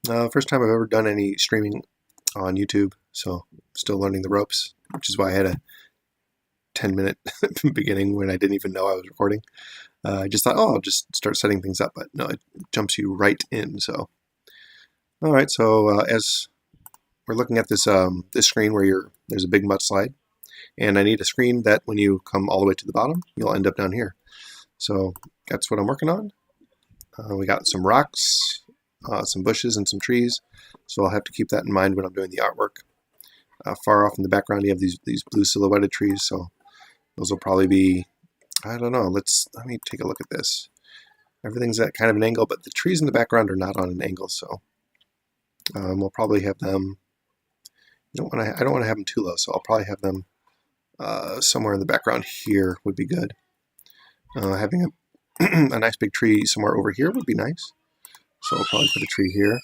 First time I've ever done any streaming on YouTube, so still learning the ropes, which is why I had a 10-minute beginning when I didn't even know I was recording. I just thought, oh, I'll just start setting things up, but no, it jumps you right in. So, all right. So as we're looking at this screen where there's a big mudslide, and I need a screen that when you come all the way to the bottom, you'll end up down here. So that's what I'm working on. We got some rocks, some bushes, and some trees. So I'll have to keep that in mind when I'm doing the artwork. Far off in the background, you have these blue silhouetted trees. So those will probably be, I don't know. Let me take a look at this. Everything's at kind of an angle, but the trees in the background are not on an angle. So we'll probably have them. I don't want to have them too low, so I'll probably have them somewhere in the background here would be good. Having a nice big tree somewhere over here would be nice. So I'll probably put a tree here.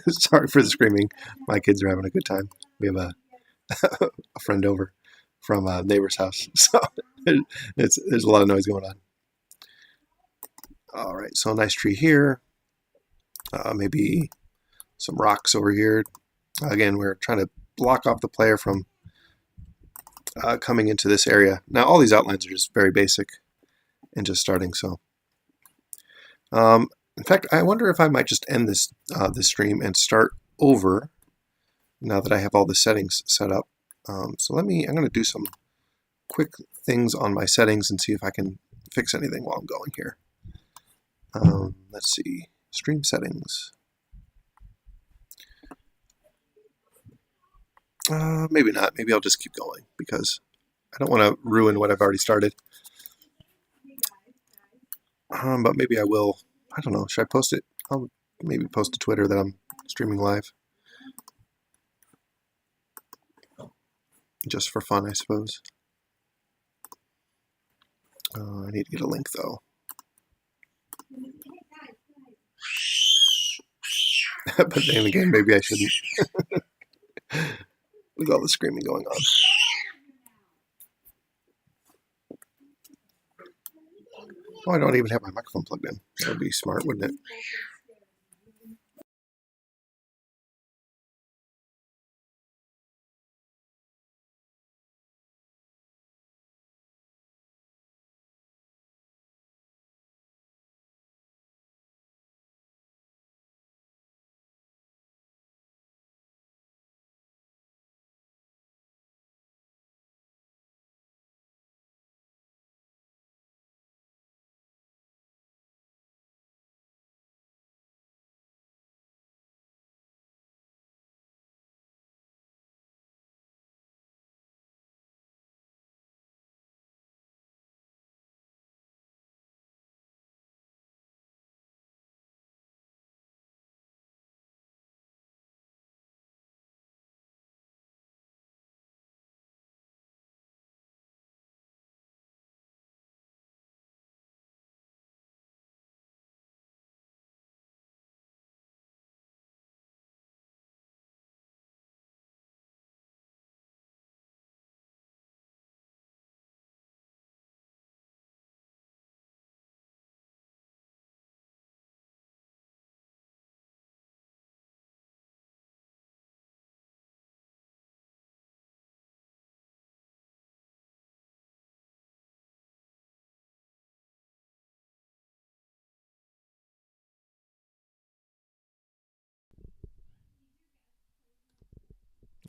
Sorry for the screaming. My kids are having a good time. We have a friend over from a neighbor's house, so there's a lot of noise going on. All right, so a nice tree here. Maybe some rocks over here. Again, we're trying to block off the player from coming into this area. Now, all these outlines are just very basic and just starting. So, in fact, I wonder if I might just end this stream and start over now that I have all the settings set up. So I'm going to do some quick things on my settings and see if I can fix anything while I'm going here. Let's see, stream settings. Maybe not. Maybe I'll just keep going because I don't want to ruin what I've already started. But maybe I will. I don't know. Should I post it? I'll maybe post to Twitter that I'm streaming live. Just for fun, I suppose. I need to get a link, though. But then again, maybe I shouldn't. With all the screaming going on. Oh, I don't even have my microphone plugged in. That would be smart, wouldn't it?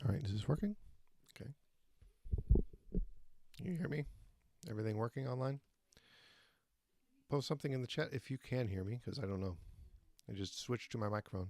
All right, is this working? Okay. Can you hear me? Everything working online? Post something in the chat if you can hear me, because I don't know. I just switched to my microphone.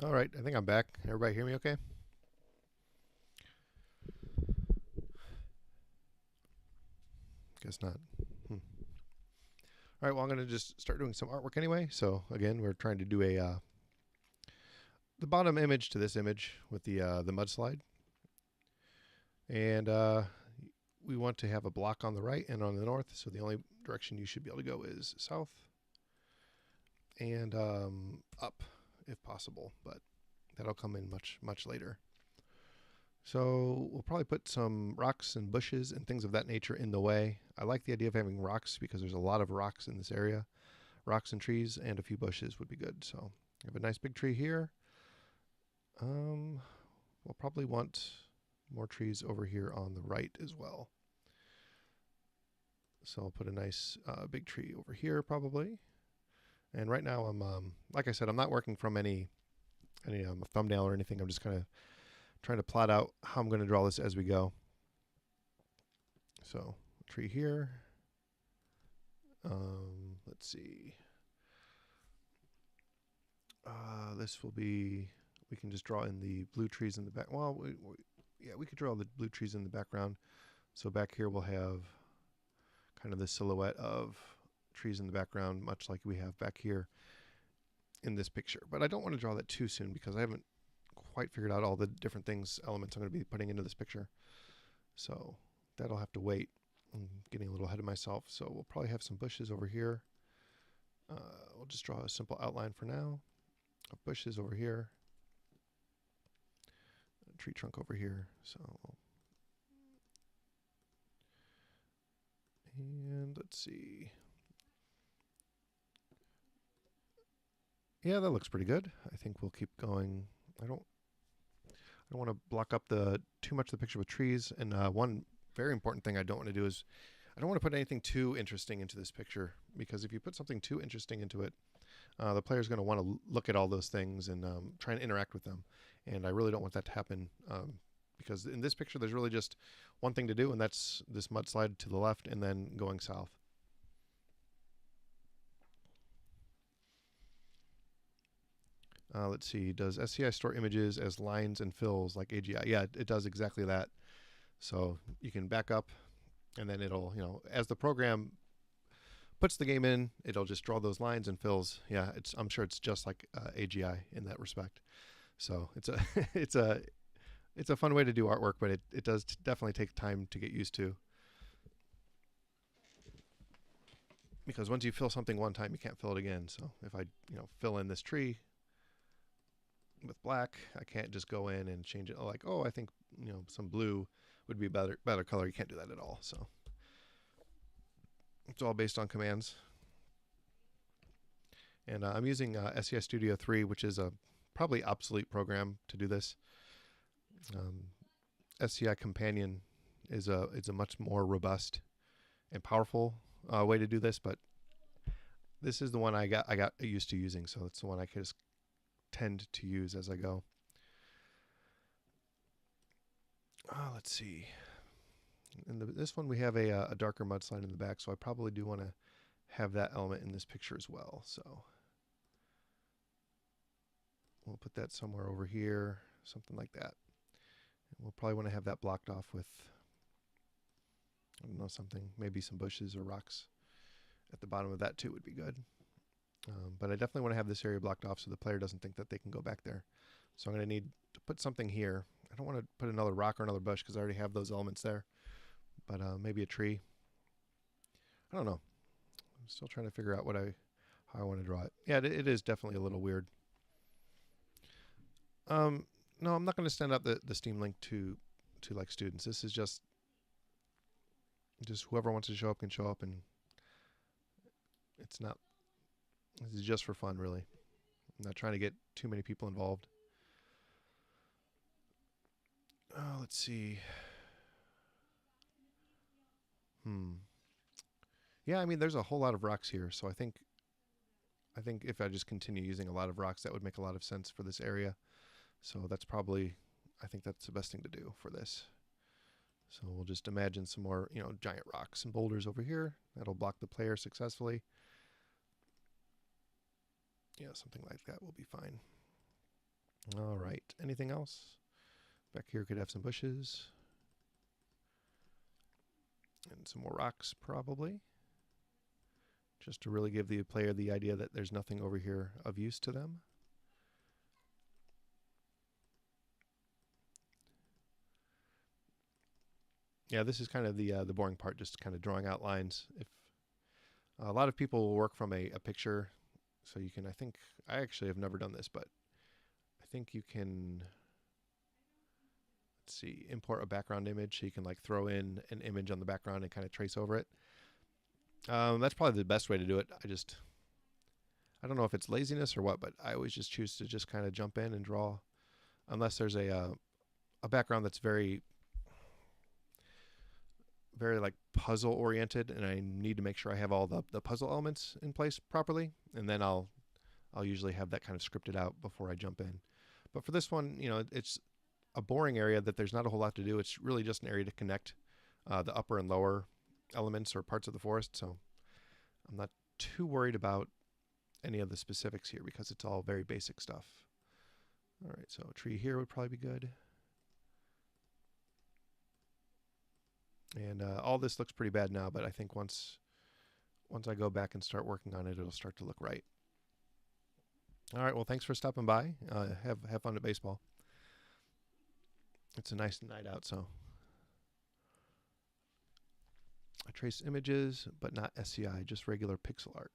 All right, I think I'm back. Everybody hear me okay? Guess not. All right, well, I'm going to just start doing some artwork anyway. So again, we're trying to do the bottom image to this image with the mudslide. And we want to have a block on the right and on the north. So the only direction you should be able to go is south and up if possible, but that'll come in much later. So we'll probably put some rocks and bushes and things of that nature in the way. I like the idea of having rocks because there's a lot of rocks in this area. Rocks and trees and a few bushes would be good. So I have a nice big tree here. We'll probably want more trees over here on the right as well. So I'll put a nice big tree over here probably. And right now I'm, like I said, I'm not working from any thumbnail or anything. I'm just kind of trying to plot out how I'm going to draw this as we go. So tree here. Let's see. This will be, we can just draw in the blue trees in the back. Well, we could draw the blue trees in the background. So back here we'll have kind of the silhouette of trees in the background, much like we have back here in this picture. But I don't want to draw that too soon because I haven't quite figured out all the different elements I'm going to be putting into this picture. So that'll have to wait. I'm getting a little ahead of myself. So we'll probably have some bushes over here. We'll just draw a simple outline for now. Of bushes over here. A tree trunk over here. And let's see. Yeah, that looks pretty good. I think we'll keep going. I don't want to block up too much of the picture with trees. And one very important thing I don't want to do is I don't want to put anything too interesting into this picture, because if you put something too interesting into it, the player's going to want to look at all those things and try and interact with them. And I really don't want that to happen, because in this picture there's really just one thing to do, and that's this mudslide to the left and then going south. Let's see, does SCI store images as lines and fills like AGI? Yeah, it does exactly that. So you can back up, and then it'll, as the program puts the game in, it'll just draw those lines and fills. Yeah, I'm sure it's just like AGI in that respect. So it's a it's a fun way to do artwork, but it does definitely take time to get used to. Because once you fill something one time, you can't fill it again. So if I fill in this tree with black, I can't just go in and change it like, oh, I think some blue would be a better color. You can't do that at all. So it's all based on commands. And I'm using SCI0 3, which is a probably obsolete program to do this. SCI Companion is a much more robust and powerful way to do this, but this is the one I got used to using, so it's the one I just tend to use as I go. Let's see. In this one we have a darker mudslide in the back, so I probably do want to have that element in this picture as well. So we'll put that somewhere over here, something like that. And we'll probably want to have that blocked off with, I don't know, something, maybe some bushes or rocks at the bottom of that too would be good. But I definitely want to have this area blocked off so the player doesn't think that they can go back there. So I'm going to need to put something here. I don't want to put another rock or another bush because I already have those elements there. But maybe a tree. I don't know. I'm still trying to figure out how I want to draw it. Yeah, it is definitely a little weird. No, I'm not going to send out the Steam link to like students. This is just whoever wants to show up can show up, and it's not. This is just for fun, really. I'm not trying to get too many people involved. Let's see. Yeah, I mean, there's a whole lot of rocks here, so I think if I just continue using a lot of rocks, that would make a lot of sense for this area. So I think that's the best thing to do for this. So we'll just imagine some more, giant rocks and boulders over here. That'll block the player successfully. Yeah, something like that will be fine. All right. Anything else? Back here could have some bushes. And some more rocks, probably. Just to really give the player the idea that there's nothing over here of use to them. Yeah, this is kind of the boring part, just kind of drawing out lines. If a lot of people will work from a picture, so you can, I actually have never done this, but I think you can, let's see, import a background image, so you can like throw in an image on the background and kind of trace over it. That's probably the best way to do it. I don't know if it's laziness or what, but I always just choose to just kind of jump in and draw, unless there's a background that's very like puzzle oriented, and I need to make sure I have all the puzzle elements in place properly, and then I'll usually have that kind of scripted out before I jump in. But for this one, it's a boring area that there's not a whole lot to do. It's really just an area to connect the upper and lower elements or parts of the forest. So I'm not too worried about any of the specifics here because it's all very basic stuff. All right, so a tree here would probably be good. And all this looks pretty bad now, but I think once I go back and start working on it, it'll start to look right. All right, well, thanks for stopping by. Have fun at baseball. It's a nice night out, so I trace images, but not SCI, just regular pixel art.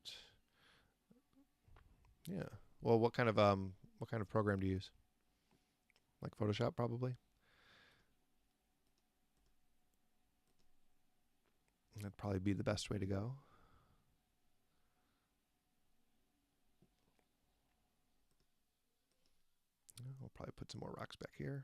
Yeah. Well, what kind of program do you use? Like Photoshop, probably. That'd probably be the best way to go. I'll probably put some more rocks back here.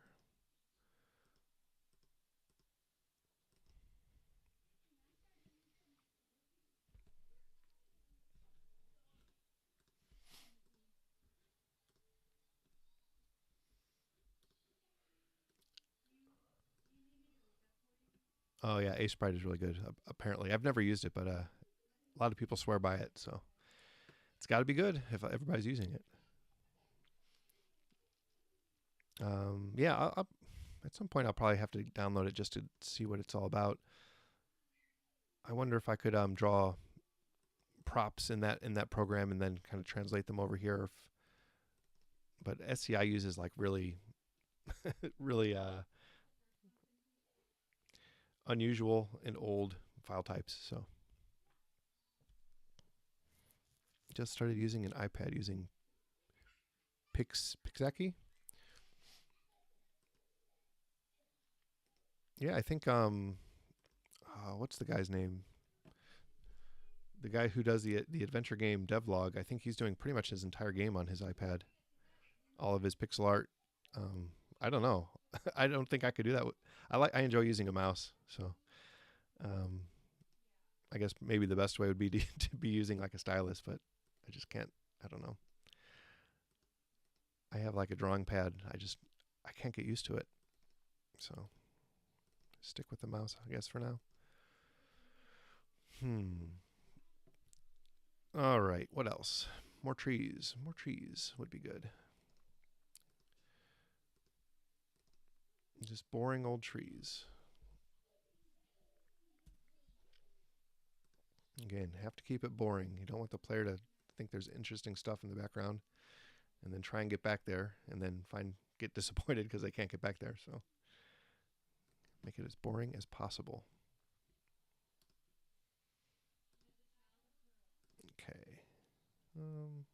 Oh yeah, Ace Sprite is really good. Apparently, I've never used it, but a lot of people swear by it, so it's got to be good if everybody's using it. Yeah, at some point I'll probably have to download it just to see what it's all about. I wonder if I could draw props in that program and then kind of translate them over here. But SCI uses like really really unusual and old file types. So just started using an iPad using Pixaki. Yeah, I think what's the guy's name? The guy who does the adventure game devlog. I think he's doing pretty much his entire game on his iPad. All of his pixel art. I don't know. I don't think I could do that. I enjoy using a mouse, so I guess maybe the best way would be to be using like a stylus, but I just can't. I don't know. I have like a drawing pad. I can't get used to it. So stick with the mouse, I guess, for now. All right. What else? More trees. More trees would be good. Just boring old trees. Again, have to keep it boring. You don't want the player to think there's interesting stuff in the background and then try and get back there and then get disappointed because they can't get back there. So make it as boring as possible. Okay. And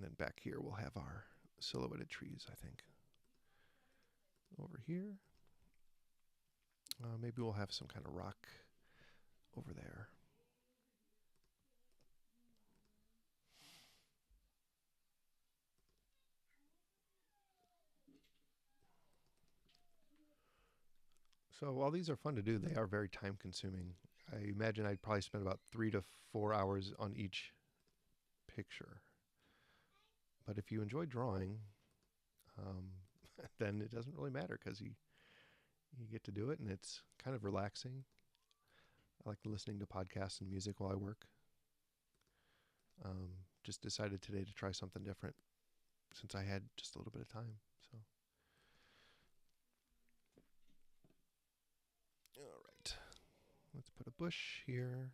then back here we'll have our silhouetted trees, I think. Over here. Maybe we'll have some kind of rock over there. So while these are fun to do, they are very time consuming. I imagine I'd probably spend about 3 to 4 hours on each picture. But if you enjoy drawing, then it doesn't really matter because you get to do it and it's kind of relaxing. I like listening to podcasts and music while I work. Just decided today to try something different. since I had just a little bit of time. So, all right, let's put a bush here.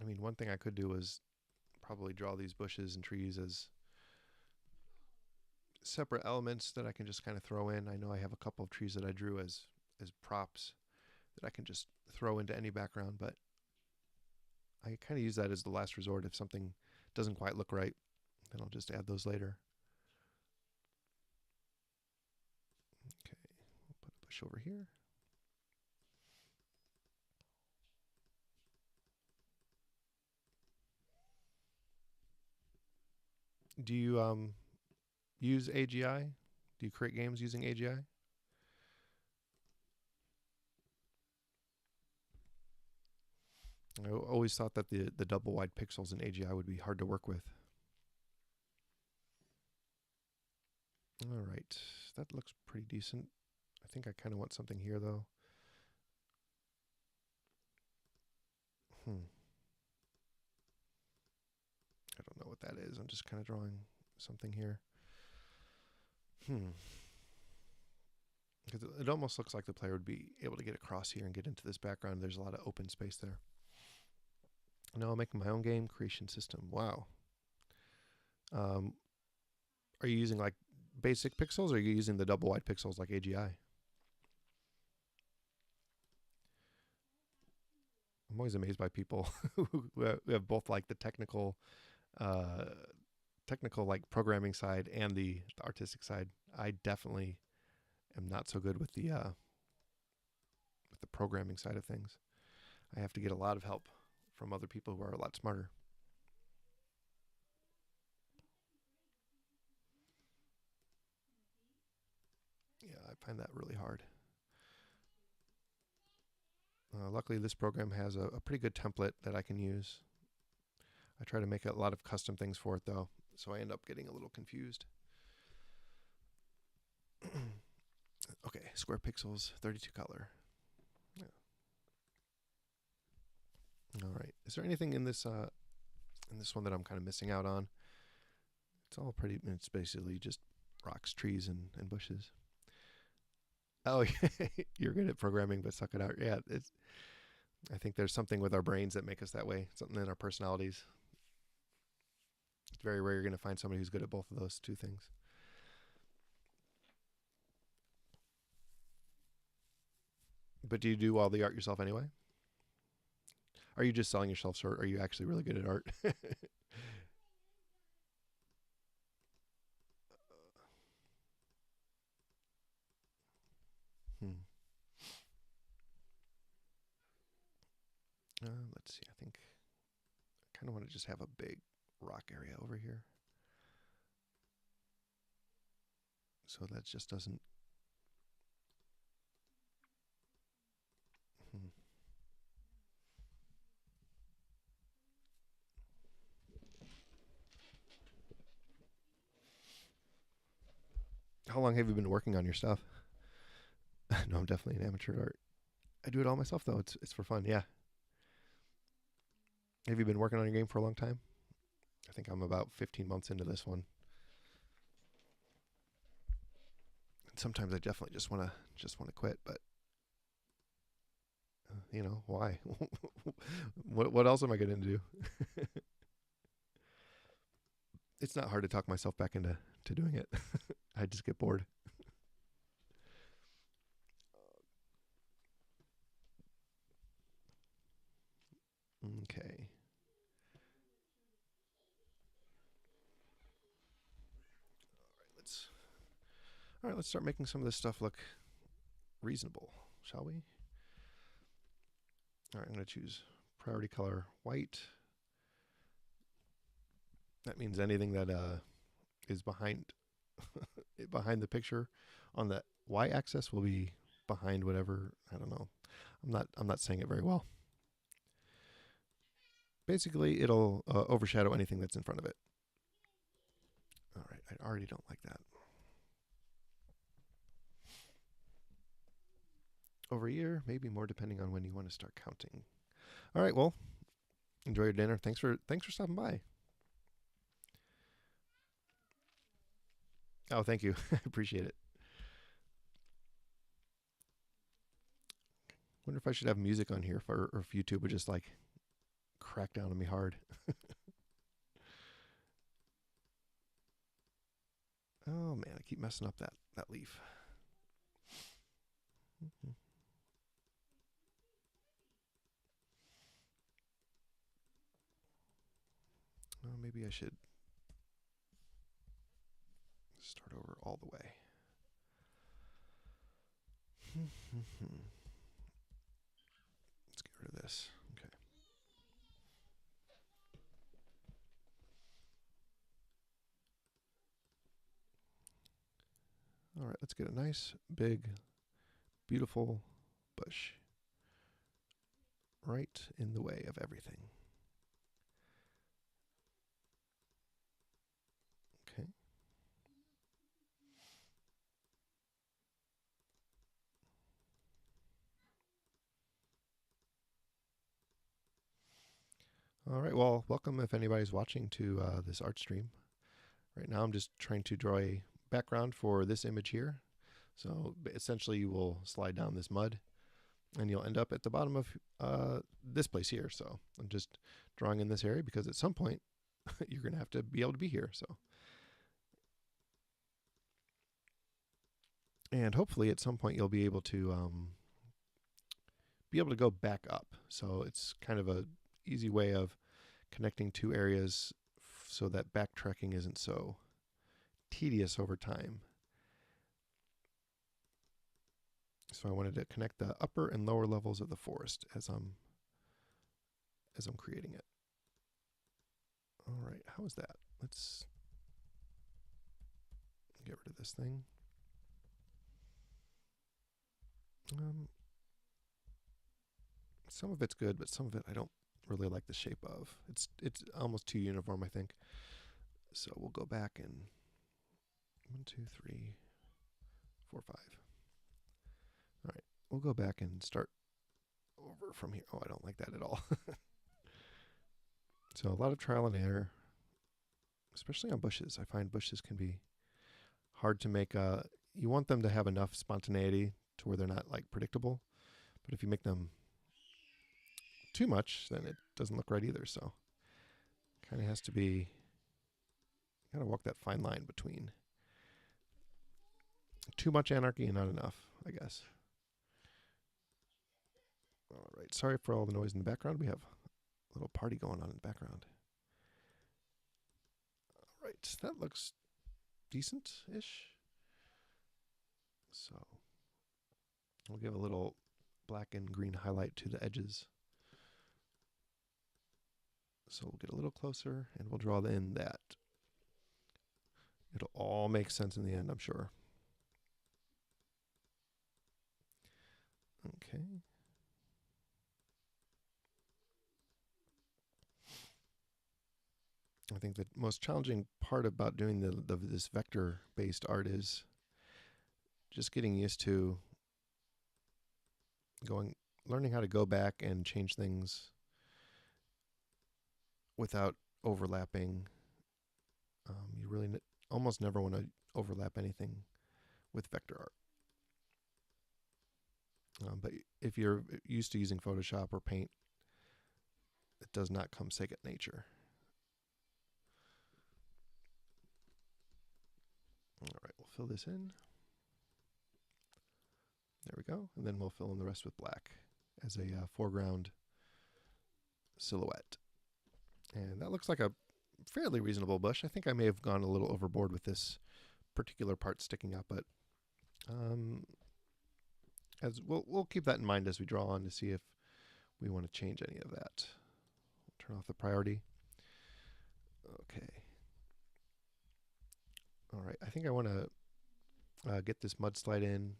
I mean, one thing I could do is probably draw these bushes and trees as separate elements that I can just kind of throw in. I know I have a couple of trees that I drew as props that I can just throw into any background, but I kind of use that as the last resort. If something doesn't quite look right, then I'll just add those later. Okay, we'll put a bush over here. Do you use AGI? Do you create games using AGI? I always thought that the double wide pixels in AGI would be hard to work with. All right, that looks pretty decent. I think I kind of want something here though. I don't know what that is. I'm just kind of drawing something here. Because it almost looks like the player would be able to get across here and get into this background. There's a lot of open space there. Now I'm making my own game creation system. Wow. Are you using like basic pixels, or are you using the double wide pixels like AGI? I'm always amazed by people who have both like the technical like programming side and the artistic side. I definitely am not so good with the programming side of things. I have to get a lot of help from other people who are a lot smarter. Yeah, I find that really hard. Luckily, this program has a pretty good template that I can use. I try to make a lot of custom things for it, though, so I end up getting a little confused. Okay, square pixels, 32 color. Yeah. All right. Is there anything in this one that I'm kind of missing out on? It's all pretty. It's basically just rocks, trees, and bushes. Oh, you're good at programming, but suck it out. Yeah, I think there's something with our brains that make us that way. Something in our personalities. It's very rare you're going to find somebody who's good at both of those two things. But do you do all the art yourself anyway? Are you just selling yourself short? Or are you actually really good at art? Let's see. I think I kind of want to just have a big rock area over here. So that just doesn't... How long have you been working on your stuff? No, I'm definitely an amateur at art. I do it all myself, though. It's for fun, yeah. Have you been working on your game for a long time? I think I'm about 15 months into this one. And sometimes I definitely just want to quit, but why? What else am I going to do? It's not hard to talk myself back into doing it. I just get bored. Okay. All right, let's start making some of this stuff look reasonable, shall we? All right, I'm going to choose priority color white. That means anything that is behind behind the picture on the y-axis will be behind whatever. I don't know. I'm not saying it very well. Basically, it'll overshadow anything that's in front of it. All right, I already don't like that. Over a year, maybe more depending on when you want to start counting. All right, well, Enjoy your dinner. Thanks for stopping by. Oh, thank you. I appreciate it. Wonder if I should have music on here or if YouTube would just like crack down on me hard. Oh man, I keep messing up that leaf. Oh, maybe I should start over all the way. Let's get rid of this. Okay. All right, let's get a nice, big, beautiful bush right in the way of everything. Okay. All right, well, welcome if anybody's watching to this art stream. Right now I'm just trying to draw a background for this image here. So essentially you will slide down this mud and you'll end up at the bottom of this place here. So I'm just drawing in this area because at some point you're going to have to be able to be here. So, and hopefully at some point you'll be able to go back up. So it's kind of a easy way of connecting two areas so that backtracking isn't so tedious over time. So I wanted to connect the upper and lower levels of the forest as I'm creating it. All right, how is that? Let's get rid of this thing. Some of it's good, but some of it I don't really like the shape of. It's almost too uniform, I think. So we'll go back and 1, 2, 3, 4, 5. All right, we'll go back and start over from here. Oh, I don't like that at all. So a lot of trial and error, especially on bushes. I find bushes can be hard to make. You want them to have enough spontaneity to where they're not like predictable. But if you make them too much, then it doesn't look right either. So kind of has to be, gotta walk that fine line between too much anarchy and not enough, I guess. All right, sorry for all the noise in the background. We have a little party going on in the background. All right, that looks decent-ish. So we'll give a little black and green highlight to the edges. So we'll get a little closer and we'll draw in that. It'll all make sense in the end, I'm sure. Okay. I think the most challenging part about doing this vector-based art is just getting used to learning how to go back and change things without overlapping. You really almost never want to overlap anything with vector art. But if you're used to using Photoshop or Paint, it does not come second nature. All right, we'll fill this in. There we go. And then we'll fill in the rest with black as a foreground silhouette. And that looks like a fairly reasonable bush. I think I may have gone a little overboard with this particular part sticking up, but as we'll keep that in mind as we draw on to see if we want to change any of that. We'll turn off the priority. Okay. All right, I think I want to get this mudslide in.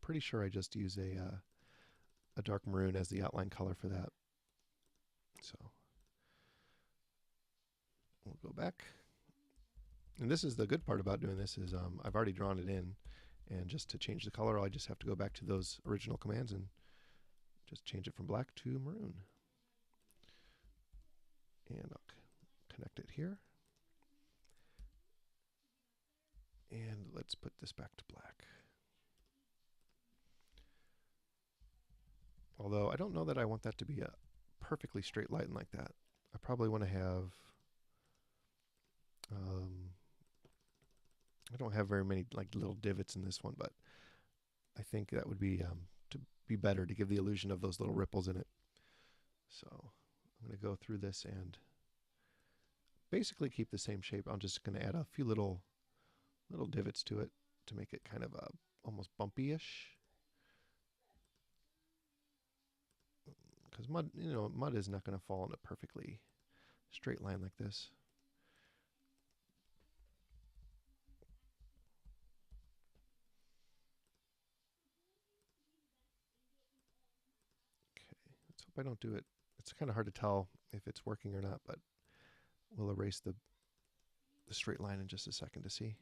Pretty sure I just use a dark maroon as the outline color for that. So we'll go back. And this is the good part about doing this is I've already drawn it in, and just to change the color, I just have to go back to those original commands and just change it from black to maroon. here. And let's put this back to black. Although I don't know that I want that to be a perfectly straight line like that. I probably want to have, I don't have very many like little divots in this one, but I think that would be to be better to give the illusion of those little ripples in it. So I'm going to go through this and basically keep the same shape. I'm just going to add a few little divots to it to make it kind of almost bumpy-ish. Because mud is not going to fall in a perfectly straight line like this. Okay, let's hope I don't do it. It's kind of hard to tell if it's working or not, but we'll erase the straight line in just a second to see.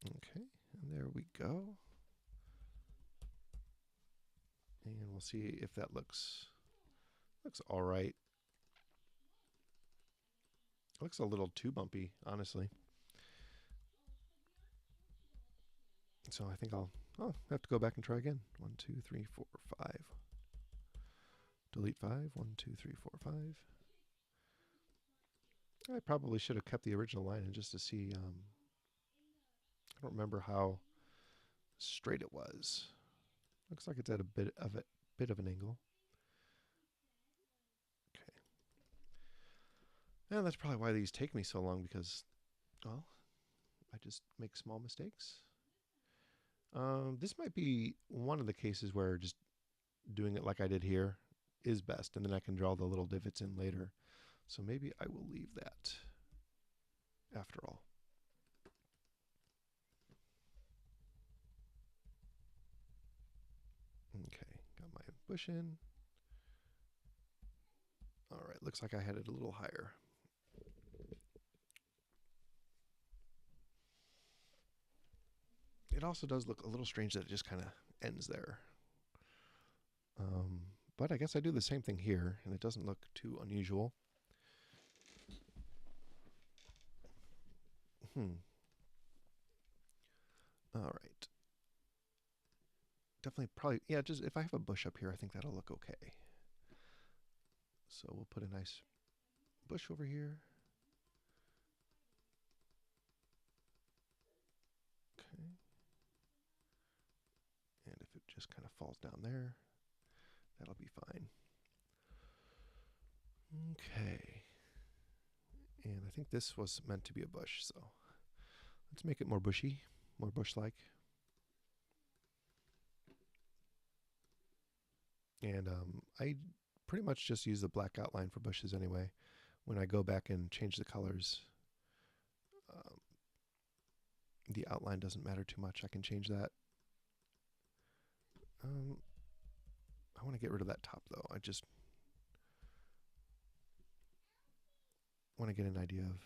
Okay, and there we go. And we'll see if that looks all right. It looks a little too bumpy, honestly. So I think I'll have to go back and try again. 1, 2, 3, 4, 5. Delete 5. 1, 2, 3, 4, 5. I probably should have kept the original line in just to see. I don't remember how straight it was. Looks like it's at a bit of an angle. Okay. And that's probably why these take me so long, because, well, I just make small mistakes. This might be one of the cases where just doing it like I did here is best, and then I can draw the little divots in later. So maybe I will leave that after all. Okay, got my bush in. All right, looks like I had it a little higher. It also does look a little strange that it just kind of ends there. But I guess I do the same thing here, and it doesn't look too unusual. All right. Definitely, probably, yeah, just if I have a bush up here, I think that'll look okay. So we'll put a nice bush over here. Okay. And if it just kind of falls down there, that'll be fine. Okay. And I think this was meant to be a bush, so let's make it more bushy, more bush-like. And I pretty much just use the black outline for bushes anyway. When I go back and change the colors, the outline doesn't matter too much. I can change that. I want to get rid of that top, though. I just want to get an idea of...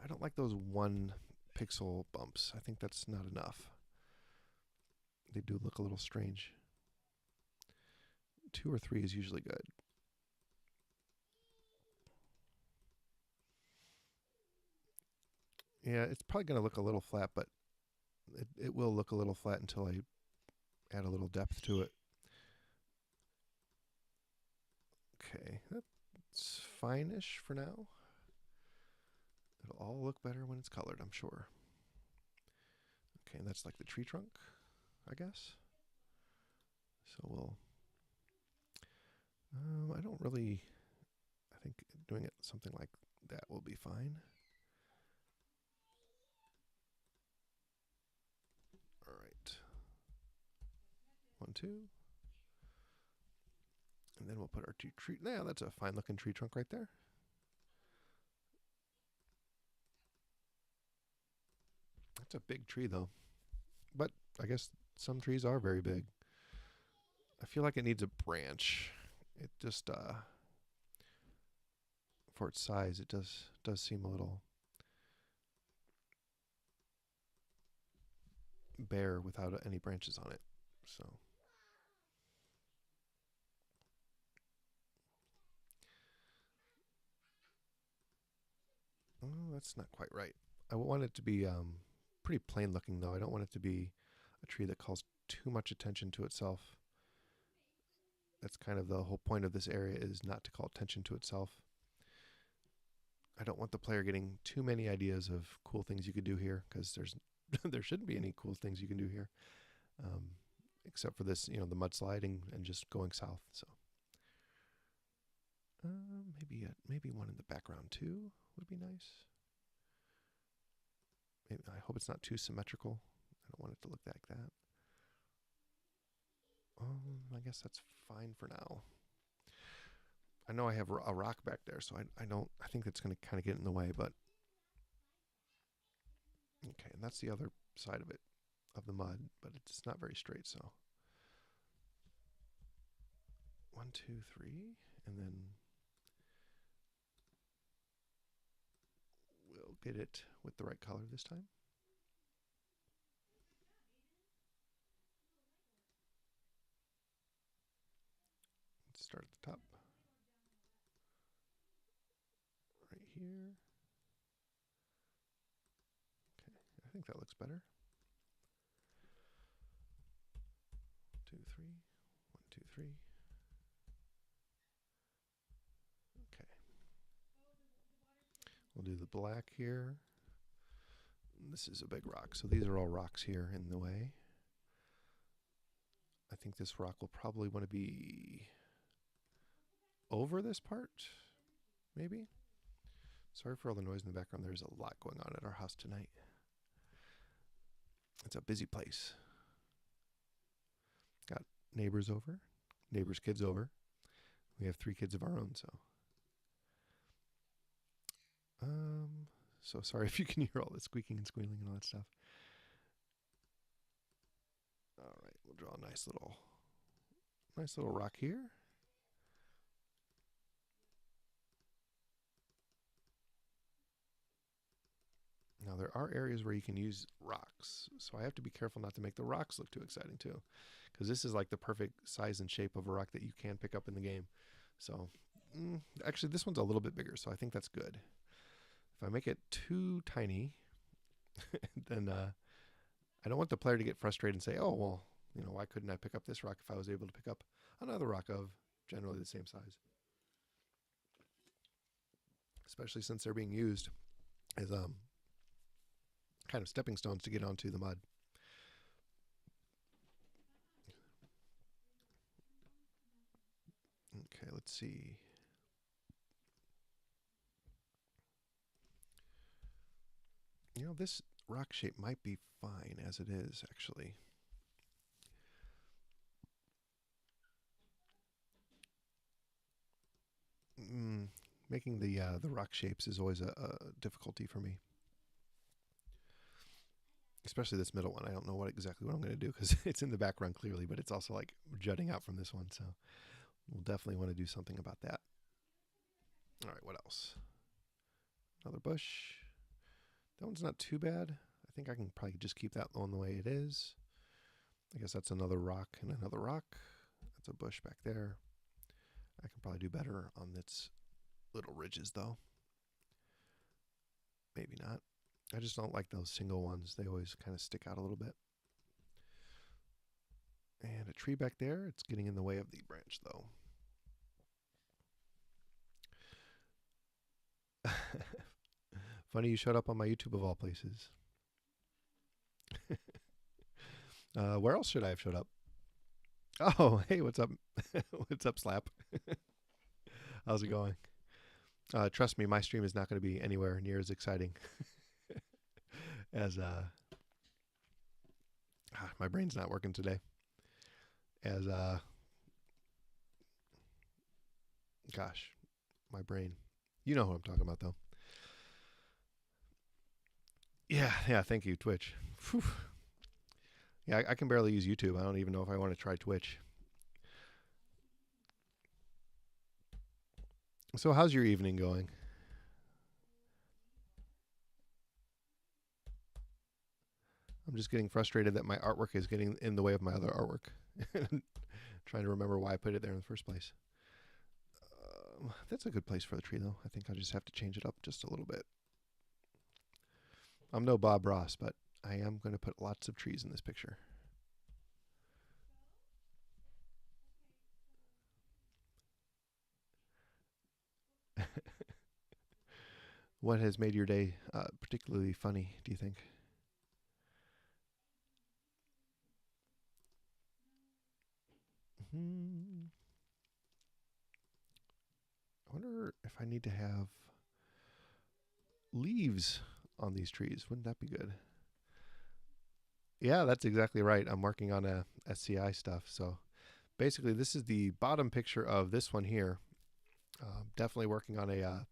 I don't like those 1 pixel bumps. I think that's not enough. They do look a little strange. 2 or 3 is usually good. Yeah, it's probably going to look a little flat, but it will look a little flat until I add a little depth to it. Okay, that's fine-ish for now. It'll all look better when it's colored, I'm sure. Okay, and that's like the tree trunk, I guess. So we'll... I don't really... I think doing it something like that will be fine. All right. 1, 2. And then we'll put our tree... Yeah, that's a fine-looking tree trunk right there. That's a big tree, though. But I guess some trees are very big. I feel like it needs a branch. It just, for its size, it does seem a little bare without any branches on it. So. Oh, that's not quite right. I want it to be pretty plain looking, though. I don't want it to be a tree that calls too much attention to itself. That's kind of the whole point of this area, is not to call attention to itself. I don't want the player getting too many ideas of cool things you could do here, because there shouldn't be any cool things you can do here, except for this, the mudsliding and just going south. So maybe one in the background too would be nice. I hope it's not too symmetrical. I don't want it to look like that. I guess that's fine for now. I know I have a rock back there, so I think that's going to kind of get in the way, but okay, and that's the other side of it, of the mud, but it's not very straight, so 1, 2, 3, and then we'll get it with the right color this time. Let's start at the top. Right here. Okay, I think that looks better. 2, 3. 1, 2, 3. Okay. We'll do the black here. This is a big rock, so these are all rocks here in the way. I think this rock will probably want to be over this part, maybe. Sorry for all the noise in the background. There's a lot going on at our house tonight. It's a busy place. Got neighbors over, neighbors' kids over. We have 3 kids of our own, so. So sorry if you can hear all the squeaking and squealing and all that stuff. All right, we'll draw a nice little rock here. Now there are areas where you can use rocks, so I have to be careful not to make the rocks look too exciting too, because this is like the perfect size and shape of a rock that you can pick up in the game. So actually this one's a little bit bigger, so I think that's good. If I make it too tiny, then I don't want the player to get frustrated and say, oh, well, why couldn't I pick up this rock if I was able to pick up another rock of generally the same size? Especially since they're being used as kind of stepping stones to get onto the mud. Okay, let's see. This rock shape might be fine as it is, actually. Making the rock shapes is always a difficulty for me. Especially this middle one. I don't know exactly what I'm going to do, because it's in the background clearly, but it's also like jutting out from this one. So we'll definitely want to do something about that. All right, what else? Another bush. That one's not too bad. I think I can probably just keep that one the way it is. I guess that's another rock and another rock. That's a bush back there. I can probably do better on its little ridges, though. Maybe not. I just don't like those single ones. They always kind of stick out a little bit. And a tree back there. It's getting in the way of the branch, though. Funny you showed up on my YouTube of all places. Where else should I have showed up? Oh, hey, what's up? What's up, Slap? How's it going? Trust me, my stream is not going to be anywhere near as exciting as my brain's not working today. As gosh, my brain. You know who I'm talking about, though. Yeah, thank you, Twitch. Whew. Yeah, I can barely use YouTube. I don't even know if I want to try Twitch. So how's your evening going? I'm just getting frustrated that my artwork is getting in the way of my other artwork. Trying to remember why I put it there in the first place. That's a good place for the tree, though. I think I'll just have to change it up just a little bit. I'm no Bob Ross, but I am going to put lots of trees in this picture. What has made your day particularly funny, do you think? I wonder if I need to have leaves on these trees. Wouldn't that be good? Yeah, that's exactly right. I'm working on a SCI stuff. So basically, this is the bottom picture of this one here. Definitely working on a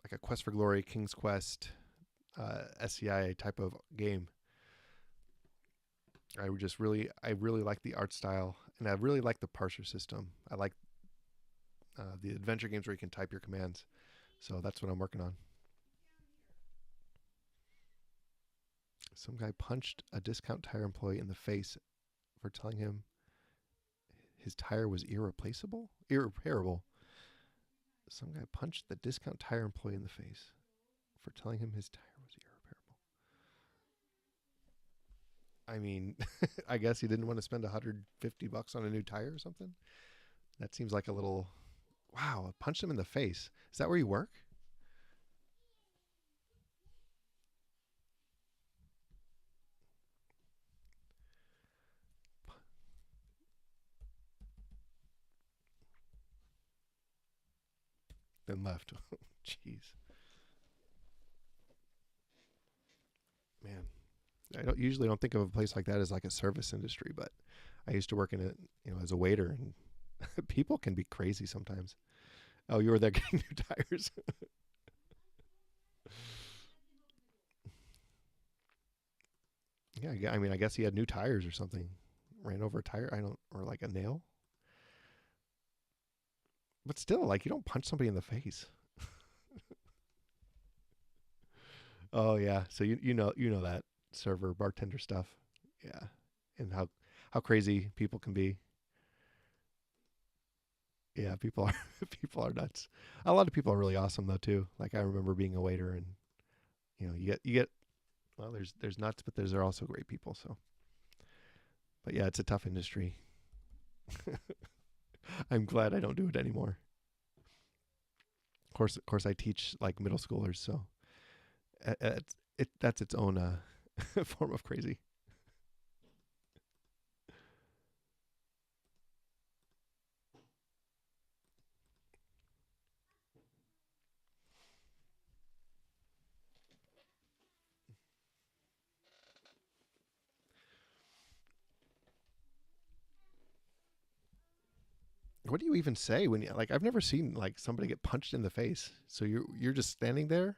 like a Quest for Glory, King's Quest, SCI type of game. I really like the art style, and I really like the parser system. I like the adventure games where you can type your commands. So that's what I'm working on. Some guy punched a discount tire employee in the face for telling him his tire was irreplaceable? Irreparable. Some guy punched the discount tire employee in the face for telling him his tire was irreparable. I mean, I guess he didn't want to spend $150 on a new tire or something. That seems like a little. Wow, I punched him in the face. Is that where you work? Then left. Jeez. Man, I usually don't think of a place like that as like a service industry, but I used to work in it, as a waiter, and people can be crazy sometimes. Oh, you were there getting new tires. Yeah, I mean, I guess he had new tires or something. Ran over a tire. Or like a nail. But still, like you don't punch somebody in the face. Oh yeah, so you know that server bartender stuff. Yeah, and how crazy people can be. Yeah, people are people are nuts. A lot of people are really awesome though too. Like I remember being a waiter, and you get well, there's nuts, but they're also great people. So, but yeah, it's a tough industry. I'm glad I don't do it anymore. Of course, I teach like middle schoolers, so that's its own form of crazy. What do you even say when you like? I've never seen like somebody get punched in the face. So you're just standing there,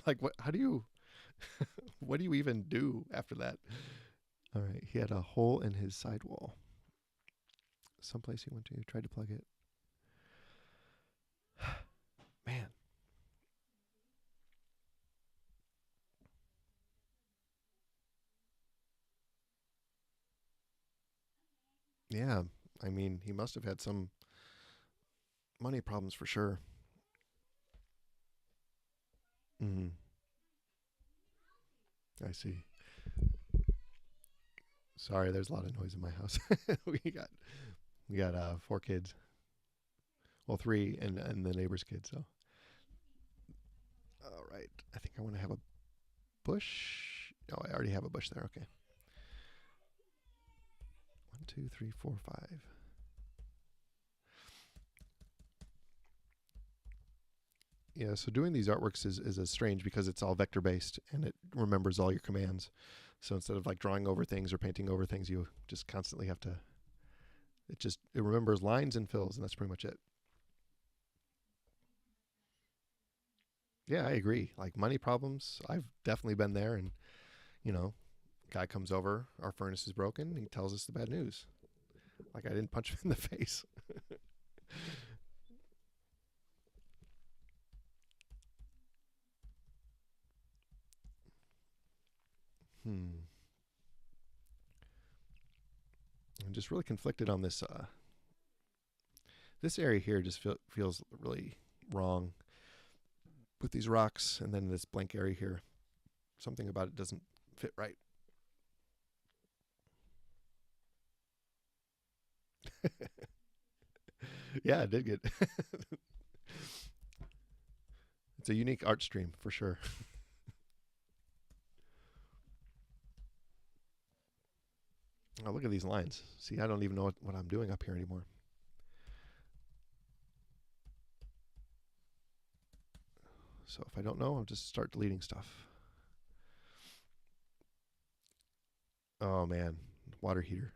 like what? How do you? What do you even do after that? All right, he had a hole in his sidewall. Someplace he went to, tried to plug it. Man, yeah. I mean, he must have had some money problems for sure. Mm, I see. Sorry, there's a lot of noise in my house. we got we got 4 kids. Well, 3 and the neighbor's kids. So, all right. I think I want to have a bush. Oh, I already have a bush there. Okay. 1, 2, 3, 4, 5. Yeah, so doing these artworks is a strange because it's all vector based and it remembers all your commands. So instead of like drawing over things or painting over things, you just constantly have to. It remembers lines and fills, and that's pretty much it. Yeah, I agree. Like money problems, I've definitely been there. And you know, guy comes over, our furnace is broken. He tells us the bad news. Like I didn't punch him in the face. I'm just really conflicted on this. This area here just feels really wrong with these rocks, and then this blank area here. Something about it doesn't fit right. Yeah, I did get. It's a unique art stream for sure. Oh, look at these lines. See, I don't even know what I'm doing up here anymore. So if I don't know, I'll just start deleting stuff. Oh man, water heater.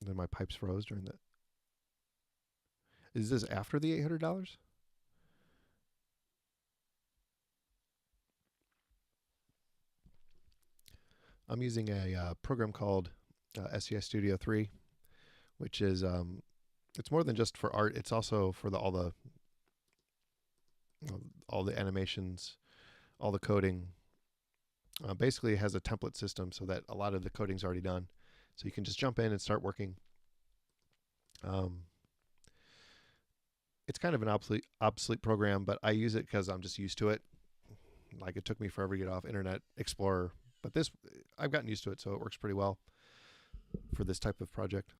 Then my pipes froze during that. Is this after the $800? I'm using a program called SCI0 3, which is it's more than just for art. It's also for all the animations, all the coding. Basically, it has a template system so that a lot of the coding's already done. So you can just jump in and start working. It's kind of an obsolete program, but I use it because I'm just used to it. Like it took me forever to get off Internet Explorer, but this I've gotten used to it, so it works pretty well for this type of project.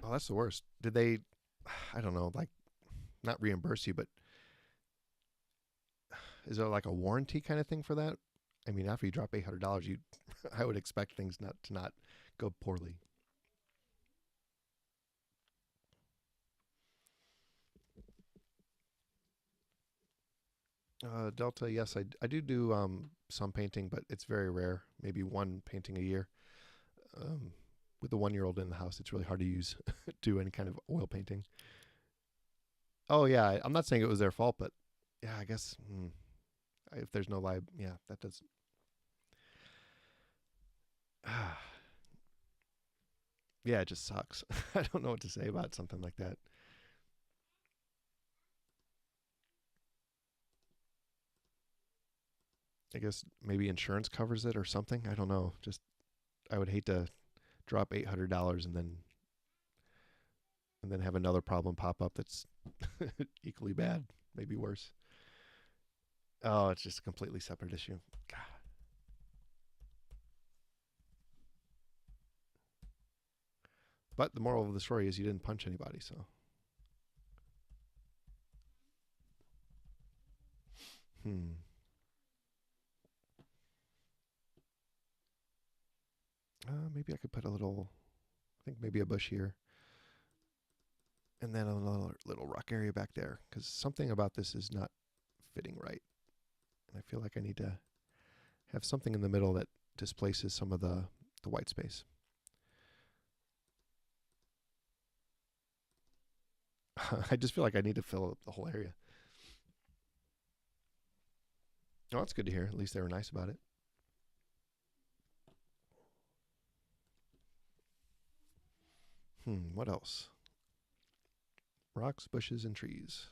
Oh, that's the worst. Did they? I don't know, like not reimburse you, but is there like a warranty kind of thing for that? I mean, after you drop $800, you I would expect things not go poorly. Delta, yes, I do some painting, but it's very rare. Maybe one painting a year. Um, with a 1 year old in the house, it's really hard to use do any kind of oil painting. Oh yeah, I'm not saying it was their fault, but yeah, I guess if there's no lib, yeah, that does. Yeah, it just sucks. I don't know what to say about something like that. I guess maybe insurance covers it or something. I don't know. Just I would hate to drop $800 and then have another problem pop up that's equally bad, maybe worse. Oh, it's just a completely separate issue. God. But the moral of the story is you didn't punch anybody, so. Hmm. Maybe I could put a little, I think maybe a bush here. And then another little rock area back there. Because something about this is not fitting right. And I feel like I need to have something in the middle that displaces some of the white space. I just feel like I need to fill up the whole area. Oh, that's good to hear. At least they were nice about it. What else? Rocks, bushes, and trees.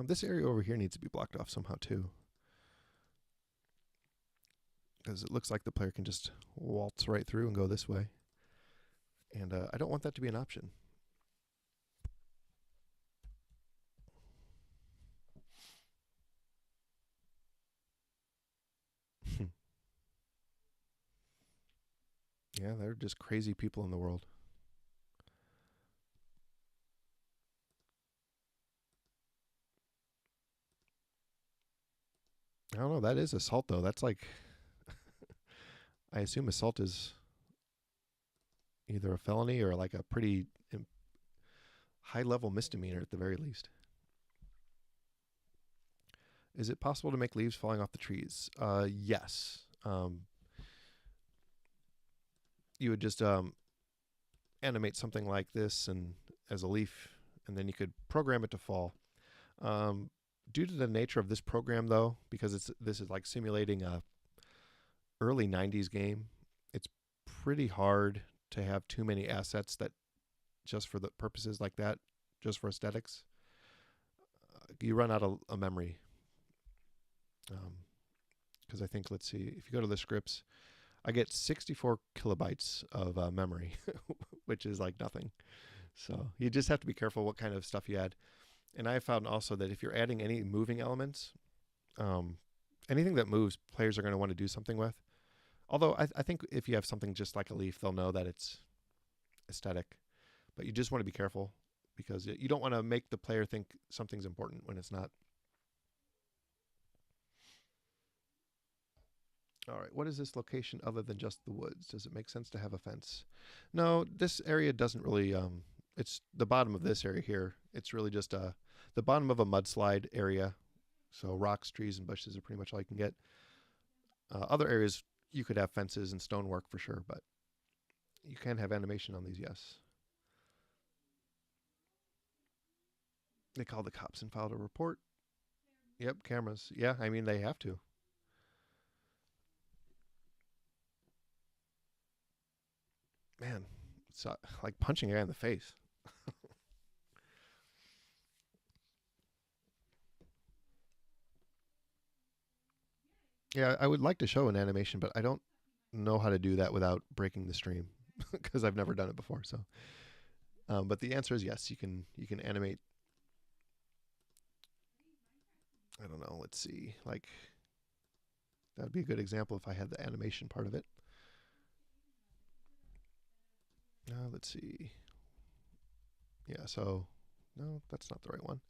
This area over here needs to be blocked off somehow too. Because it looks like the player can just waltz right through and go this way. And I don't want that to be an option. Yeah, they're just crazy people in the world. I don't know. That is assault, though. That's like, I assume assault is either a felony or like a pretty high level misdemeanor at the very least. Is it possible to make leaves falling off the trees? Yes. you would just animate something like this and as a leaf, and then you could program it to fall. Due to the nature of this program, though, because this is like simulating a early 90s game, it's pretty hard to have too many assets that just for the purposes like that, just for aesthetics, you run out of memory. Because I think, let's see, if you go to the scripts, I get 64 kilobytes of memory, which is like nothing. So you just have to be careful what kind of stuff you add. And I found also that if you're adding any moving elements, anything that moves, players are going to want to do something with. Although I think if you have something just like a leaf, they'll know that it's aesthetic. But you just want to be careful because you don't want to make the player think something's important when it's not. All right, what is this location other than just the woods? Does it make sense to have a fence? No, this area doesn't really, it's the bottom of this area here. It's really just the bottom of a mudslide area. So rocks, trees, and bushes are pretty much all you can get. Other areas, you could have fences and stonework for sure, but you can have animation on these, yes. They called the cops and filed a report. Yep, cameras. Yeah, I mean, they have to. Man, it's like punching a guy in the face. Yeah, I would like to show an animation, but I don't know how to do that without breaking the stream because I've never done it before. So, but the answer is yes. You can animate. I don't know. Let's see. Like that would be a good example if I had the animation part of it. Let's see. Yeah. So no, that's not the right one.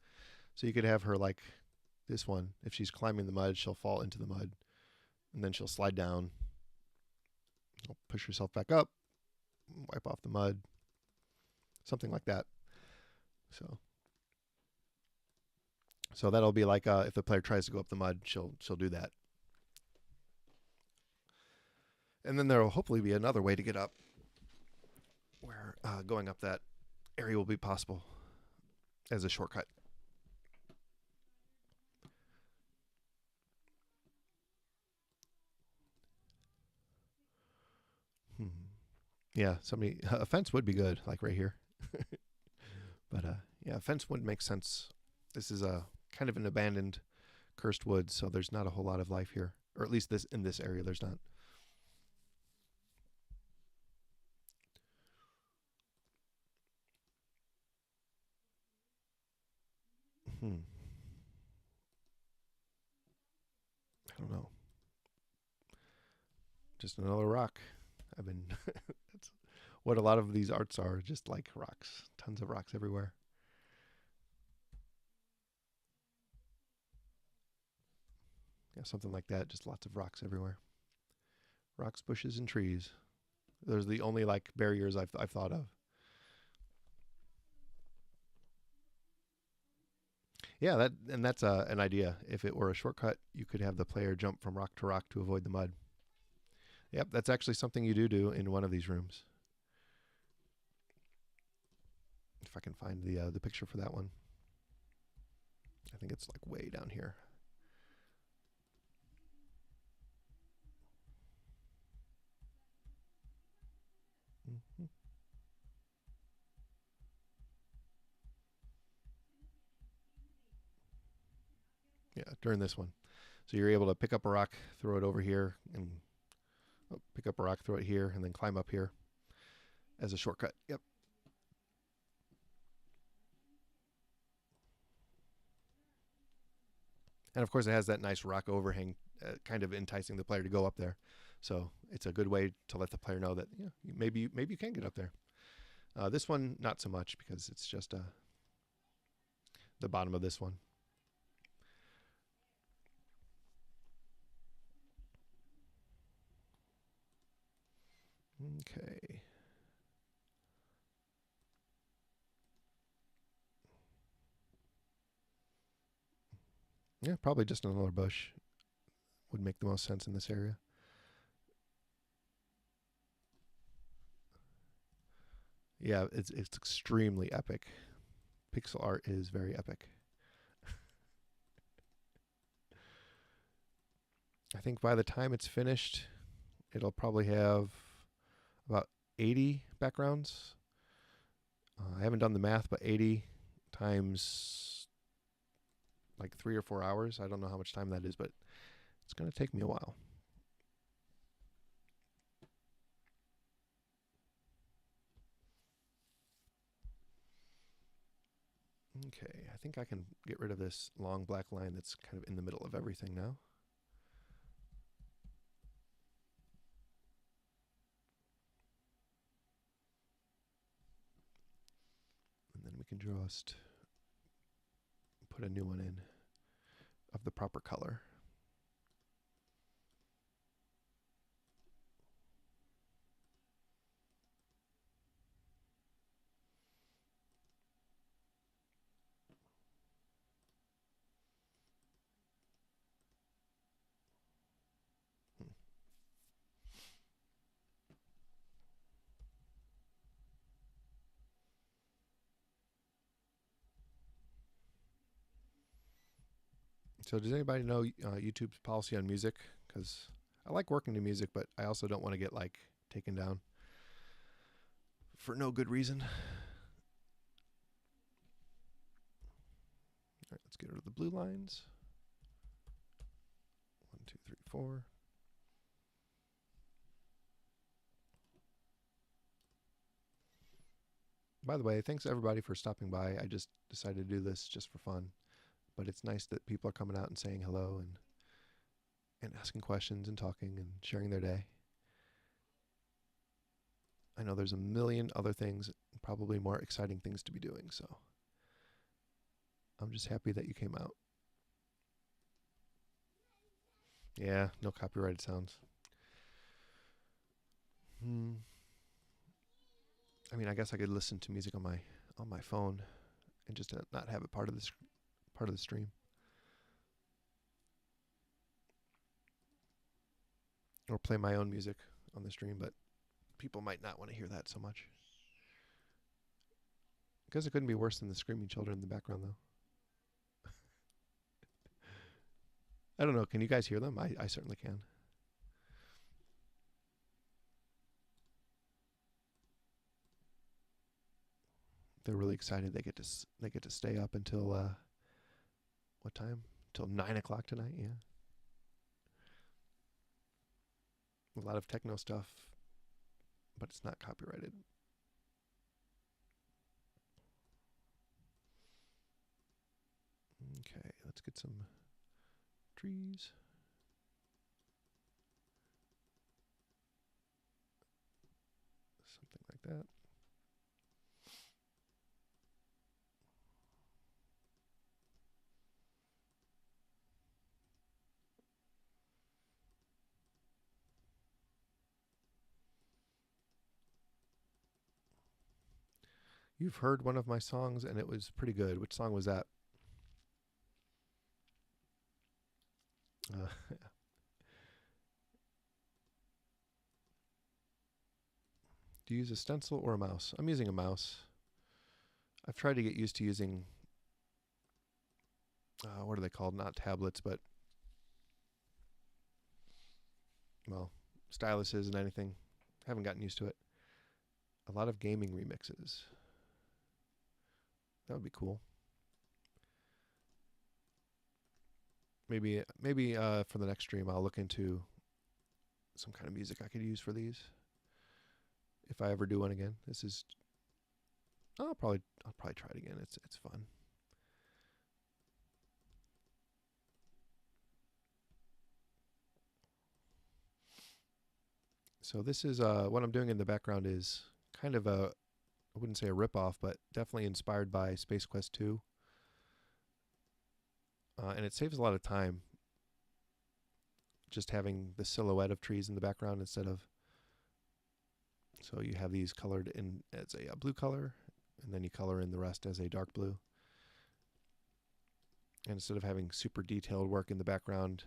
So you could have her like this one. If she's climbing the mud, she'll fall into the mud, and then she'll slide down. She'll push herself back up, wipe off the mud, something like that. So that'll be like if the player tries to go up the mud, she'll do that. And then there will hopefully be another way to get up where going up that area will be possible as a shortcut. Yeah, a fence would be good, like right here. But yeah, a fence wouldn't make sense. This is a kind of an abandoned, cursed woods, so there's not a whole lot of life here, or at least in this area, there's not. I don't know. Just another rock. That's what a lot of these arts are, just like rocks. Tons of rocks everywhere. Yeah, something like that. Just lots of rocks everywhere. Rocks, bushes, and trees. Those are the only like barriers I've thought of. Yeah, that's an idea. If it were a shortcut, you could have the player jump from rock to rock to avoid the mud. Yep, that's actually something you do in one of these rooms. If I can find the picture for that one, I think it's like way down here. Mm-hmm. Yeah, during this one. So you're able to pick up a rock, throw it over here, and pick up a rock, throw it here, and then climb up here as a shortcut. Yep. And of course, it has that nice rock overhang, kind of enticing the player to go up there. So it's a good way to let the player know that maybe you can get up there. This one, not so much because it's just the bottom of this one. Okay. Yeah, probably just another bush would make the most sense in this area. Yeah, it's extremely epic. Pixel art is very epic. I think by the time it's finished, it'll probably have about 80 backgrounds. I haven't done the math, but 80 times like 3 or 4 hours. I don't know how much time that is, but it's going to take me a while. Okay, I think I can get rid of this long black line that's kind of in the middle of everything now. And then we can just put a new one in of the proper color. So does anybody know YouTube's policy on music? Because I like working to music, but I also don't want to get like taken down for no good reason. All right, let's get rid of the blue lines. 1, 2, 3, 4. By the way, thanks everybody for stopping by. I just decided to do this just for fun. But it's nice that people are coming out and saying hello and asking questions and talking and sharing their day. I know there's a million other things, probably more exciting things to be doing, so I'm just happy that you came out. Yeah, no copyrighted sounds. I mean, I guess I could listen to music on my phone and just not have it part of the stream. Or play my own music on the stream, but people might not want to hear that so much. I guess it couldn't be worse than the screaming children in the background, though. I don't know. Can you guys hear them? I certainly can. They're really excited. They get to stay up until what time? Till 9 o'clock tonight. Yeah. A lot of techno stuff, but it's not copyrighted. Okay, let's get some trees. Something like that. You've heard one of my songs and it was pretty good. Which song was that? Do you use a stencil or a mouse? I'm using a mouse. I've tried to get used to using, what are they called? Not tablets, but, well, styluses and anything. Haven't gotten used to it. A lot of gaming remixes. That would be cool. Maybe for the next stream I'll look into some kind of music I could use for these. If I ever do one again. This is I'll probably try it again. It's fun. So this is what I'm doing in the background is kind of I wouldn't say a ripoff, but definitely inspired by Space Quest 2. And it saves a lot of time just having the silhouette of trees in the background instead of, so you have these colored in as a blue color, and then you color in the rest as a dark blue. And instead of having super detailed work in the background,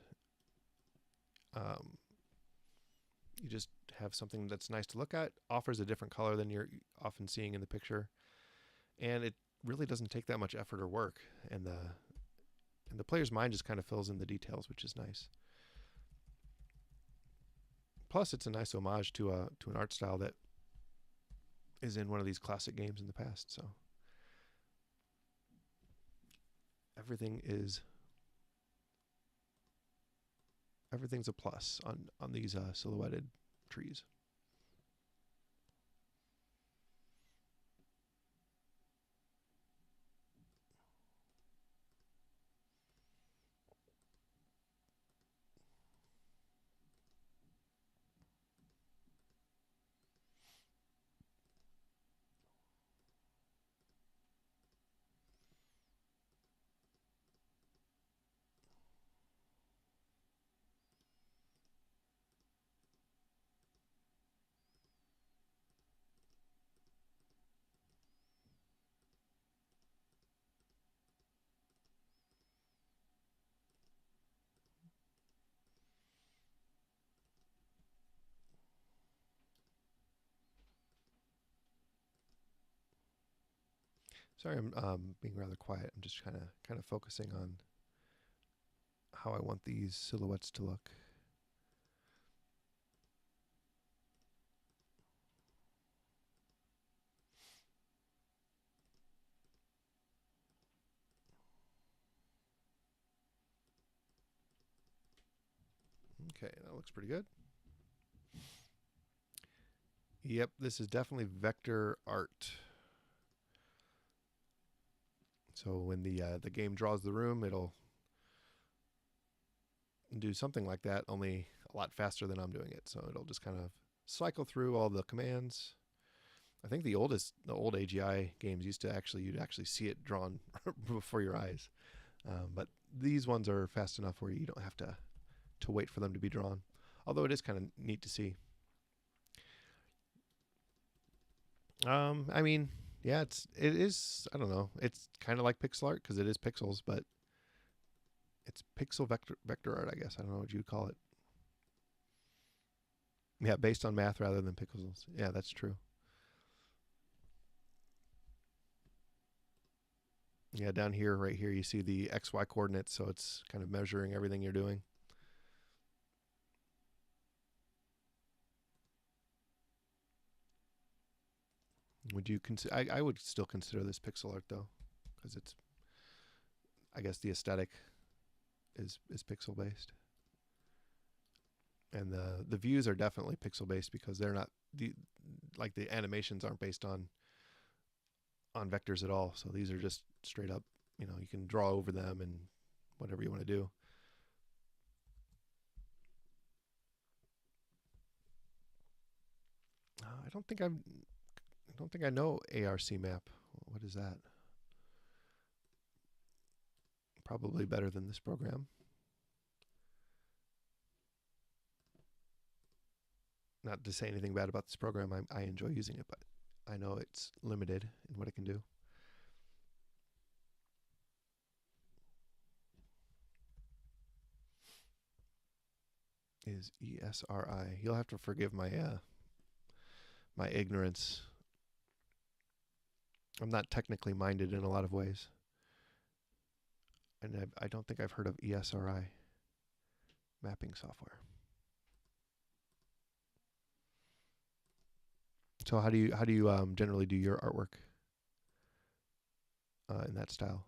You just have something that's nice to look at, offers a different color than you're often seeing in the picture, and it really doesn't take that much effort or work. And the player's mind just kind of fills in the details, which is nice. Plus, it's a nice homage to an art style that is in one of these classic games in the past. So everything's a plus on these silhouetted trees. Sorry, I'm being rather quiet. I'm just kind of focusing on how I want these silhouettes to look. Okay, that looks pretty good. Yep, this is definitely vector art. So when the game draws the room, it'll do something like that, only a lot faster than I'm doing it. So it'll just kind of cycle through all the commands. I think the old AGI games you'd actually see it drawn before your eyes. But these ones are fast enough where you don't have to wait for them to be drawn. Although it is kind of neat to see. I mean, yeah, it is. I don't know. It's kind of like pixel art because it is pixels, but it's pixel vector art. I guess I don't know what you'd call it. Yeah, based on math rather than pixels. Yeah, that's true. Yeah, down here, right here, you see the XY coordinates, so it's kind of measuring everything you're doing. Would you consider? I would still consider this pixel art though, because it's. I guess the aesthetic is pixel based, and the views are definitely pixel based because they're not the animations aren't based on vectors at all. So these are just straight up. You can draw over them and whatever you want to do. I don't think I know ARC map. What is that? Probably better than this program. Not to say anything bad about this program. I enjoy using it, but I know it's limited in what it can do. Is ESRI? You'll have to forgive my my ignorance. I'm not technically minded in a lot of ways, and I don't think I've heard of ESRI mapping software. So how do you generally do your artwork in that style?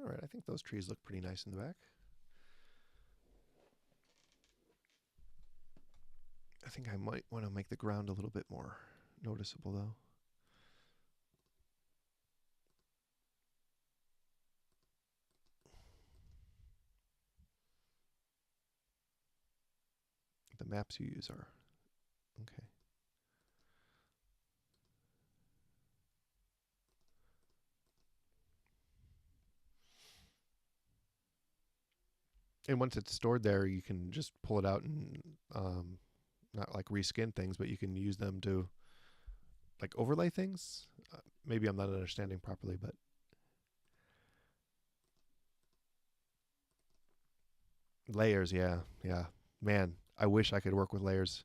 All right, I think those trees look pretty nice in the back. I think I might want to make the ground a little bit more noticeable though. The maps you use are okay. And once it's stored there, you can just pull it out and not like reskin things, but you can use them to like overlay things. Maybe I'm not understanding properly, but layers, yeah, yeah. Man, I wish I could work with layers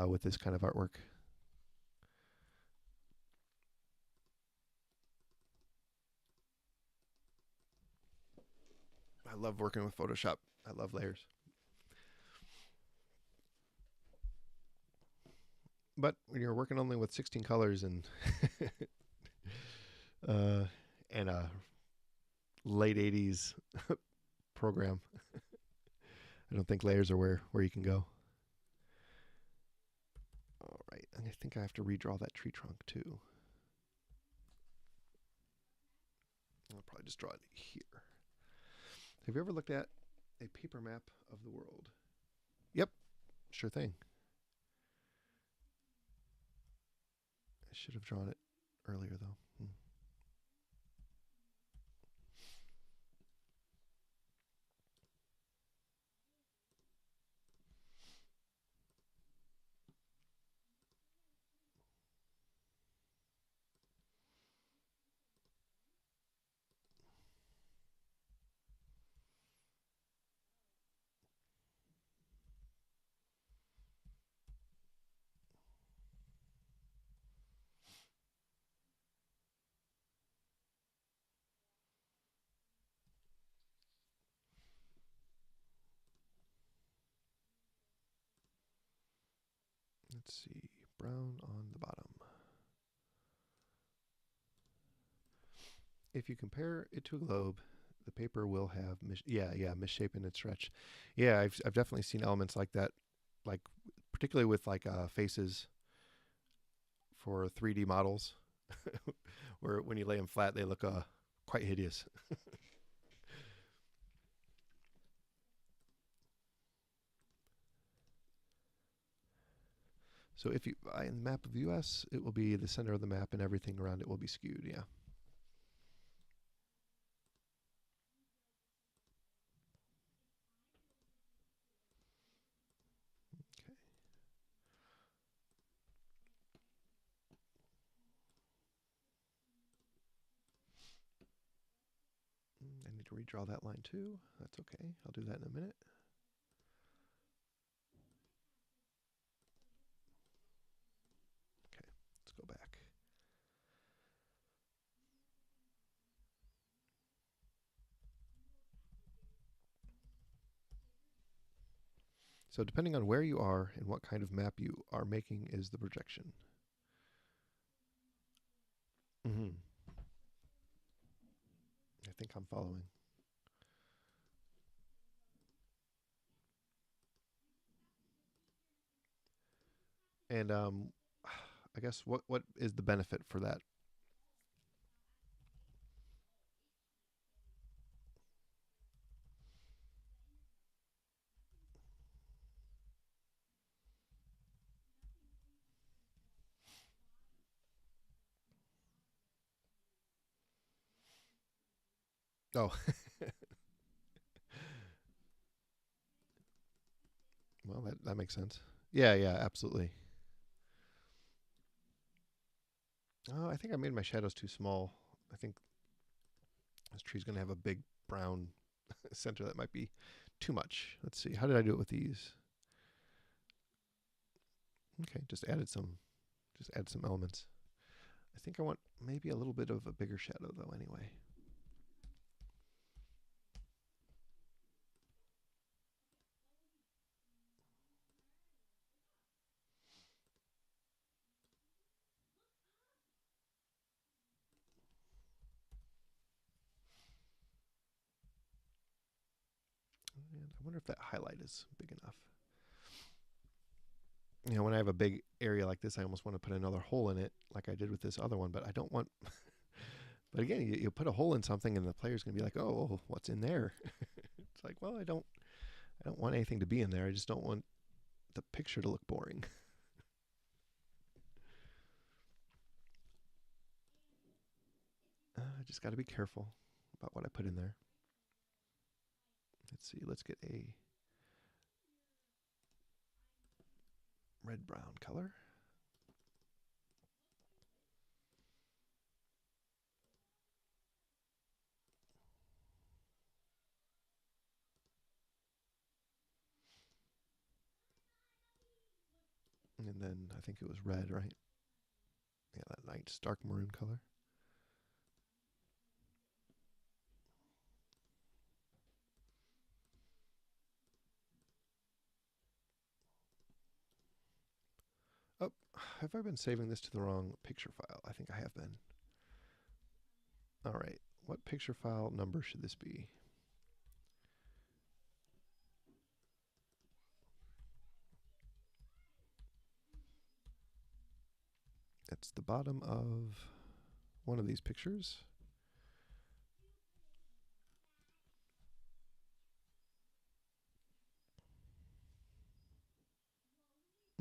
with this kind of artwork. I love working with Photoshop. I love layers. But when you're working only with 16 colors and uh, and a late 80s program, I don't think layers are where you can go. All right, I think I have to redraw that tree trunk too. I'll probably just draw it here. Have you ever looked at a paper map of the world? Yep, sure thing. I should have drawn it earlier though. Let's see, brown on the bottom. If you compare it to a globe, the paper will have misshapen and stretch. Yeah, I've definitely seen elements like that, like particularly with like faces for 3D models, where when you lay them flat, they look quite hideous. So if you in the map of the U.S., it will be the center of the map, and everything around it will be skewed. Yeah. Okay. I need to redraw that line too. That's okay. I'll do that in a minute. Okay, let's go back. So depending on where you are and what kind of map you are making is the projection. Mm-hmm. I think I'm following. And I guess what is the benefit for that? Oh, well that makes sense. Yeah, yeah, absolutely. Oh, I think I made my shadows too small. I think this tree's going to have a big brown center that might be too much. Let's see. How did I do it with these? Okay, just add some elements. I think I want maybe a little bit of a bigger shadow though anyway. And I wonder if that highlight is big enough. You know, when I have a big area like this, I almost want to put another hole in it like I did with this other one, but I don't want. But again, you put a hole in something and the player's going to be like, oh, what's in there? It's like, well, I don't want anything to be in there. I just don't want the picture to look boring. I just got to be careful about what I put in there. Let's see. Let's get a red-brown color. And then I think it was red, right? Yeah, that nice dark maroon color. Oh, have I been saving this to the wrong picture file? I think I have been. All right, what picture file number should this be? It's the bottom of one of these pictures.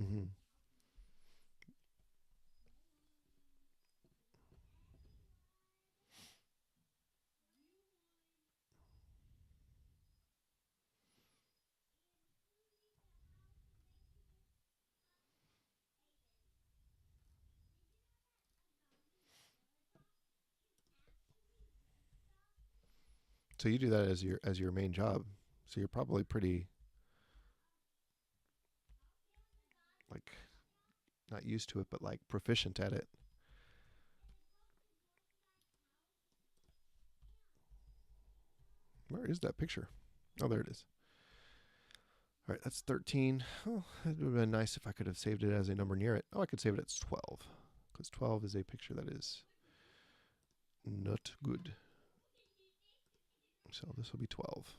Mm-hmm. So you do that as your main job. So you're probably pretty like not used to it, but like proficient at it. Where is that picture? Oh, there it is. All right, that's 13. Oh, it would have been nice if I could have saved it as a number near it. Oh, I could save it as 12, because 12 is a picture that is not good. So this will be 12.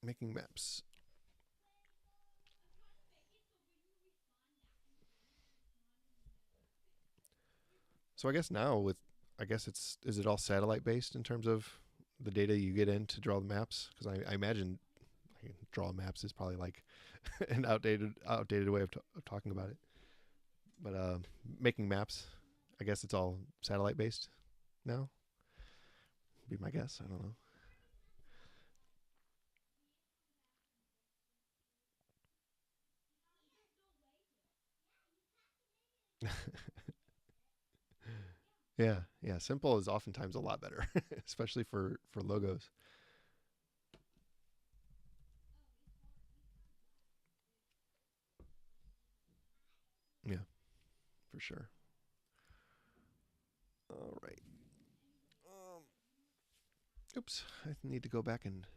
Making maps. So I guess now I guess is it all satellite based in terms of the data you get in to draw the maps? Because I imagine draw maps is probably like an outdated way of talking about it. But making maps, I guess it's all satellite based now. Would be my guess. I don't know. Yeah, yeah. Simple is oftentimes a lot better, especially for logos. Yeah, for sure. All right. Oops. I need to go back and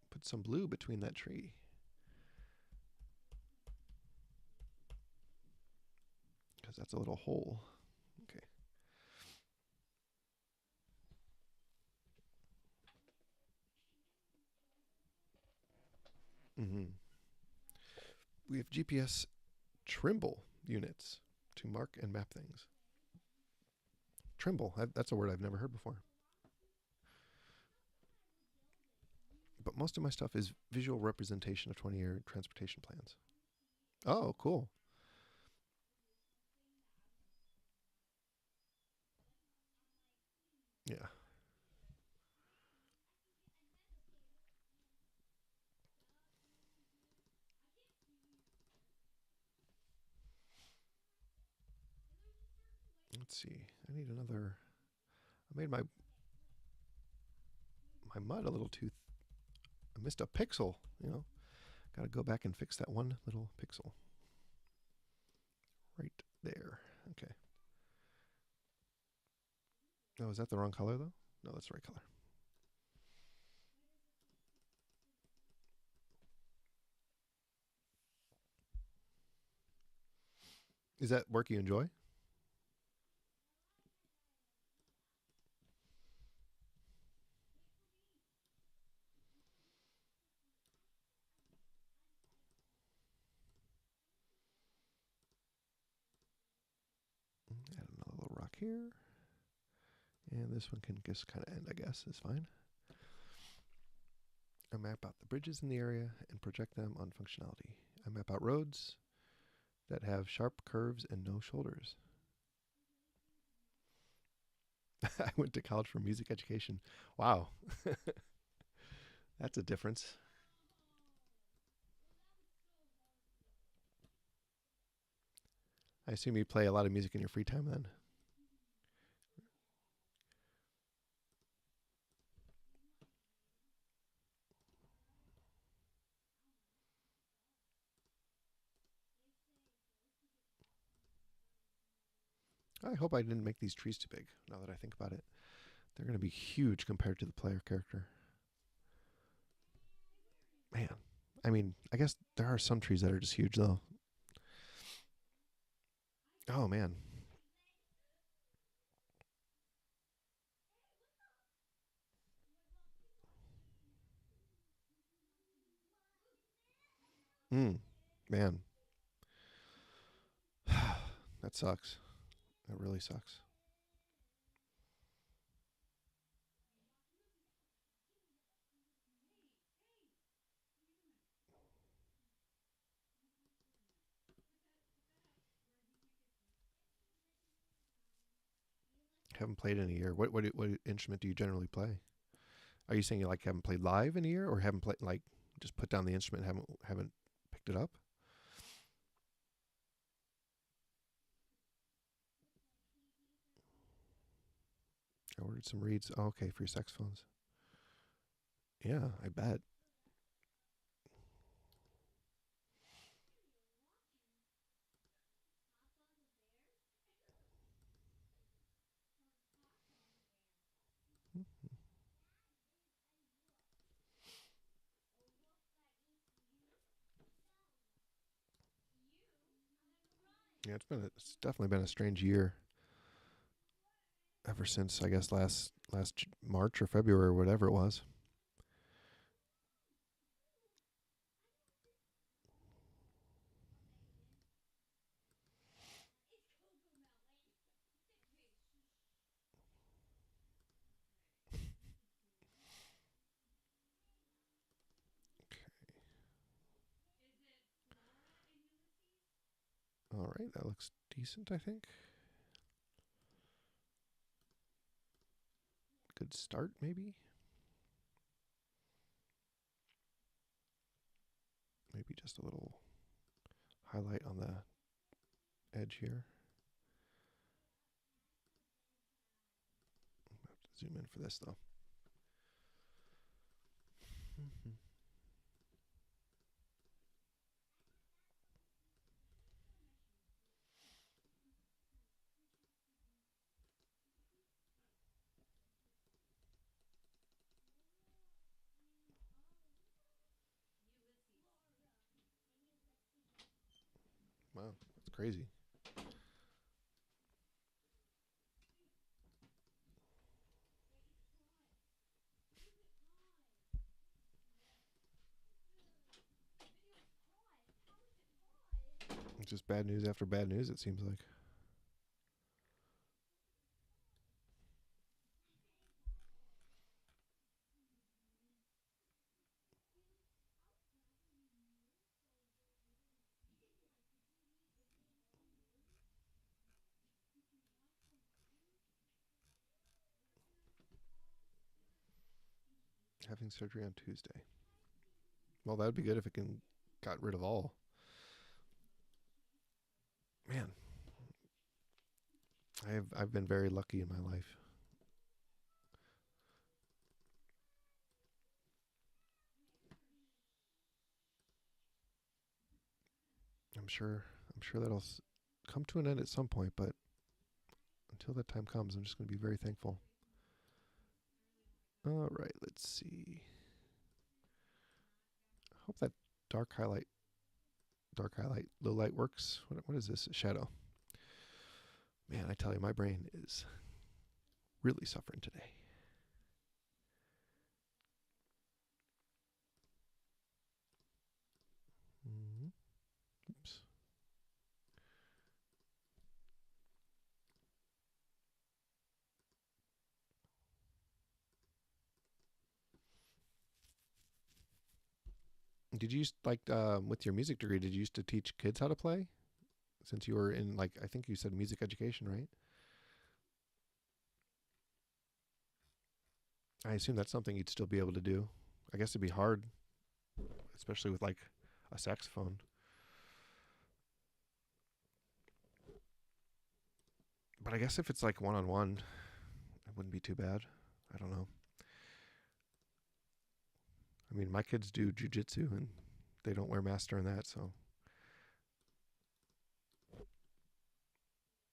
put some blue between that tree because that's a little hole. Okay. Mm-hmm. We have GPS Trimble units to mark and map things. Trimble. That's a word I've never heard before. But most of my stuff is visual representation of 20-year transportation plans. Oh, cool. Yeah. Let's see. I need another. I made my mud a little too. I missed a pixel. Got to go back and fix that one little pixel. Right there. Okay. Oh, is that the wrong color though? No, that's the right color. Is that work you enjoy? Add another little rock here. And this one can just kind of end, I guess. Is fine. I map out the bridges in the area and project them on functionality. I map out roads that have sharp curves and no shoulders. I went to college for music education. Wow. That's a difference. I assume you play a lot of music in your free time then? I hope I didn't make these trees too big, now that I think about it. They're going to be huge compared to the player character. Man. I mean, I guess there are some trees that are just huge, though. Oh, man. Man. That sucks. That really sucks. Haven't played in a year. What instrument do you generally play? Are you saying you like haven't played live in a year, or haven't played like just put down the instrument, and haven't picked it up? I ordered some reeds. Oh, okay, for your saxophones. Yeah, I bet. Yeah, it's definitely been a strange year ever since I guess last March or February or whatever it was. All right, that looks decent, I think. Good start, maybe. Maybe just a little highlight on the edge here. I have to zoom in for this though. Wow, that's crazy. It's just bad news after bad news, it seems like. Having surgery on Tuesday. Well, that'd be good if it can got rid of all. Man, I've been very lucky in my life. I'm sure I'm sure that'll come to an end at some point, but until that time comes, I'm just going to be very thankful. All right, let's see. I hope that dark highlight, low light works. What is this? A shadow. Man, I tell you, my brain is really suffering today. Mm-hmm. Oops. Did you like with your music degree? Did you used to teach kids how to play? Since you were in like I think you said music education, right? I assume that's something you'd still be able to do. I guess it'd be hard, especially with like a saxophone. But I guess if it's like one on one, it wouldn't be too bad. I don't know. I mean, my kids do jujitsu and they don't wear masks during that, so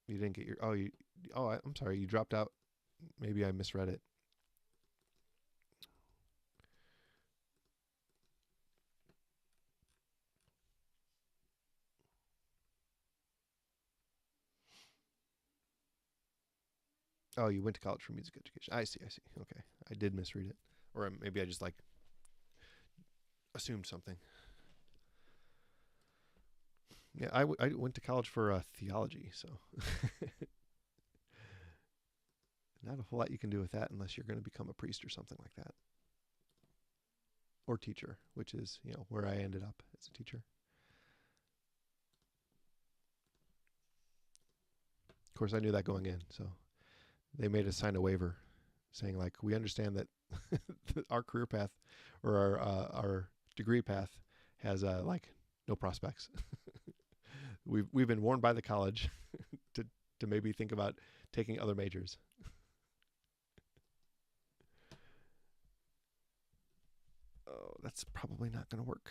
You didn't get your. I'm sorry. You dropped out. Maybe I misread it. Oh, you went to college for music education. I see. I see. Okay, I did misread it, or maybe I just like assumed something. Yeah, I went to college for theology, so not a whole lot you can do with that unless you're going to become a priest or something like that, or teacher, which is where I ended up as a teacher. Of course, I knew that going in, so they made us sign a waiver saying like we understand that our career path or our degree path has like no prospects. We've been warned by the college to maybe think about taking other majors. Oh, that's probably not going to work.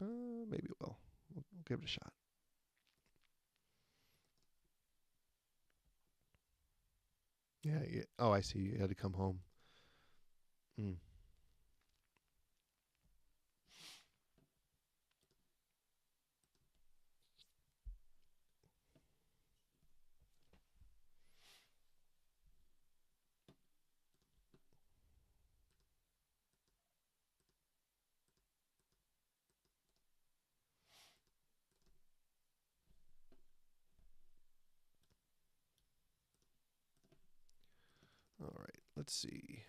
Maybe it will. We'll give it a shot. Yeah. Oh, I see. You had to come home. Mm. All right. Let's see.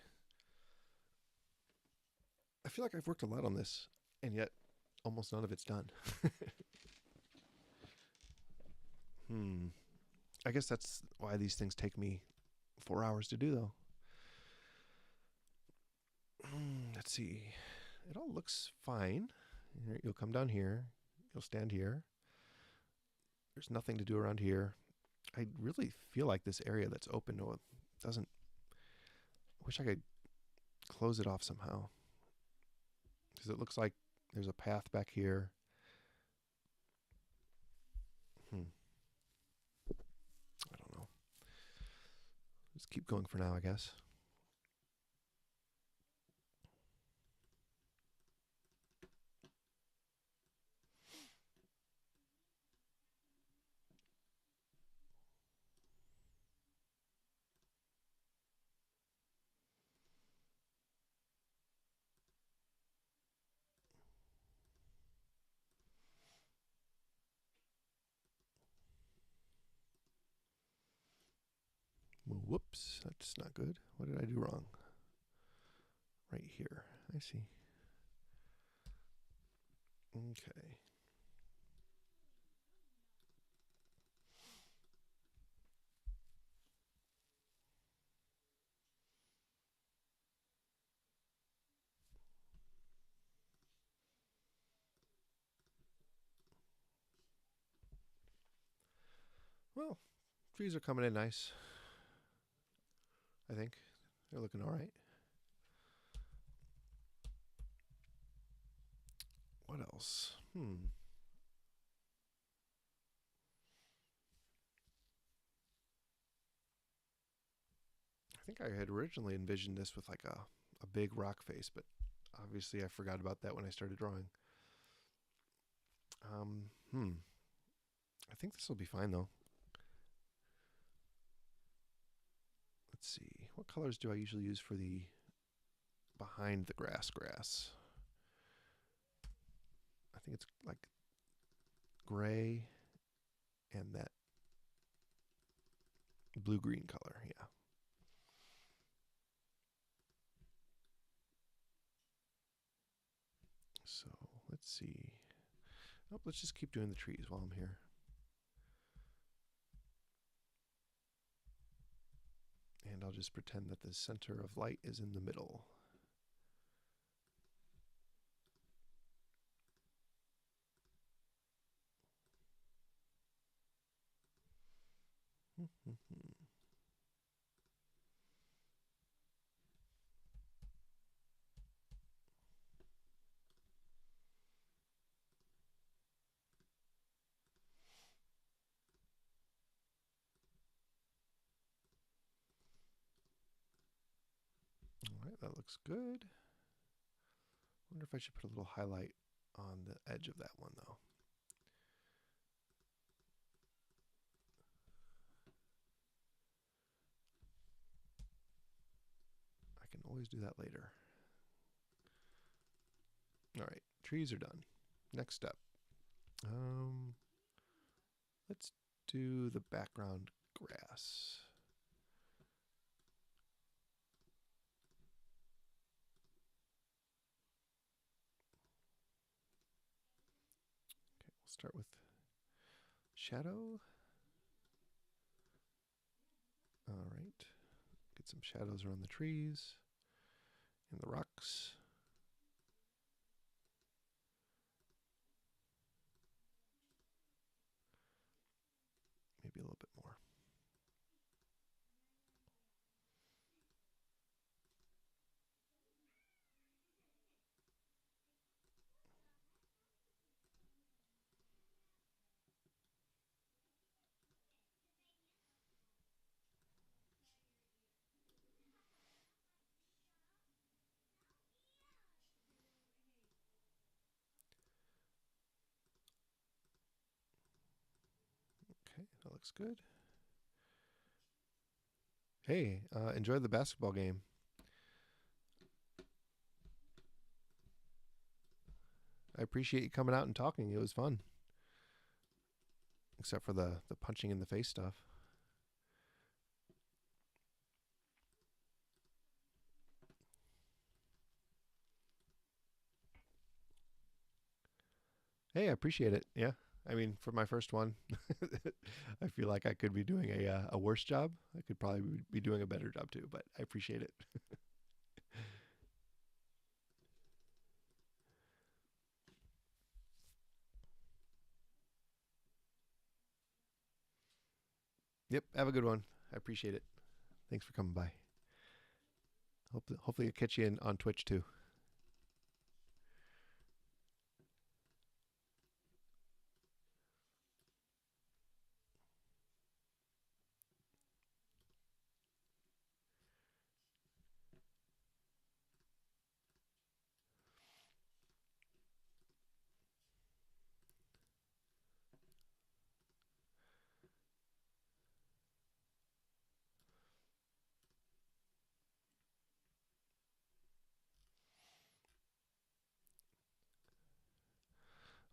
I feel like I've worked a lot on this, and yet almost none of it's done. I guess that's why these things take me 4 hours to do, though. Let's see. It all looks fine. You'll come down here. You'll stand here. There's nothing to do around here. I really feel like this area that's open doesn't. I wish I could close it off somehow. Because it looks like there's a path back here. I don't know. Just keep going for now, I guess. Whoops, that's not good. What did I do wrong? Right here. I see. Okay. Well, trees are coming in nice. I think they're looking all right. What else? I think I had originally envisioned this with like a big rock face, but obviously I forgot about that when I started drawing. I think this will be fine though. Let's see. What colors do I usually use for the behind the grass? I think it's like gray and that blue-green color. Yeah. So let's see. Oh, let's just keep doing the trees while I'm here. And I'll just pretend that the center of light is in the middle. that looks good. Wonder if I should put a little highlight on the edge of that one though. I can always do that later. All right, trees are done. Next step. Let's do the background grass. Okay, we'll start with shadow. All right, get some shadows around the trees and the rocks. Maybe a little bit more. Okay, that looks good. Hey, enjoy the basketball game. I appreciate you coming out and talking. It was fun. Except for the punching in the face stuff. Hey, I appreciate it. Yeah. I mean, for my first one, I feel like I could be doing a worse job. I could probably be doing a better job too, but I appreciate it. Yep. Have a good one. I appreciate it. Thanks for coming by. Hopefully I'll catch you on Twitch too.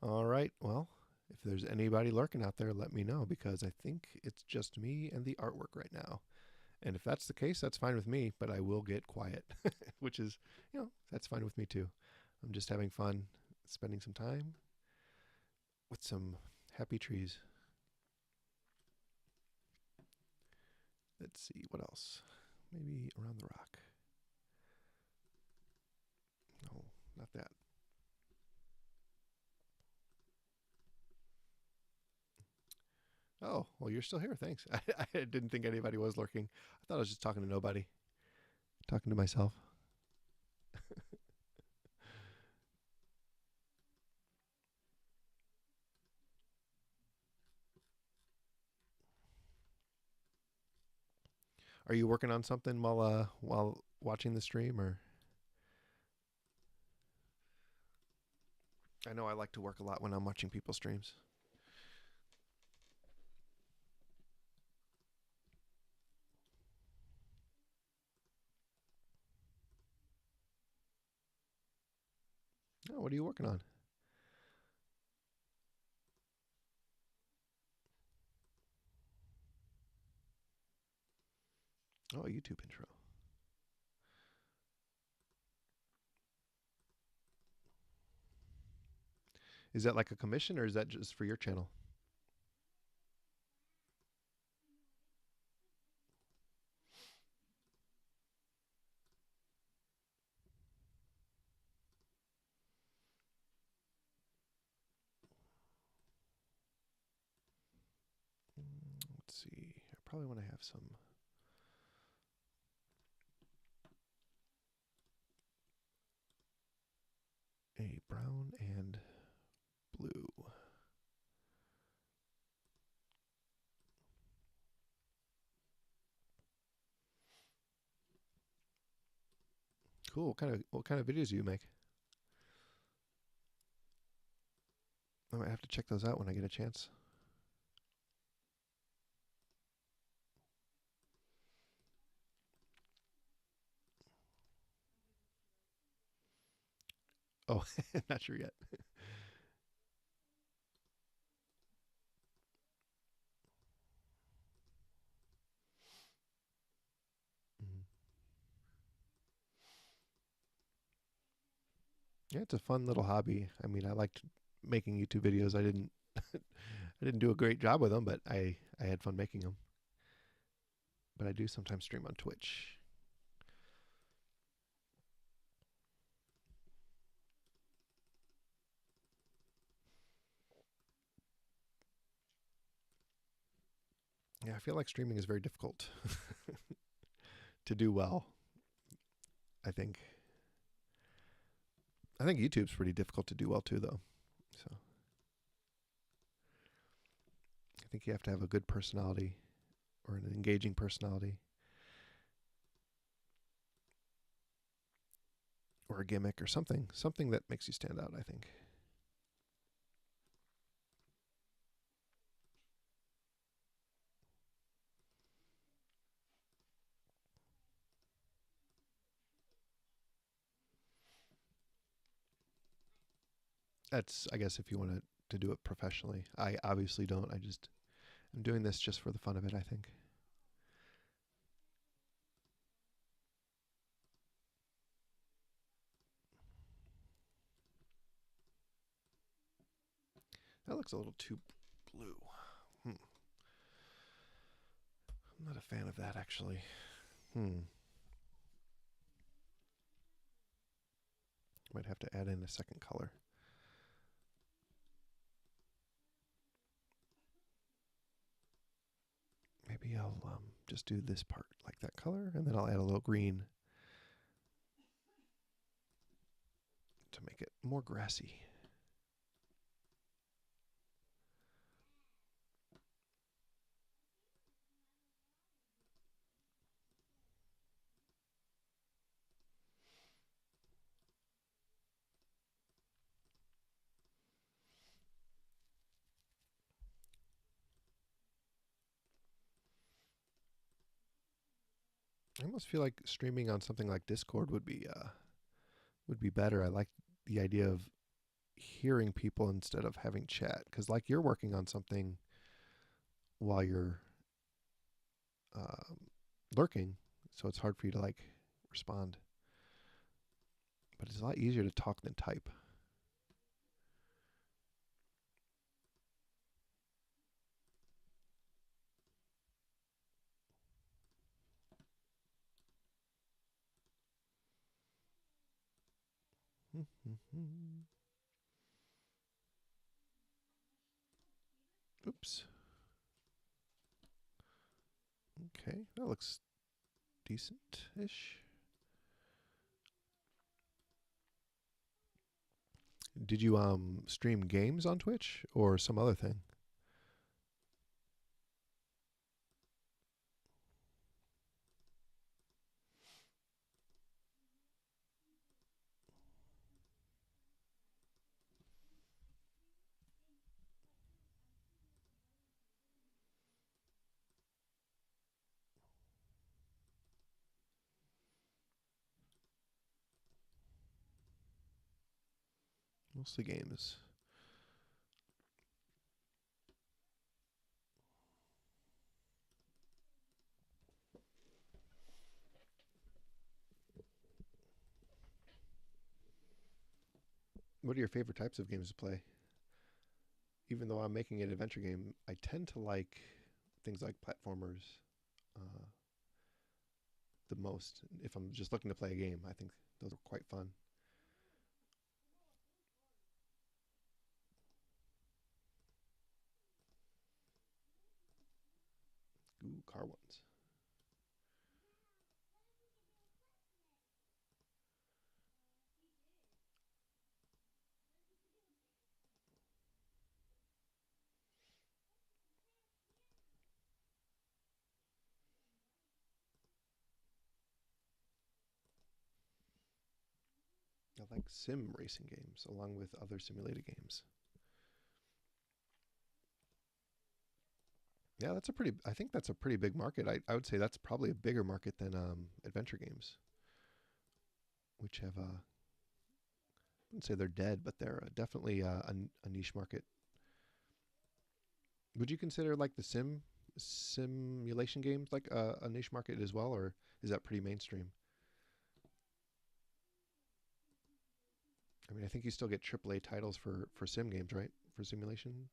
All right. Well, if there's anybody lurking out there, let me know because I think it's just me and the artwork right now. And if that's the case, that's fine with me, but I will get quiet, which is, that's fine with me too. I'm just having fun, spending some time with some happy trees. Let's see, what else? Maybe around the rock. No, not that. Oh, well, you're still here. Thanks. I didn't think anybody was lurking. I thought I was just talking to nobody, talking to myself. Are you working on something while watching the stream, or? I know I like to work a lot when I'm watching people's streams. Oh, what are you working on? Oh, a YouTube intro. Is that like a commission or is that just for your channel? Let's see. I probably want to have some. A brown and blue. Cool. What kind of videos do you make? I might have to check those out when I get a chance. Oh, not sure yet. Mhm. Yeah, it's a fun little hobby. I mean, I liked making YouTube videos. I didn't I didn't do a great job with them, but I had fun making them. But I do sometimes stream on Twitch. Yeah, I feel like streaming is very difficult to do well. I think I think YouTube's pretty difficult to do well too, though. So I think you have to have a good personality or an engaging personality or a gimmick or something that makes you stand out. I think. That's, I guess, if you want to do it professionally. I obviously don't. I'm doing this just for the fun of it, I think. That looks a little too blue. I'm not a fan of that, actually. Might have to add in a second color. Maybe I'll just do this part like that color, and then I'll add a little green to make it more grassy. I almost feel like streaming on something like Discord would be better. I like the idea of hearing people instead of having chat, because like you're working on something while you're um, lurking, so it's hard for you to like respond. But it's a lot easier to talk than type. Oops. Okay, that looks decent-ish. Did you stream games on Twitch or some other thing? Mostly games. What are your favorite types of games to play? Even though I'm making an adventure game, I tend to like things like platformers uh, the most. If I'm just looking to play a game, I think those are quite fun. Ooh, car ones. like sim racing games along with other simulated games. Yeah, I think that's a pretty big market. I would say that's probably a bigger market than adventure games, which have, I wouldn't say they're dead, but they're definitely a niche market. Would you consider like the simulation games like a niche market as well, or is that pretty mainstream? I mean, I think you still get AAA titles for sim games, right? For simulation.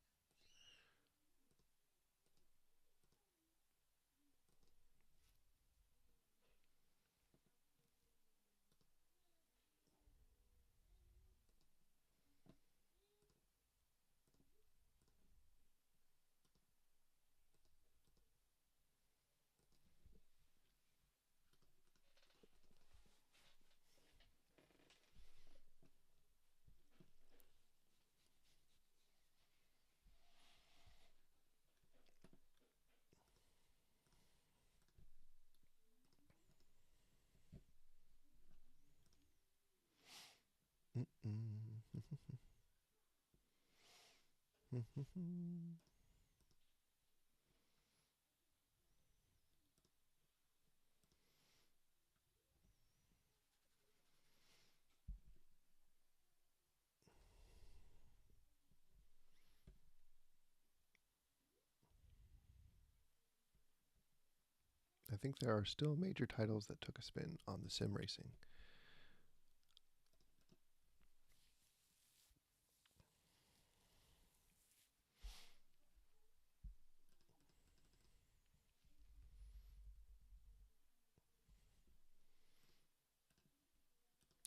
I think there are still major titles that took a spin on the sim racing.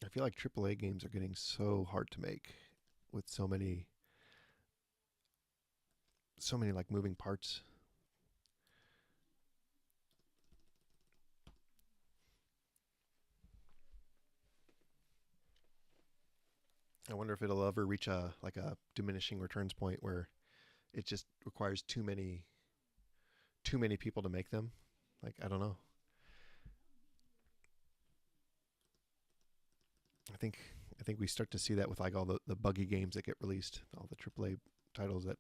I feel like AAA games are getting so hard to make with so many like moving parts. I wonder if it'll ever reach a diminishing returns point where it just requires too many people to make them. Like I don't know. I think I think we start to see that with like all the buggy games that get released, all the AAA titles that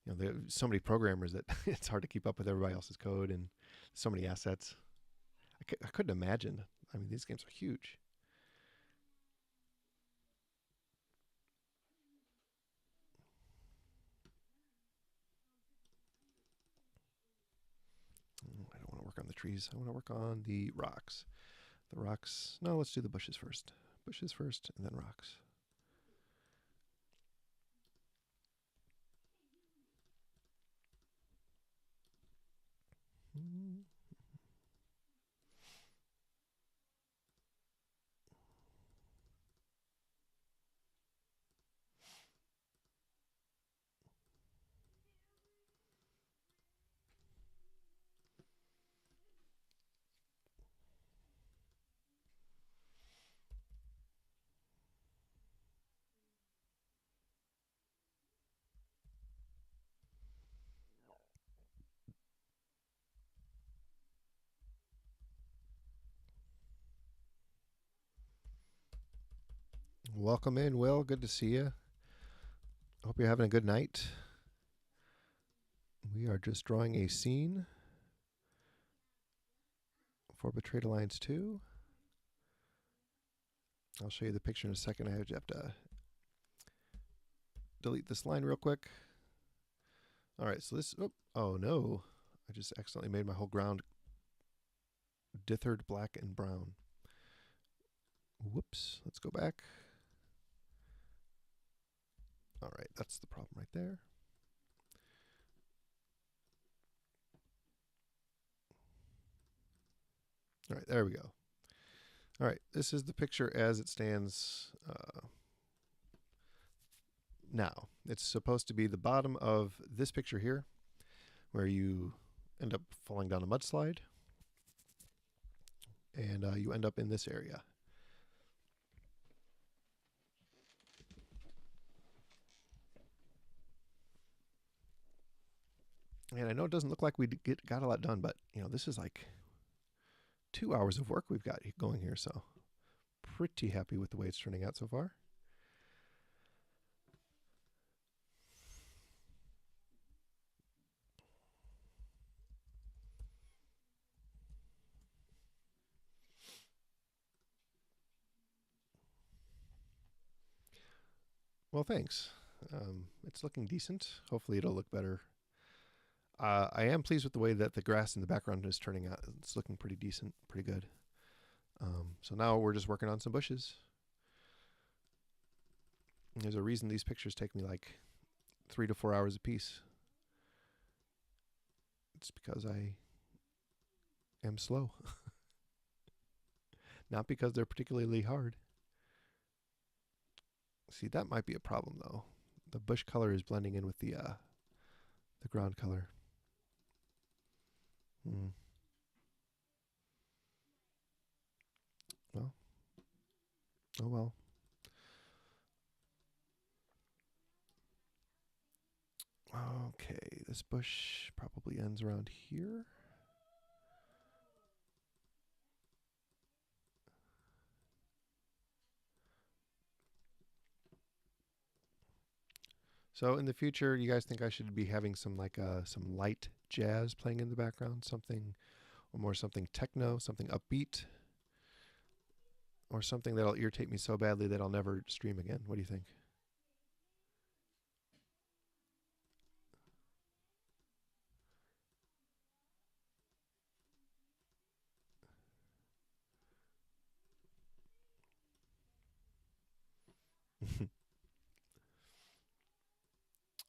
there's so many programmers that it's hard to keep up with everybody else's code and so many assets. I couldn't imagine. I mean, these games are huge. I don't want to work on the trees. I want to work on the rocks. The rocks. No, let's do the bushes first. Bushes first, and then rocks. Welcome in, Will. Good to see you. Hope you're having a good night. We are just drawing a scene for Betrayed Alliance 2. I'll show you the picture in a second. I have to delete this line real quick. All right, so this. Oh no. I just accidentally made my whole ground dithered black and brown. Whoops. Let's go back. All right, that's the problem right there. All right, there we go. All right, this is the picture as it stands now. It's supposed to be the bottom of this picture here, where you end up falling down a mudslide, and you end up in this area. And I know it doesn't look like we got a lot done, but this is like 2 hours of work we've got going here, so pretty happy with the way it's turning out so far. Well, thanks. It's looking decent. Hopefully it'll look better. I am pleased with the way that the grass in the background is turning out. It's looking pretty decent, pretty good. So now we're just working on some bushes. There's a reason these pictures take me like 3 to 4 hours a piece. It's because I am slow. Not because they're particularly hard. See, that might be a problem though. The bush color is blending in with the ground color. Well, oh well. Okay, this bush probably ends around here. So in the future, you guys think I should be having some like some light jazz playing in the background, something, or more something techno, something upbeat, or something that'll irritate me so badly that I'll never stream again? What do you think?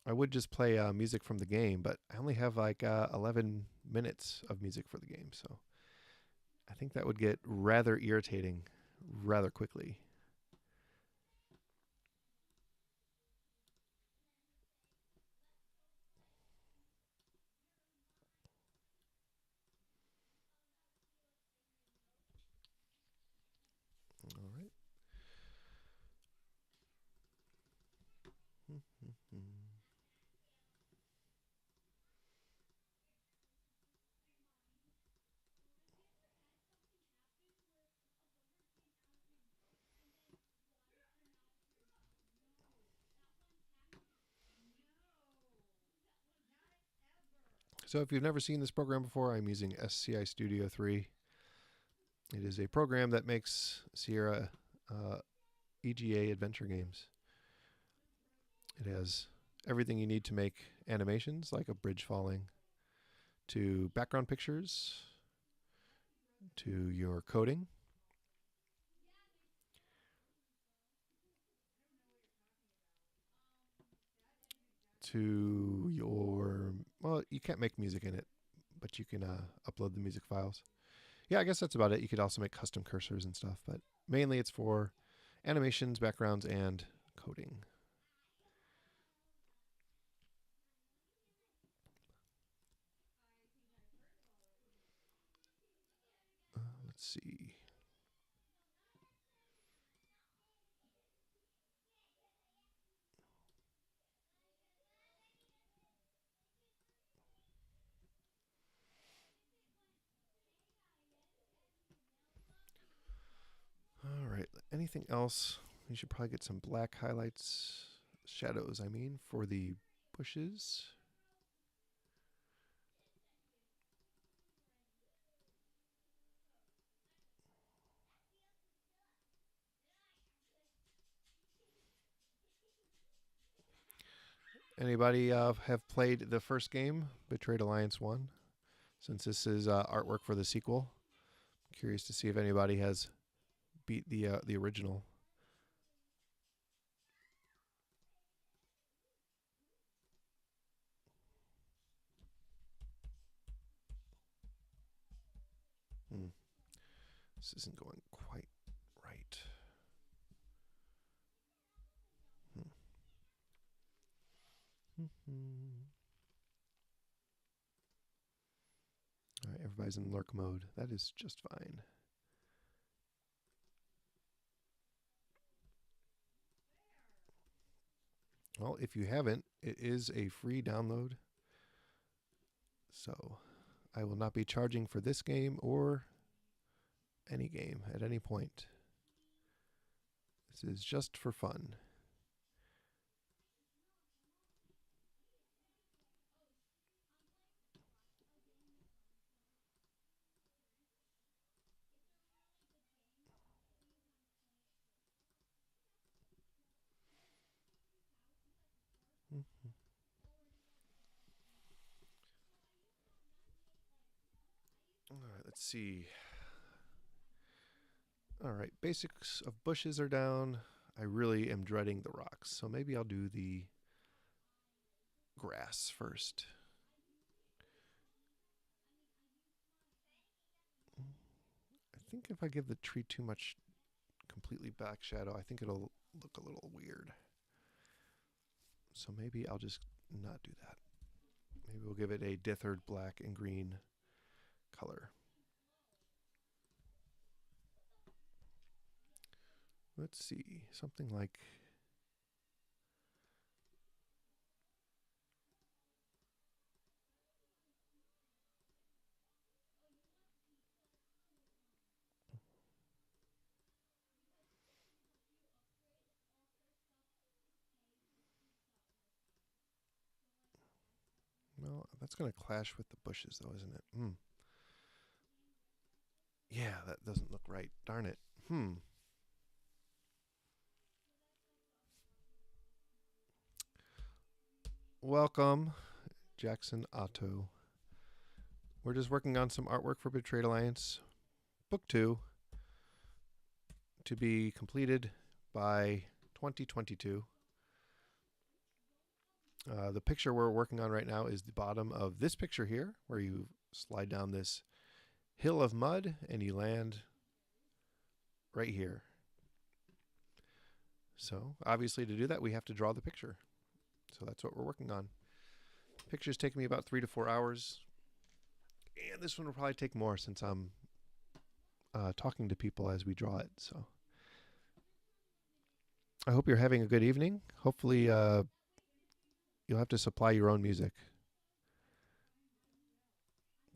I would just play music from the game, but I only have like 11 minutes of music for the game, so I think that would get rather irritating rather quickly. All right. So if you've never seen this program before, I'm using SCI Studio 3. It is a program that makes Sierra EGA adventure games. It has everything you need to make animations, like a bridge falling, to background pictures, to your coding, to your, well, you can't make music in it, but you can upload the music files. Yeah, I guess that's about it. You could also make custom cursors and stuff, but mainly it's for animations, backgrounds, and coding. Let's see. All right. Anything else? We should probably get some black highlights, shadows, I mean, for the bushes. Anybody have played the first game, Betrayed Alliance 1? Since this is artwork for the sequel, I'm curious to see if anybody has beat the original. This isn't going quite right. All right, everybody's in lurk mode. That is just fine. Well, if you haven't, it is a free download. So I will not be charging for this game or any game at any point. This is just for fun. All right, let's see. All right, basics of bushes are down. I really am dreading the rocks, so maybe I'll do the grass first. I think if I give the tree too much completely back shadow, I think it'll look a little weird. So maybe I'll just not do that. Maybe we'll give it a dithered black and green color. Let's see, something like well, that's going to clash with the bushes though, isn't it? Yeah, that doesn't look right. Darn it. Welcome, Jackson Otto. We're just working on some artwork for Betrayed Alliance, Book 2, to be completed by 2022. The picture we're working on right now is the bottom of this picture here, where you slide down this hill of mud and you land right here. So obviously to do that, we have to draw the picture. So that's what we're working on. Pictures take me about 3 to 4 hours. And this one will probably take more since I'm talking to people as we draw it. So I hope you're having a good evening. Hopefully you'll have to supply your own music,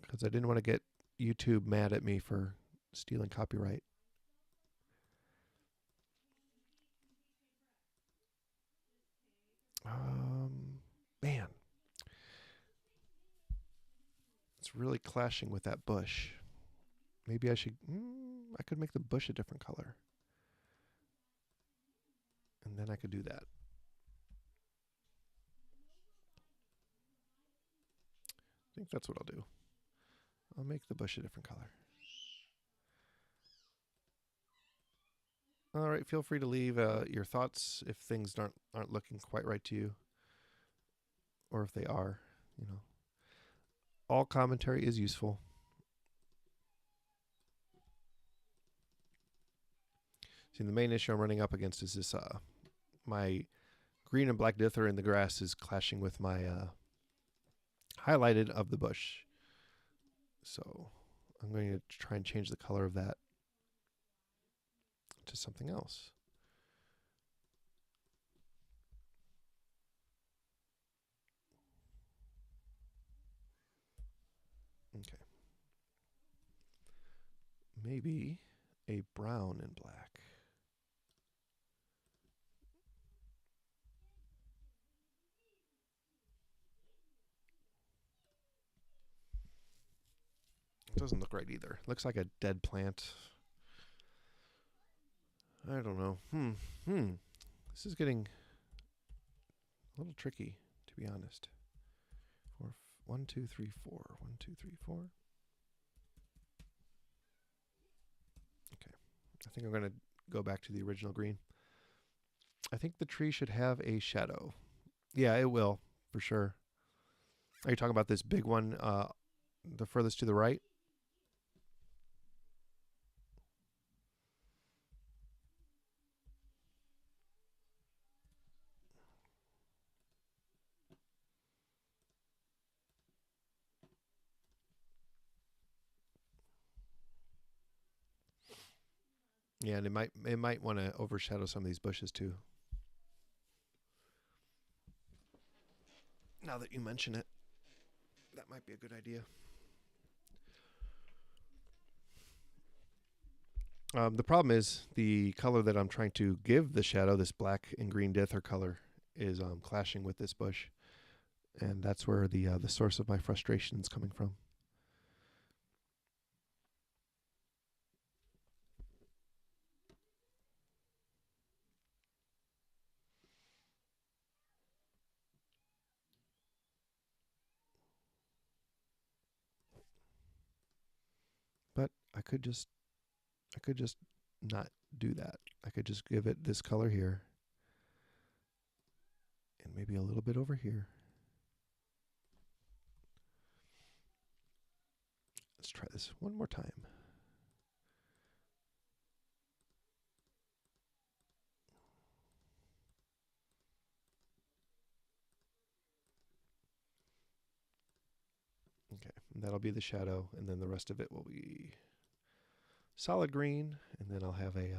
because I didn't want to get YouTube mad at me for stealing copyright. Man, it's really clashing with that bush. Maybe I should, I could make the bush a different color. And then I could do that. I think that's what I'll do. I'll make the bush a different color. All right, feel free to leave your thoughts if things aren't looking quite right to you, or if they are, you know. All commentary is useful. See, the main issue I'm running up against is this, my green and black dither in the grass is clashing with my highlighted of the bush. So I'm going to try and change the color of that to something else. Okay. Maybe a brown and black. It doesn't look right either. Looks like a dead plant. I don't know. This is getting a little tricky, to be honest. 1, 2, 3, 4. 1, 2, 3, 4. Okay. I think I'm going to go back to the original green. I think the tree should have a shadow. Yeah, it will, for sure. Are you talking about this big one, the furthest to the right? Yeah, and it might want to overshadow some of these bushes too. Now that you mention it, that might be a good idea. The problem is the color that I'm trying to give the shadow, this black and green dither color, is clashing with this bush, and that's where the source of my frustration is coming from. But I could just not do that. I could just give it this color here, and maybe a little bit over here. Let's try this one more time. Okay, and that'll be the shadow, and then the rest of it will be solid green, and then I'll have a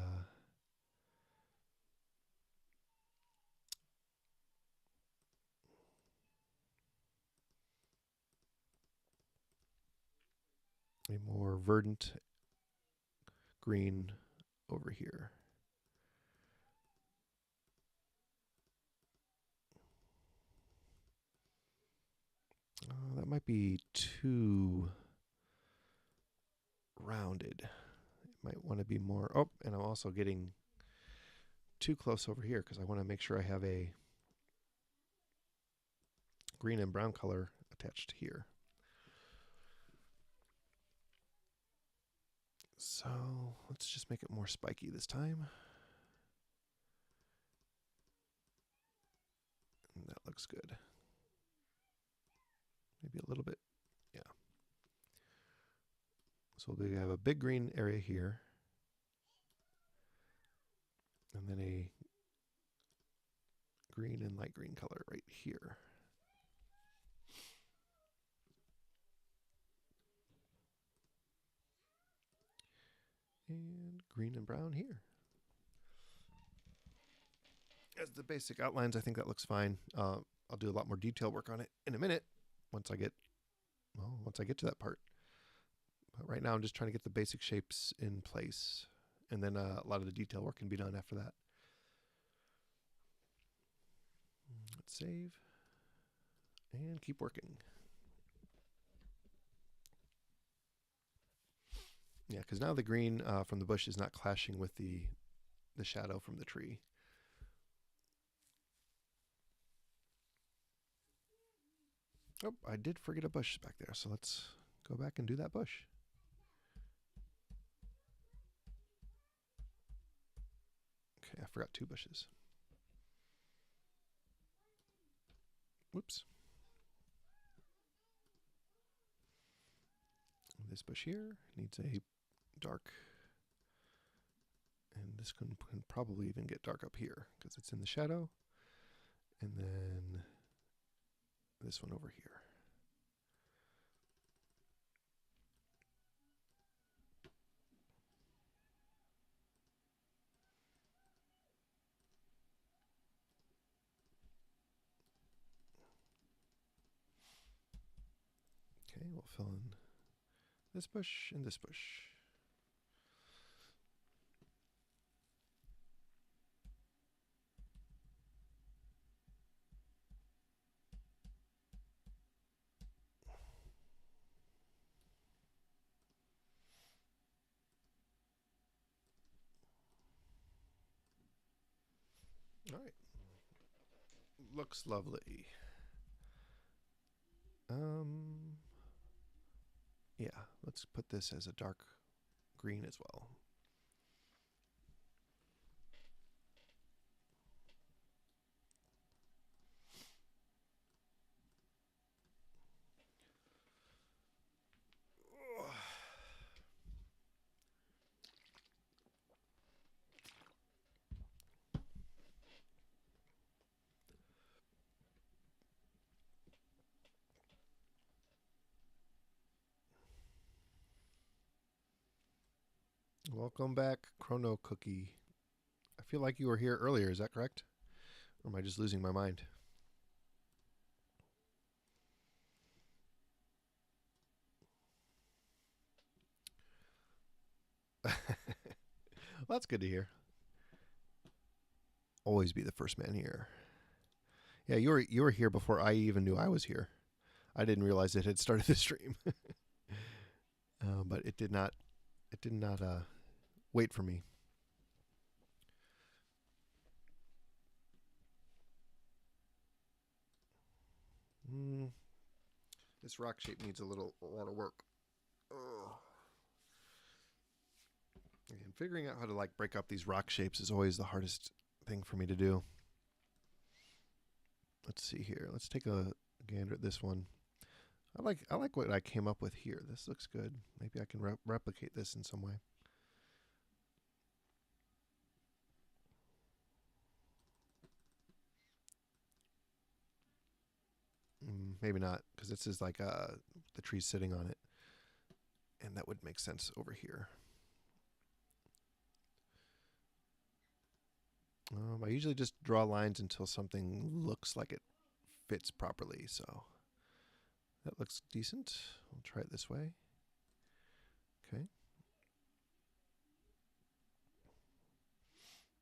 more verdant green over here. That might be too rounded. It might want to be more. Oh, and I'm also getting too close over here because I want to make sure I have a green and brown color attached here. So let's just make it more spiky this time. And that looks good. Maybe a little bit. Yeah. So we have a big green area here. And then a green and light green color right here. And green and brown here. As the basic outlines, I think that looks fine. I'll do a lot more detail work on it in a minute once I get to that part. But right now I'm just trying to get the basic shapes in place, and then a lot of the detail work can be done after that. Let's save and keep working. Yeah, because now the green from the bush is not clashing with the shadow from the tree. Oh, I did forget a bush back there, so let's go back and do that bush. Okay, I forgot 2 bushes. Whoops. This bush here needs a dark, and this can probably even get dark up here because it's in the shadow. And then this one over here. Okay, we'll fill in this bush and this bush. All right. Looks lovely. Yeah, let's put this as a dark green as well. Welcome back, Chrono Cookie. I feel like you were here earlier, is that correct? Or am I just losing my mind? that's good to hear. Always be the first man here. Yeah, you were here before I even knew I was here. I didn't realize it had started the stream, but it did not. It did not wait for me. This rock shape needs a lot of work. Oh. And figuring out how to like break up these rock shapes is always the hardest thing for me to do. Let's see here. Let's take a gander at this one. I like what I came up with here. This looks good. Maybe I can replicate this in some way. Maybe not, because this is like the tree's sitting on it, and that would make sense over here. I usually just draw lines until something looks like it fits properly, so that looks decent. I'll try it this way. Okay.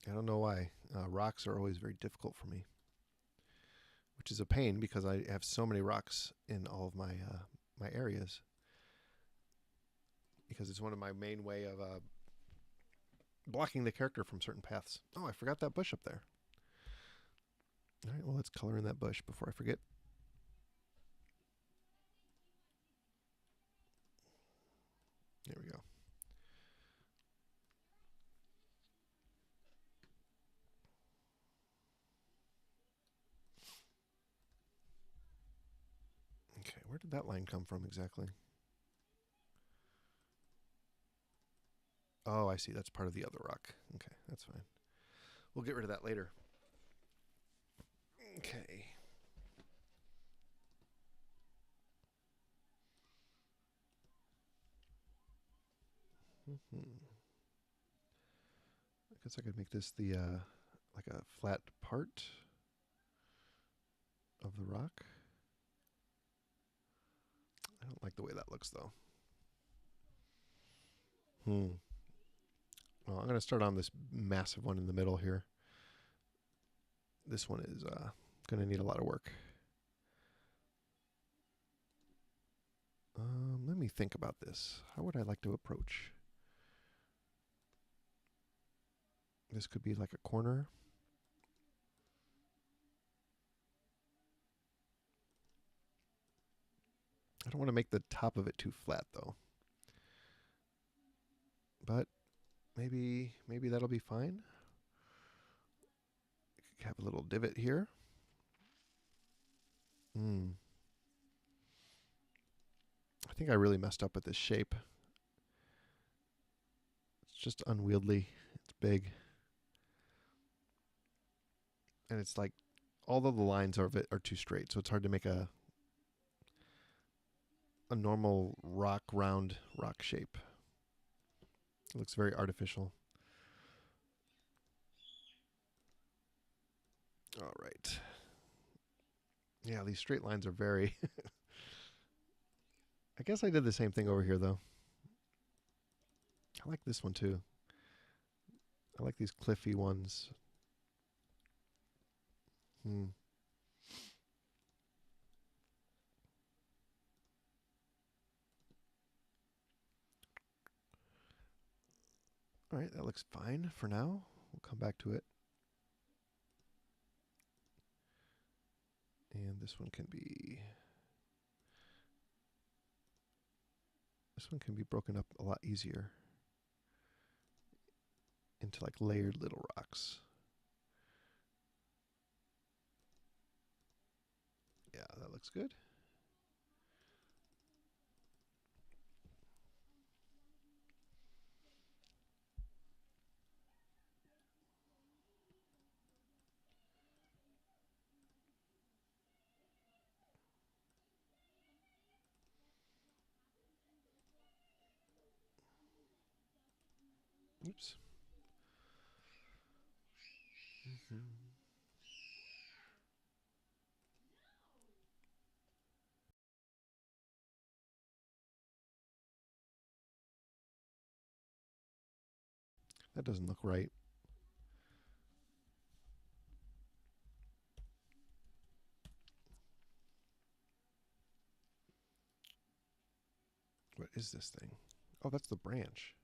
I don't know why. Rocks are always very difficult for me, which is a pain because I have so many rocks in all of my my areas. Because it's one of my main way of blocking the character from certain paths. Oh, I forgot that bush up there. All right, well, let's color in that bush before I forget. There we go. Okay, where did that line come from exactly? Oh, I see. That's part of the other rock. Okay, that's fine. We'll get rid of that later. Okay. I guess I could make this the like a flat part of the rock. I don't like the way that looks though. Well, I'm going to start on this massive one in the middle here. This one is going to need a lot of work. Let me think about this. How would I like to approach? This could be like a corner. I don't want to make the top of it too flat though. But maybe that'll be fine. Have a little divot here. I think I really messed up with this shape. It's just unwieldy. It's big. And it's like, although the lines of it are too straight, so it's hard to make a normal round rock shape. It looks very artificial. All right. Yeah, these straight lines are very... I guess I did the same thing over here, though. I like this one, too. I like these cliffy ones. All right, that looks fine for now. We'll come back to it. And this one can be... This one can be broken up a lot easier into like layered little rocks. Yeah, that looks good. Oops. That doesn't look right. What is this thing? Oh, that's the branch.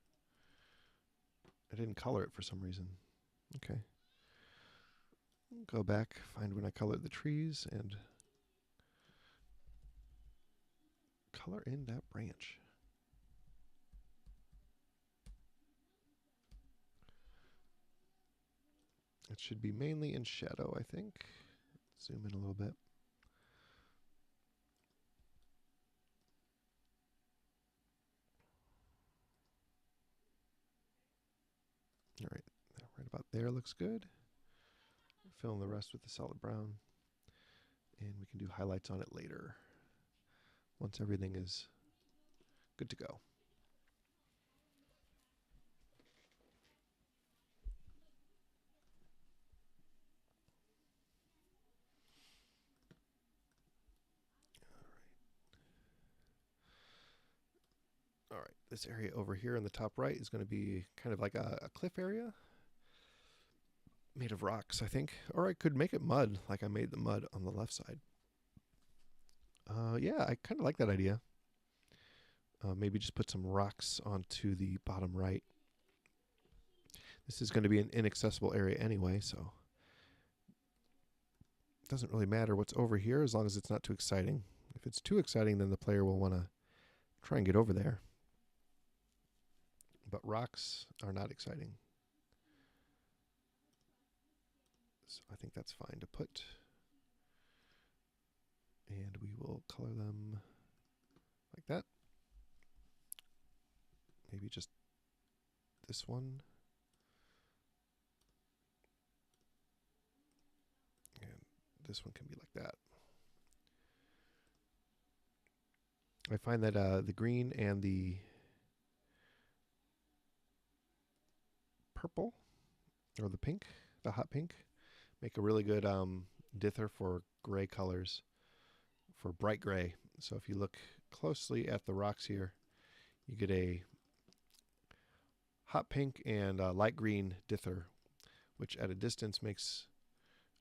I didn't color it for some reason. Okay. Go back, find when I colored the trees, and color in that branch. It should be mainly in shadow, I think. Zoom in a little bit. All right, right about there looks good. Fill in the rest with the solid brown. And we can do highlights on it later once everything is good to go. All right, this area over here in the top right is going to be kind of like a cliff area made of rocks, I think. Or I could make it mud, like I made the mud on the left side. Yeah, I kind of like that idea. Maybe just put some rocks onto the bottom right. This is going to be an inaccessible area anyway, so it doesn't really matter what's over here as long as it's not too exciting. If it's too exciting, then the player will want to try and get over there. But rocks are not exciting. So I think that's fine to put. And we will color them like that. Maybe just this one. And this one can be like that. I find that the green and the purple, or the pink, the hot pink, make a really good dither for gray colors, for bright gray. So if you look closely at the rocks here, you get a hot pink and light green dither, which at a distance makes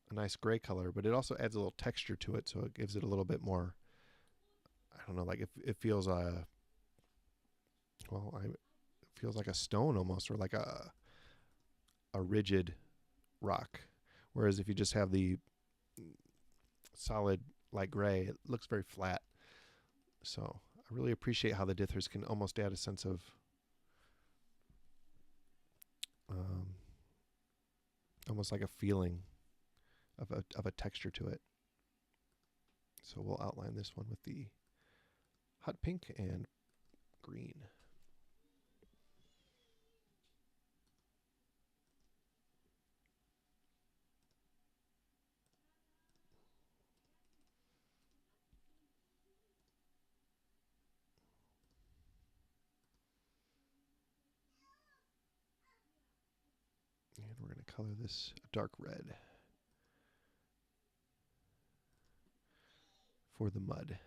a nice gray color, but it also adds a little texture to it, so it gives it a little bit more, I don't know, like it feels it feels like a stone almost, or like a rigid rock. Whereas if you just have the solid light gray, it looks very flat. So I really appreciate how the dithers can almost add a sense of almost like a feeling of a texture to it. So we'll outline this one with the hot pink and green. And we're going to color this a dark red for the mud.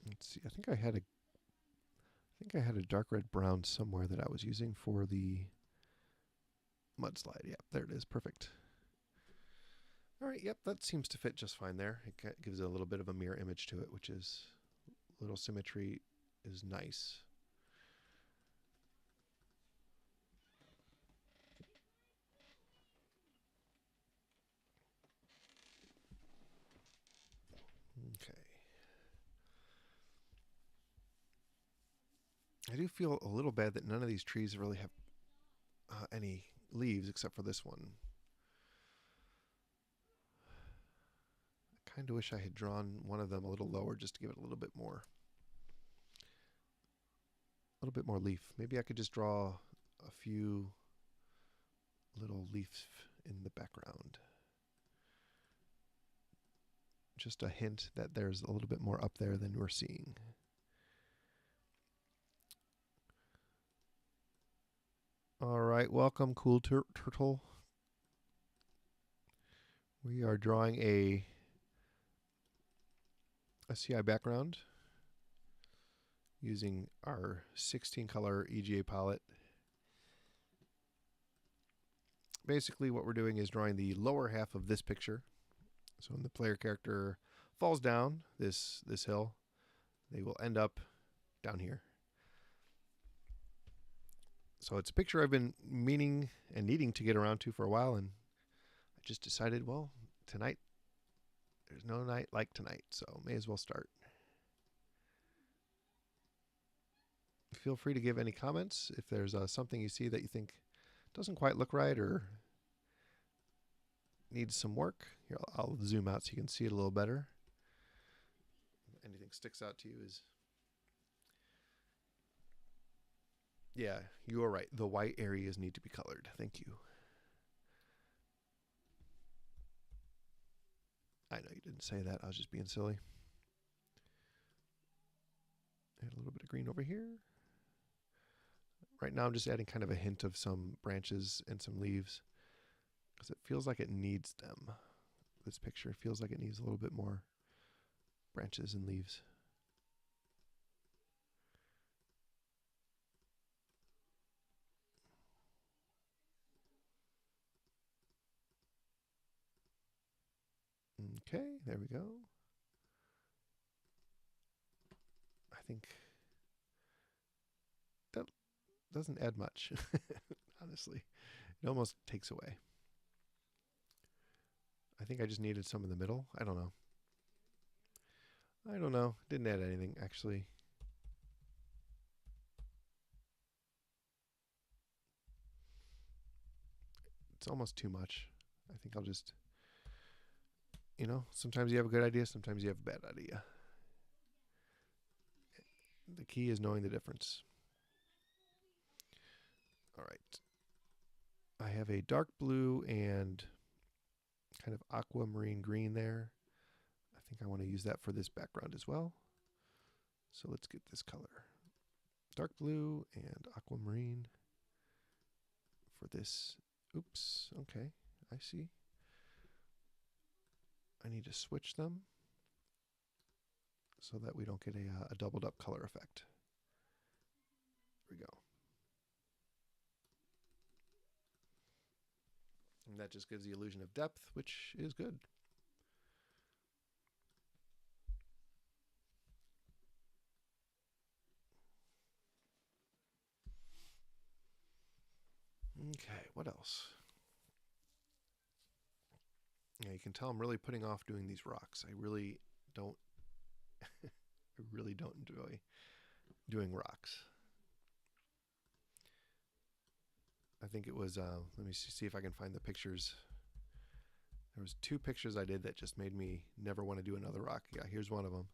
Let's see. I think I had a dark red brown somewhere that I was using for the mudslide. Yep, there it is. Perfect. All right, yep, that seems to fit just fine there. It gives it a little bit of a mirror image to it, which is a little symmetry is nice. Okay. I do feel a little bad that none of these trees really have any leaves except for this one. I kind of wish I had drawn one of them a little lower just to give it a little bit more leaf. Maybe I could just draw a few little leaves in the background. Just a hint that there's a little bit more up there than we're seeing. All right, welcome, Cool Turtle. We are drawing a SCI background using our 16 color EGA palette. Basically what we're doing is drawing the lower half of this picture. So when the player character falls down this hill, they will end up down here. So it's a picture I've been meaning and needing to get around to for a while, and I just decided, well, tonight, there's no night like tonight, so may as well start. Feel free to give any comments if there's something you see that you think doesn't quite look right or needs some work. Here, I'll zoom out so you can see it a little better. Anything sticks out to you is... Yeah, you are right. The white areas need to be colored. Thank you. I know you didn't say that. I was just being silly. Add a little bit of green over here. Right now I'm just adding kind of a hint of some branches and some leaves because it feels like it needs them. This picture feels like it needs a little bit more branches and leaves. Okay, there we go. I think that doesn't add much, honestly. It almost takes away. I think I just needed some in the middle. I don't know. Didn't add anything, actually. It's almost too much. I think I'll just, sometimes you have a good idea, sometimes you have a bad idea. The key is knowing the difference. All right. I have a dark blue and kind of aquamarine green there. I think I want to use that for this background as well. So let's get this color. Dark blue and aquamarine for this. Oops, okay, I see. I need to switch them so that we don't get a doubled up color effect. There we go. And that just gives the illusion of depth, which is good. Okay, what else? Yeah, you can tell I'm really putting off doing these rocks. I really don't I really don't enjoy doing rocks. I think it was, let me see if I can find the pictures. There was 2 pictures I did that just made me never want to do another rock. Yeah, here's one of them.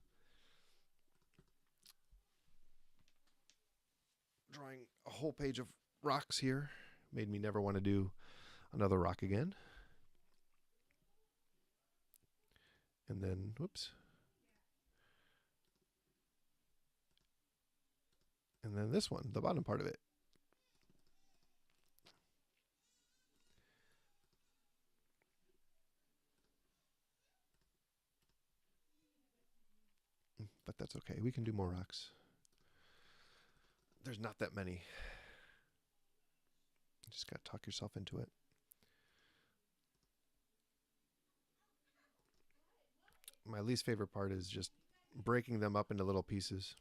Drawing a whole page of rocks here made me never want to do another rock again. And then, whoops. And then this one, the bottom part of it. But that's okay. We can do more rocks. There's not that many. You just got to talk yourself into it. My least favorite part is just breaking them up into little pieces.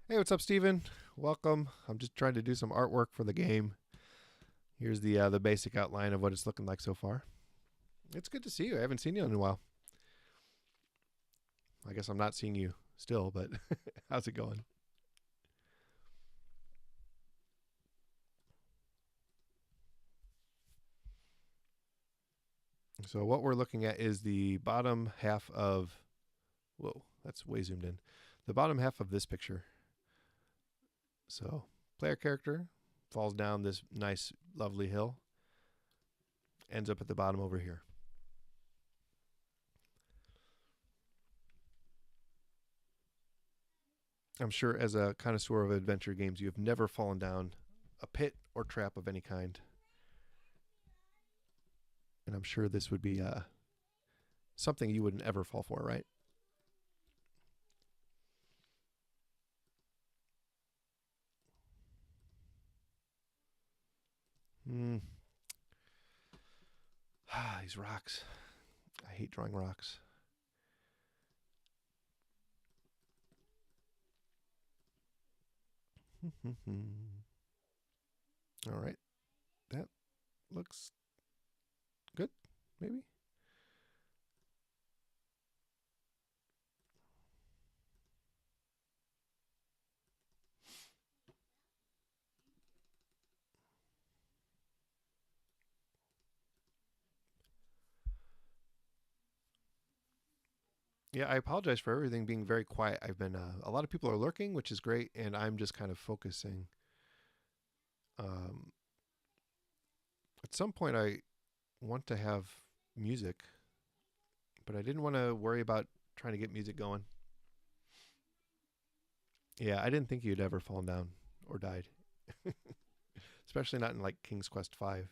Hey, what's up, Steven? Welcome. I'm just trying to do some artwork for the game. Here's the basic outline of what it's looking like so far. It's good to see you. I haven't seen you in a while. I guess I'm not seeing you still, but how's it going? So what we're looking at is the bottom half of, whoa, that's way zoomed in. The bottom half of this picture. So player character falls down this nice, lovely hill, ends up at the bottom over here. I'm sure as a connoisseur of adventure games, you have never fallen down a pit or trap of any kind. And I'm sure this would be something you wouldn't ever fall for, right? Hmm. These rocks. I hate drawing rocks. All right. That looks good, maybe. Yeah, I apologize for everything being very quiet. I've been a lot of people are lurking, which is great, and I'm just kind of focusing. Um, at some point, I want to have music, but I didn't want to worry about trying to get music going. Yeah, I didn't think you'd ever fallen down or died, especially not in like King's Quest V,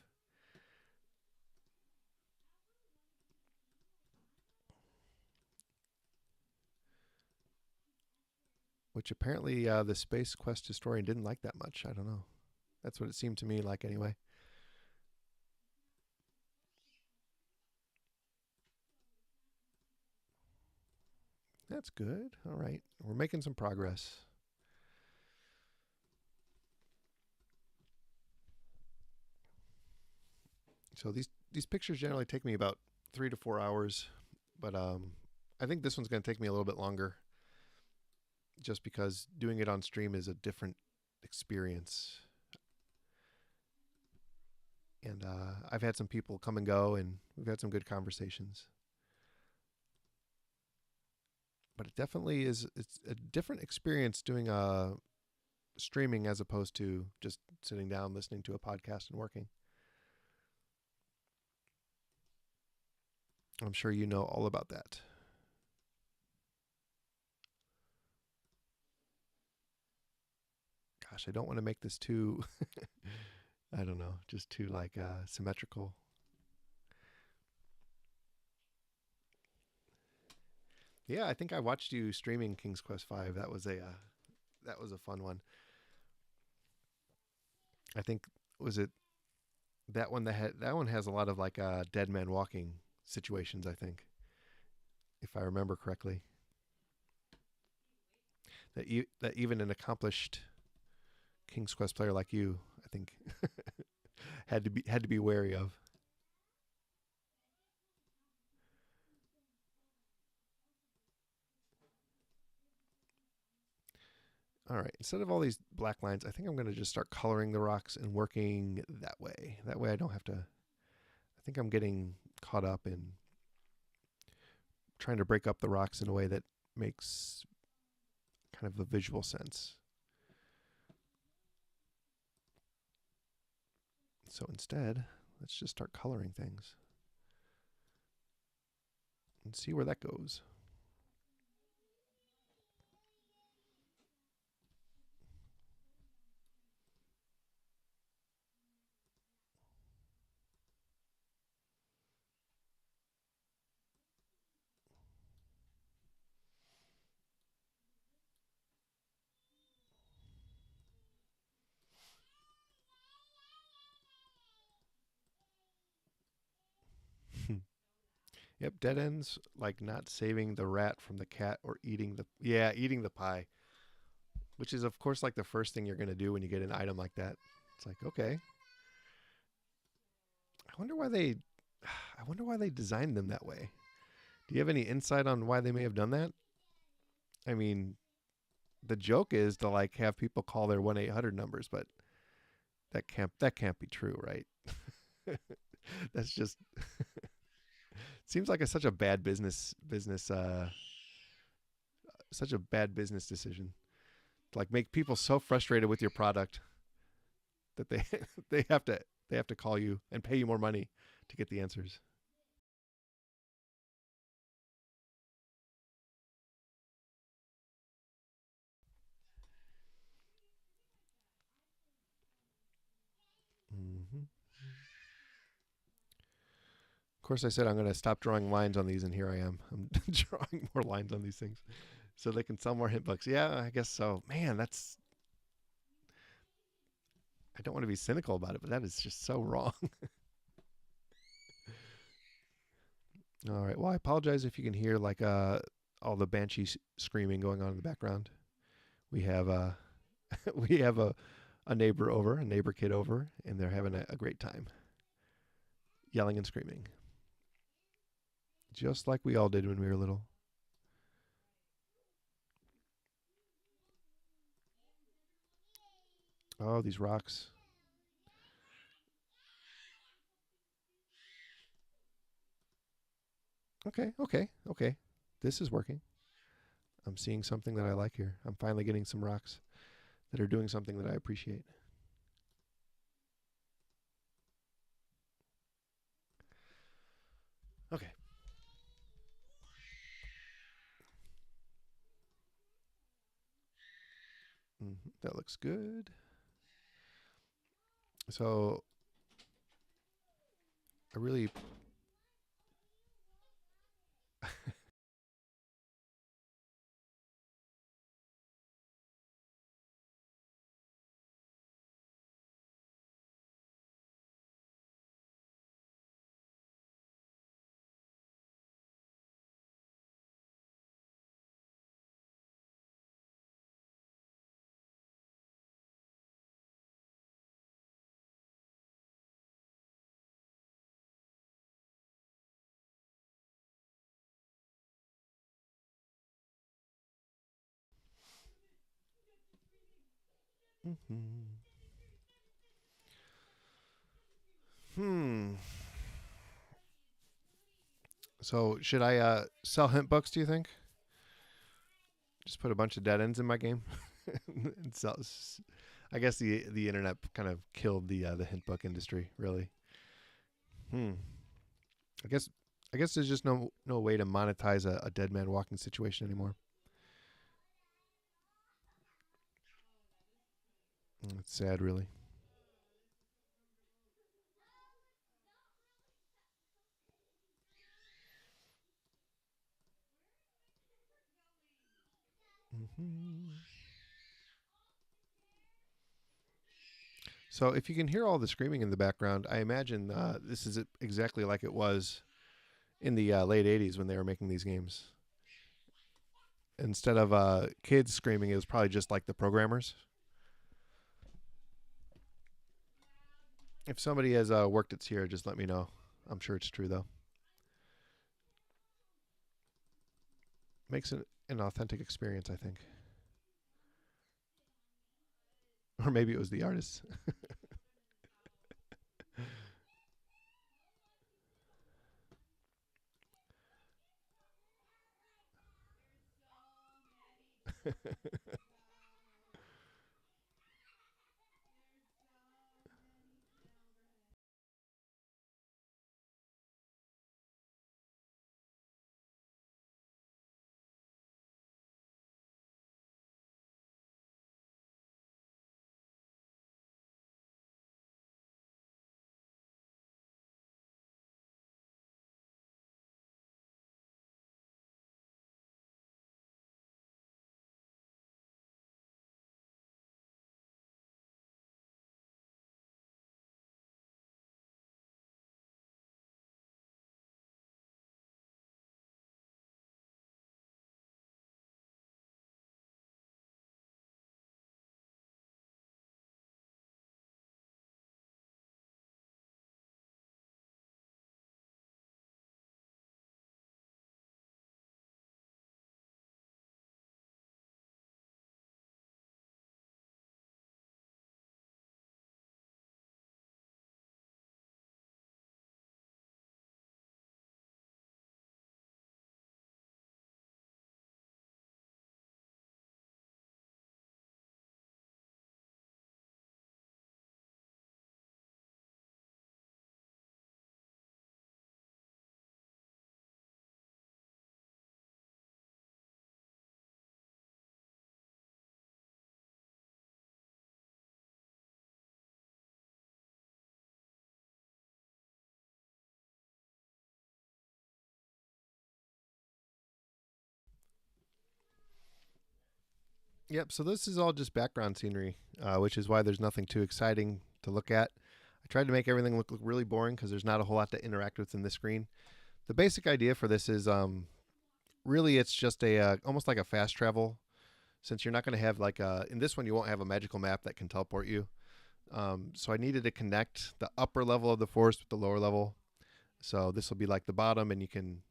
which apparently the Space Quest historian didn't like that much. I don't know. That's what it seemed to me like anyway. That's good. All right. We're making some progress. So these pictures generally take me about 3 to 4 hours, but I think this one's going to take me a little bit longer, just because doing it on stream is a different experience. And I've had some people come and go, and we've had some good conversations. But it definitely is. It's a different experience doing streaming as opposed to just sitting down listening to a podcast and working. I'm sure you know all about that. Gosh, I don't want to make this too, I don't know, just too like symmetrical. Yeah, I think I watched you streaming King's Quest V. That was a fun one. I think was it that one has a lot of like dead man walking situations. I think, if I remember correctly, that even an accomplished King's Quest player like you, I think, had to be wary of. All right, instead of all these black lines, I think I'm going to just start coloring the rocks and working that way. That way I don't have to. I think I'm getting caught up in trying to break up the rocks in a way that makes kind of a visual sense. So instead, let's just start coloring things and see where that goes. Yep, dead ends like not saving the rat from the cat or eating the pie, which is of course like the first thing you're going to do when you get an item like that. It's like, okay. I wonder why they I wonder why they designed them that way. Do you have any insight on why they may have done that? I mean, the joke is to like have people call their 1-800 numbers, but that can't be true, right? That's just seems like such a bad such a bad business decision. To like make people so frustrated with your product that they they have to call you and pay you more money to get the answers. Mm-hmm. Of course, I said I'm going to stop drawing lines on these, and here I am. I'm drawing more lines on these things so they can sell more hint books. Yeah, I guess so. Man, that's. I don't want to be cynical about it, but that is just so wrong. All right. Well, I apologize if you can hear like all the banshee screaming going on in the background. We have we have a neighbor over, a neighbor kid over, and they're having a great time, yelling and screaming, just like we all did when we were little. Oh, these rocks. Okay, okay, okay. This is working. I'm seeing something that I like here. I'm finally getting some rocks that are doing something that I appreciate. Okay. That looks good. So I really mm-hmm. Hmm. So should I sell hint books, do you think? Just put a bunch of dead ends in my game. And sell, I guess the internet kind of killed the hint book industry, really. Hmm. I guess I guess there's just no way to monetize a dead man walking situation anymore. It's sad, really. Hmm. So if you can hear all the screaming in the background, I imagine this is exactly like it was in the late '80s when they were making these games. Instead of kids screaming, it was probably just like the programmers. If somebody has worked at Sierra, just let me know. I'm sure it's true though. Makes it an authentic experience, I think. Or maybe it was the artists. Yep, so this is all just background scenery, which is why there's nothing too exciting to look at. I tried to make everything look really boring because there's not a whole lot to interact with in the screen. The basic idea for this is really it's just a almost like a fast travel, since you're not going to have like in this one you won't have a magical map that can teleport you. So I needed to connect the upper level of the forest with the lower level. So this will be like the bottom, and you can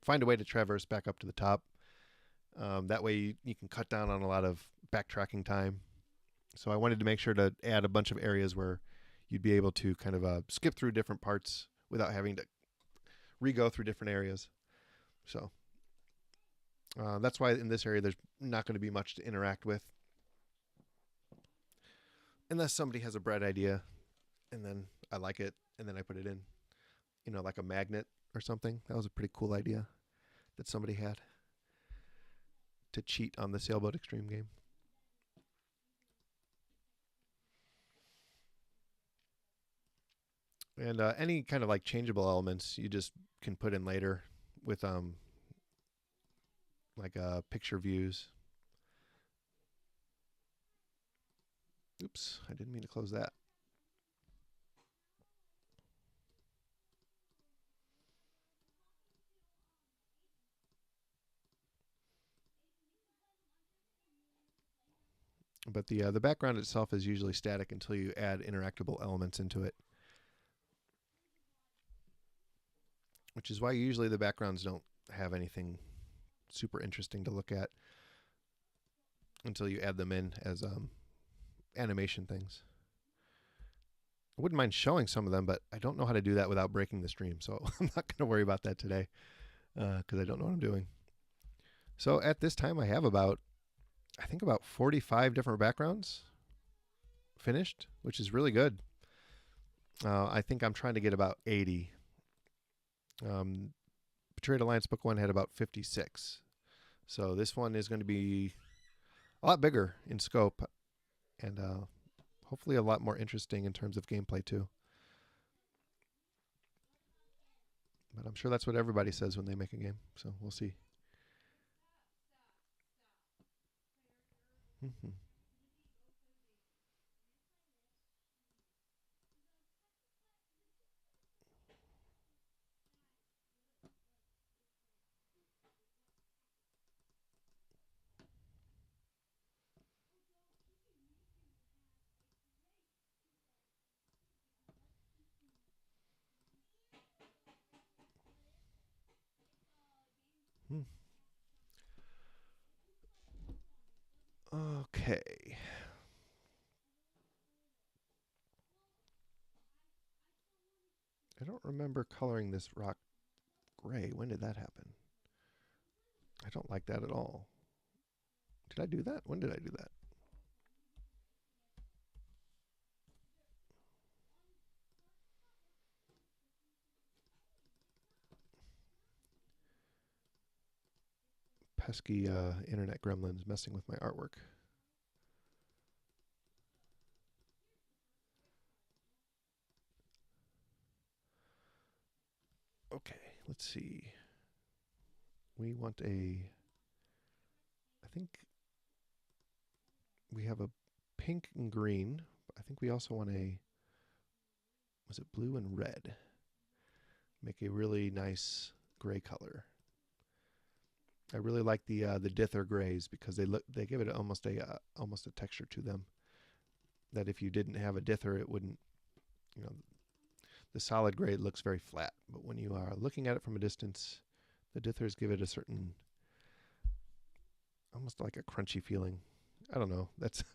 find a way to traverse back up to the top. That way you can cut down on a lot of backtracking time. So I wanted to make sure to add a bunch of areas where you'd be able to kind of skip through different parts without having to re-go through different areas. So that's why in this area there's not going to be much to interact with, unless somebody has a bright idea, and then I like it, and then I put it in, like a magnet or something. That was a pretty cool idea that somebody had to cheat on the Sailboat Extreme game. And any kind of like changeable elements you just can put in later with like picture views. Oops, I didn't mean to close that. But the background itself is usually static until you add interactable elements into it, which is why usually the backgrounds don't have anything super interesting to look at until you add them in as animation things. I wouldn't mind showing some of them, but I don't know how to do that without breaking the stream, so I'm not going to worry about that today because I don't know what I'm doing. So at this time, I have about 45 different backgrounds finished, which is really good. I think I'm trying to get about 80. Betrayed Alliance Book 1 had about 56. So this one is going to be a lot bigger in scope and hopefully a lot more interesting in terms of gameplay too. But I'm sure that's what everybody says when they make a game, so we'll see. Okay. I don't remember coloring this rock gray. When did that happen? I don't like that at all. Did I do that? When did I do that? Pesky internet gremlins messing with my artwork. Okay, let's see. We want I think we have a pink and green. I think we also want was it blue and red? Make a really nice gray color. I really like the dither grays because they give it almost a texture to them that if you didn't have a dither it wouldn't. The solid gray looks very flat, but when you are looking at it from a distance, the dithers give it a certain, almost like a crunchy feeling. I don't know. That's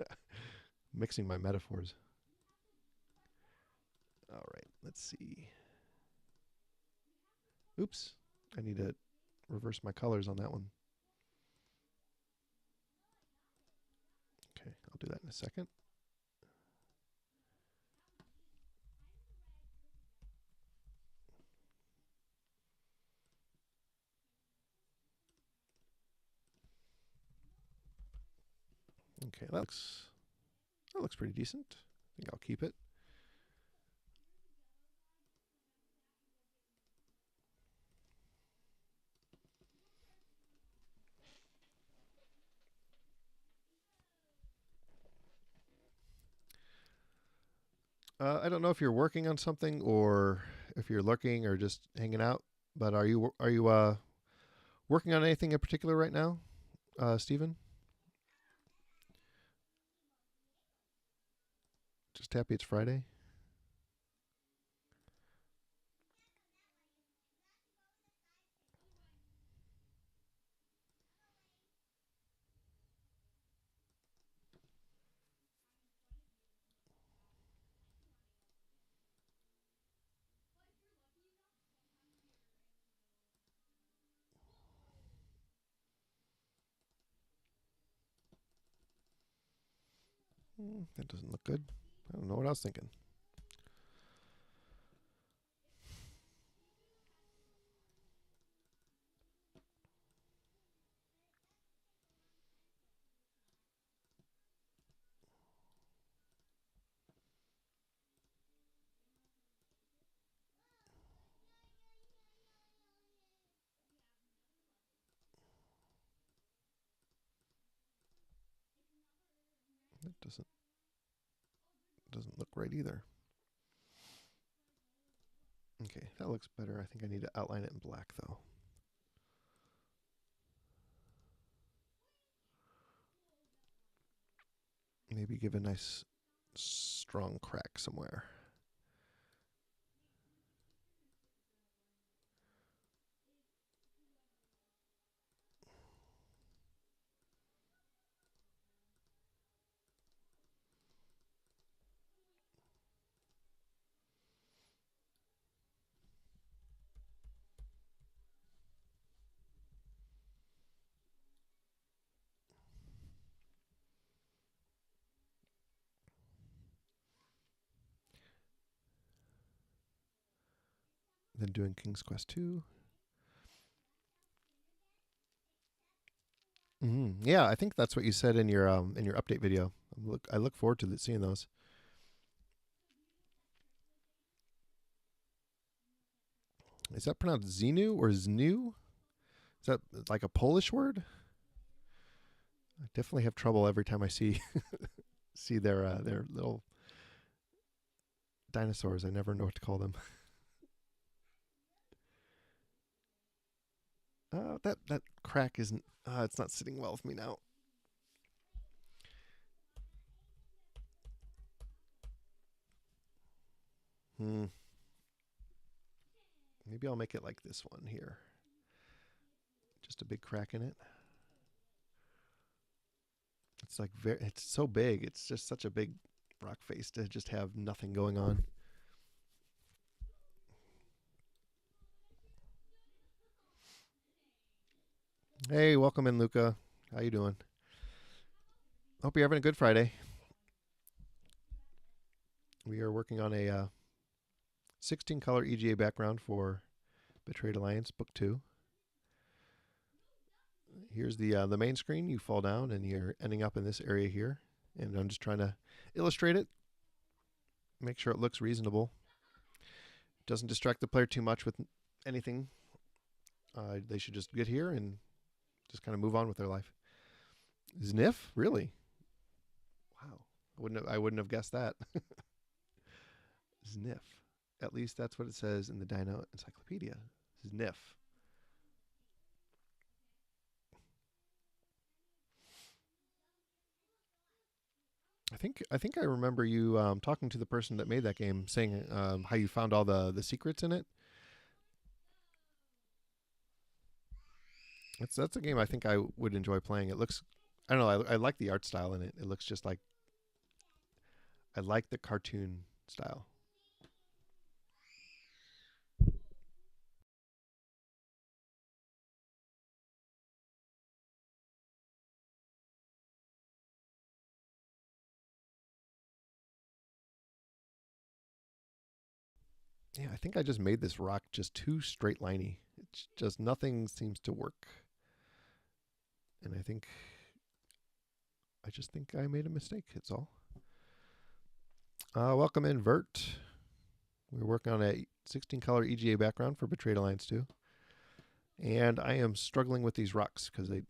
mixing my metaphors. All right, let's see. Oops, I need to reverse my colors on that one. Okay, I'll do that in a second. Okay, that looks pretty decent. I think I'll keep it. I don't know if you're working on something or if you're lurking or just hanging out, but are you working on anything in particular right now, Stephen? Just happy it's Friday. That doesn't look good. I don't know what I was thinking. That doesn't look right either. Okay, that looks better. I think I need to outline it in black though. Maybe give a nice strong crack somewhere. Then doing King's Quest 2. Yeah, I think that's what you said in your update video. I look forward to seeing those. Is that pronounced Zenu or Znu? Is that like a Polish word? I definitely have trouble every time I see see their little dinosaurs. I never know what to call them. That crack isn't. It's not sitting well with me now. Hmm. Maybe I'll make it like this one here. Just a big crack in it. It's like it's so big. It's just such a big rock face to just have nothing going on. Hey, welcome in, Luca. How you doing? Hope you're having a good Friday. We are working on a 16 color EGA background for Betrayed Alliance Book 2. Here's the main screen. You fall down and you're ending up in this area here. And I'm just trying to illustrate it, make sure it looks reasonable. Doesn't distract the player too much with anything. They should just get here and just kind of move on with their life. Sniff? Really? Wow. I wouldn't have guessed that. Sniff. At least that's what it says in the Dino Encyclopedia. Sniff. I think I remember you talking to the person that made that game, saying how you found all the secrets in it. That's a game I think I would enjoy playing. It looks, I don't know, I like the art style in it. It looks just like I like the cartoon style. Yeah, I think I just made this rock just too straight liney. It's just nothing seems to work, and I just think I made a mistake. It's all. Welcome in, Vert. We're working on a 16 color EGA background for Betrayed Alliance 2. And I am struggling with these rocks because there's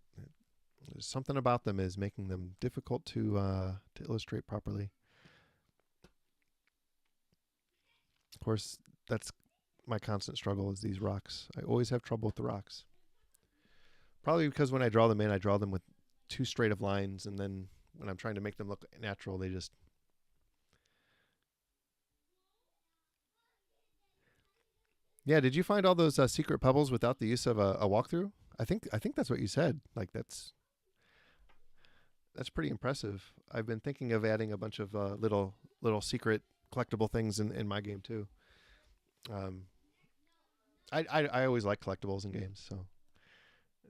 something about them is making them difficult to illustrate properly. course, that's my constant struggle is these rocks. I always have trouble with the rocks. Probably because when I draw them in, I draw them with too straight of lines, and then when I'm trying to make them look natural, they just... Yeah, did you find all those secret pebbles without the use of a walkthrough? I think that's what you said. Like that's pretty impressive. I've been thinking of adding a bunch of little secret collectible things in my game too. Um, I always like collectibles in games, so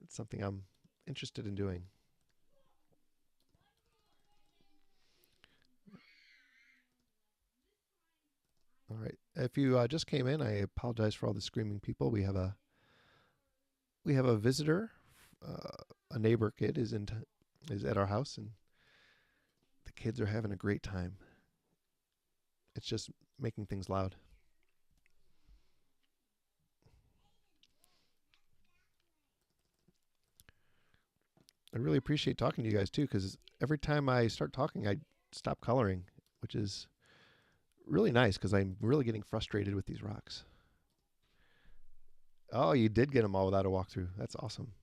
it's something I'm interested in doing. All right. If you just came in, I apologize for all the screaming people. We have a visitor, uh, a neighbor kid is at our house, and the kids are having a great time. It's just making things loud. I really appreciate talking to you guys too, because every time I start talking, I stop coloring, which is really nice because I'm really getting frustrated with these rocks. Oh, you did get them all without a walkthrough. That's awesome.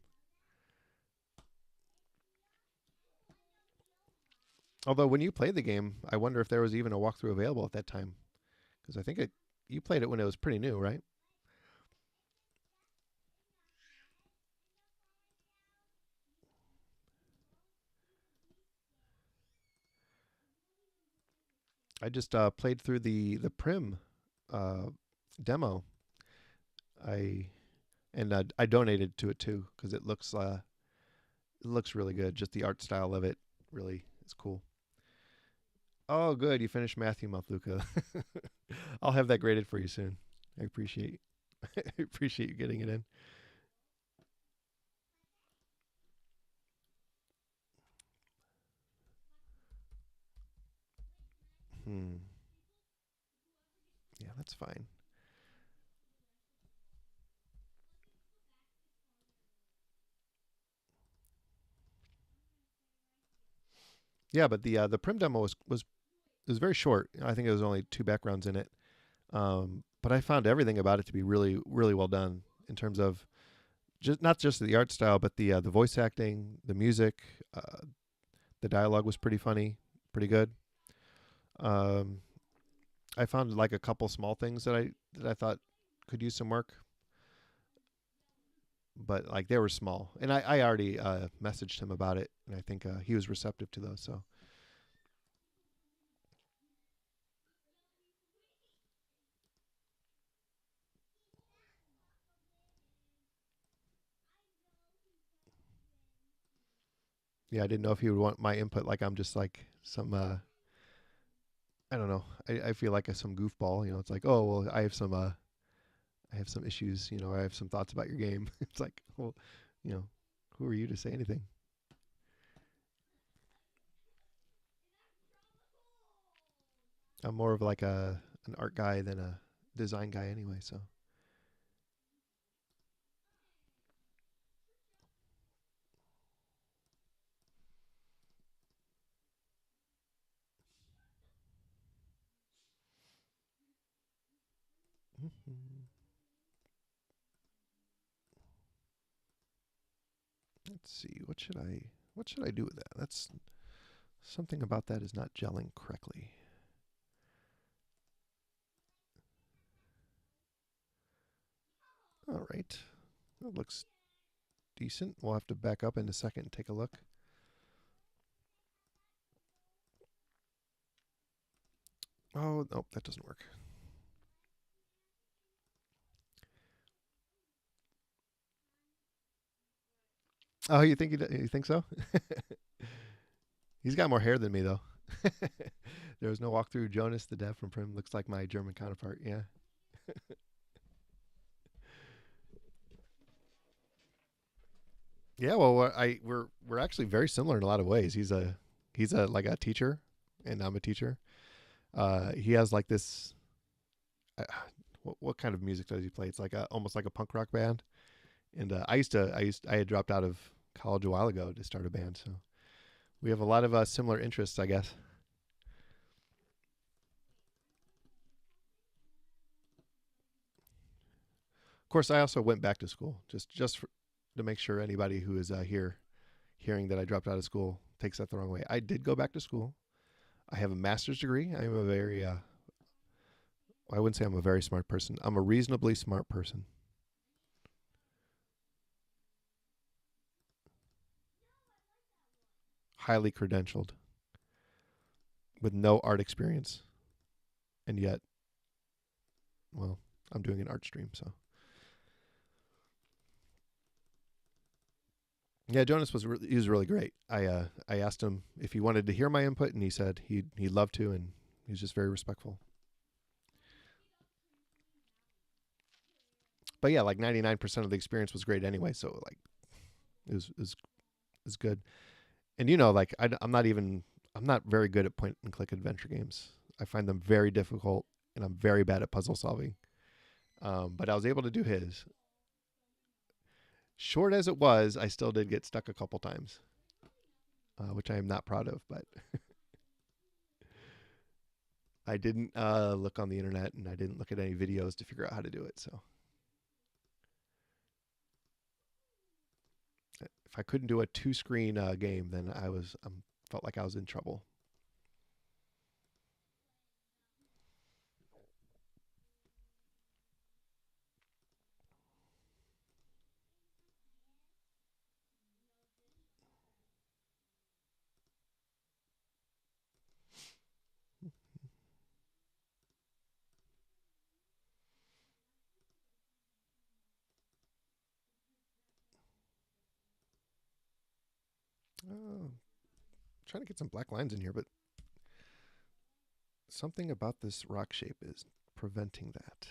Although when you played the game, I wonder if there was even a walkthrough available at that time, because I think you played it when it was pretty new, right? I just played through the Prim uh, demo. I I donated to it too because it looks really good. Just the art style of it really is cool. Oh, good. You finished Matthew Mafluka. I'll have that graded for you soon. I appreciate I appreciate you getting it in. Hmm. Yeah, that's fine. Yeah, but the Prim demo was very short. I think it was only two backgrounds in it. But I found everything about it to be really well done in terms of just not just the art style, but the voice acting, the music, the dialogue was pretty funny, pretty good. Um, I found like a couple small things that I thought could use some work, but like they were small, and I already messaged him about it, and I think he was receptive to those. So yeah, I didn't know if he would want my input. Like I'm just like some I don't know. I feel like some goofball. It's like, oh well, I have some issues. I have some thoughts about your game. It's like, well, you know, who are you to say anything? I'm more of like an art guy than a design guy anyway. So let's see. What should I do with that? That's something about that is not gelling correctly. All right, that looks decent. We'll have to back up in a second and take a look. Oh nope, that doesn't work. Oh, you think so? He's got more hair than me though. There was no walkthrough. Jonas, the dev from Prim, looks like my German counterpart. Yeah. Yeah. Well, we're actually very similar in a lot of ways. He's a like a teacher, and I'm a teacher. He has like this. Uh, what kind of music does he play? It's like almost like a punk rock band. And I had dropped out of college a while ago to start a band. So we have a lot of similar interests, I guess. course, I also went back to school to make sure anybody who is here hearing that I dropped out of school takes that the wrong way. I did go back to school. I have a master's degree. I am a very I wouldn't say I'm a very smart person. I'm a reasonably smart person. Highly credentialed with no art experience. And yet, well, I'm doing an art stream, so. Yeah, Jonas he was really great. I asked him if he wanted to hear my input, and he said he'd love to, and he was just very respectful. But yeah, like 99% of the experience was great anyway, so like it was good. And like I'm not very good at point and click adventure games. I find them very difficult, and I'm very bad at puzzle solving. But I was able to do his. Short as it was, I still did get stuck a couple times, which I am not proud of. But I didn't look on the internet, and I didn't look at any videos to figure out how to do it. So if I couldn't do a 2-screen game, then I felt like I was in trouble. Oh, trying to get some black lines in here, but something about this rock shape is preventing that.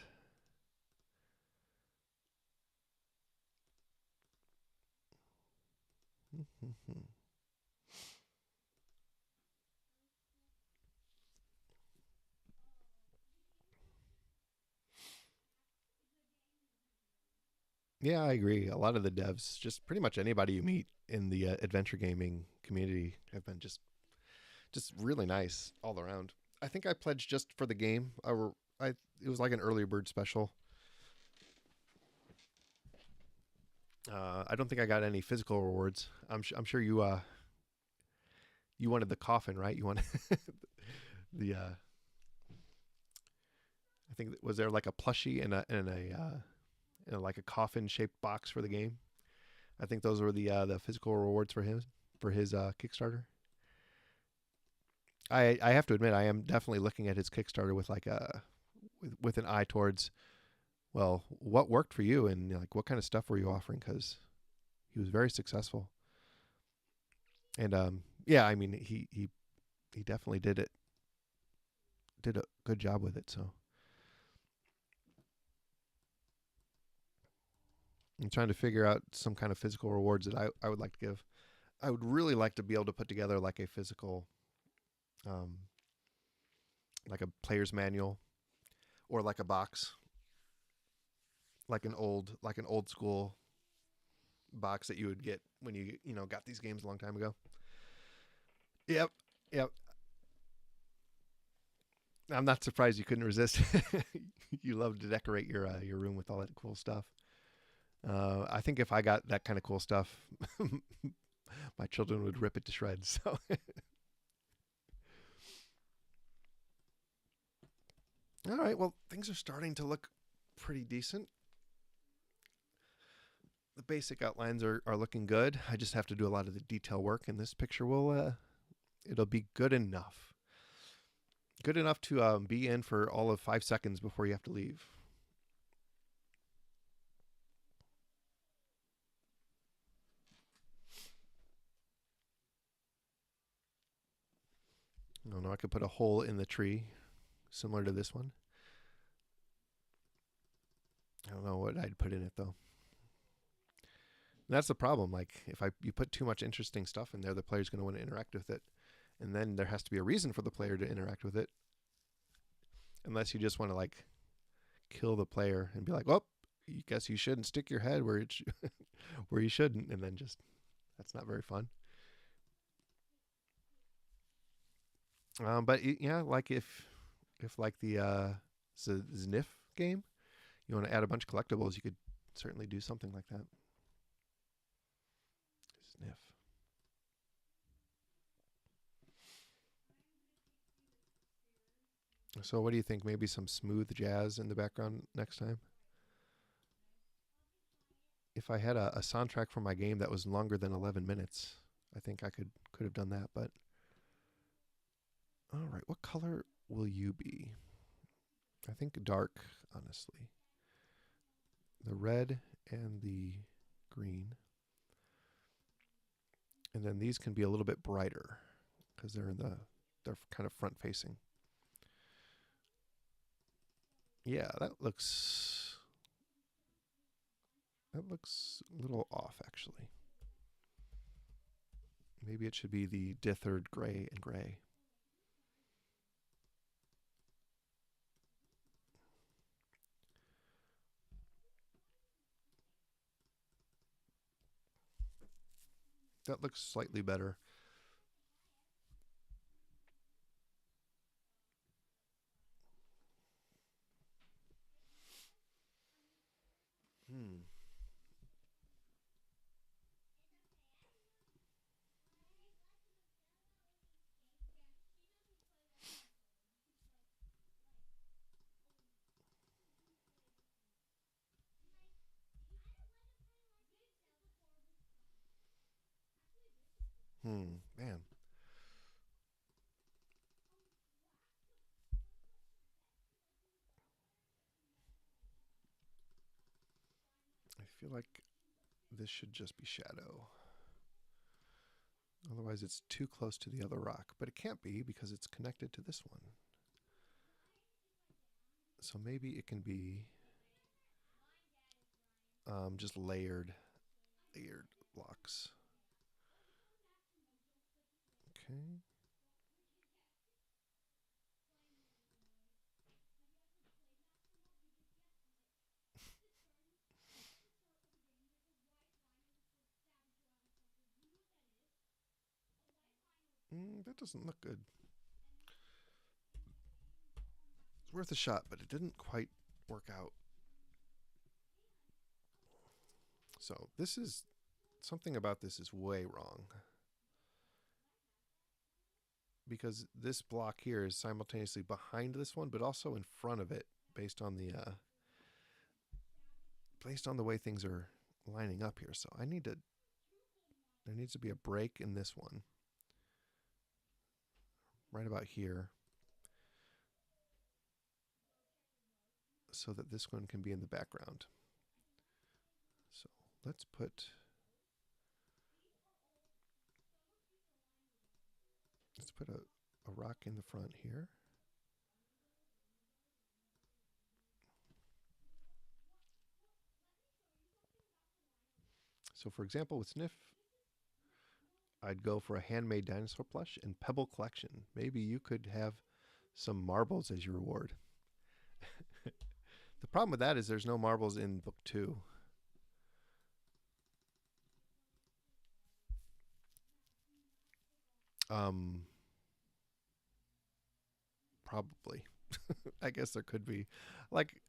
Yeah, I agree. A lot of the devs, just pretty much anybody you meet in the adventure gaming community, have been just really nice all around. I think I pledged just for the game. It was like an early bird special. I don't think I got any physical rewards. I'm sure you wanted the coffin, right? You wanted the I think was there like a plushie and like a coffin shaped box for the game. I think those were the physical rewards for his Kickstarter. I have to admit I am definitely looking at his Kickstarter with like with an eye towards, well, what worked for you, and like what kind of stuff were you offering, because he was very successful. And yeah, I mean he definitely did a good job with it. So I'm trying to figure out some kind of physical rewards that I would like to give. I would really like to be able to put together like a physical, like a player's manual, or like a box, like an old school box that you would get when you got these games a long time ago. Yep, yep. I'm not surprised you couldn't resist. You love to decorate your room with all that cool stuff. I think if I got that kind of cool stuff, my children would rip it to shreds. So, all right. Well, things are starting to look pretty decent. The basic outlines are looking good. I just have to do a lot of the detail work, and this picture it'll be good enough. Good enough to be in for all of 5 seconds before you have to leave. I don't know. I could put a hole in the tree, similar to this one. I don't know what I'd put in it though. And that's the problem. Like if you put too much interesting stuff in there, the player's going to want to interact with it, and then there has to be a reason for the player to interact with it. Unless you just want to like kill the player and be like, "Oh, you guess you shouldn't stick your head where where you shouldn't," and then just that's not very fun. But yeah, like if like the ZNIF game, you want to add a bunch of collectibles, you could certainly do something like that. Sniff. So what do you think? Maybe some smooth jazz in the background next time? If I had a soundtrack for my game that was longer than 11 minutes, I think I could have done that. But all right, what color will you be? I think dark, honestly. The red and the green. And then these can be a little bit brighter because they're kind of front facing. Yeah, that looks a little off actually. Maybe it should be the dithered gray and gray. That looks slightly better. Man. I feel like this should just be shadow. Otherwise, it's too close to the other rock. But it can't be because it's connected to this one. So maybe it can be just layered blocks. Okay. That doesn't look good. It's worth a shot, but it didn't quite work out. So this is something about this is way wrong. Because this block here is simultaneously behind this one, but also in front of it, based on the way things are lining up here. So there needs to be a break in this one, right about here, so that this one can be in the background. So let's put a rock in the front here. So for example, with Sniff, I'd go for a handmade dinosaur plush and pebble collection. Maybe you could have some marbles as your reward. The problem with that is there's no marbles in book 2. Probably. I guess there could be. Like,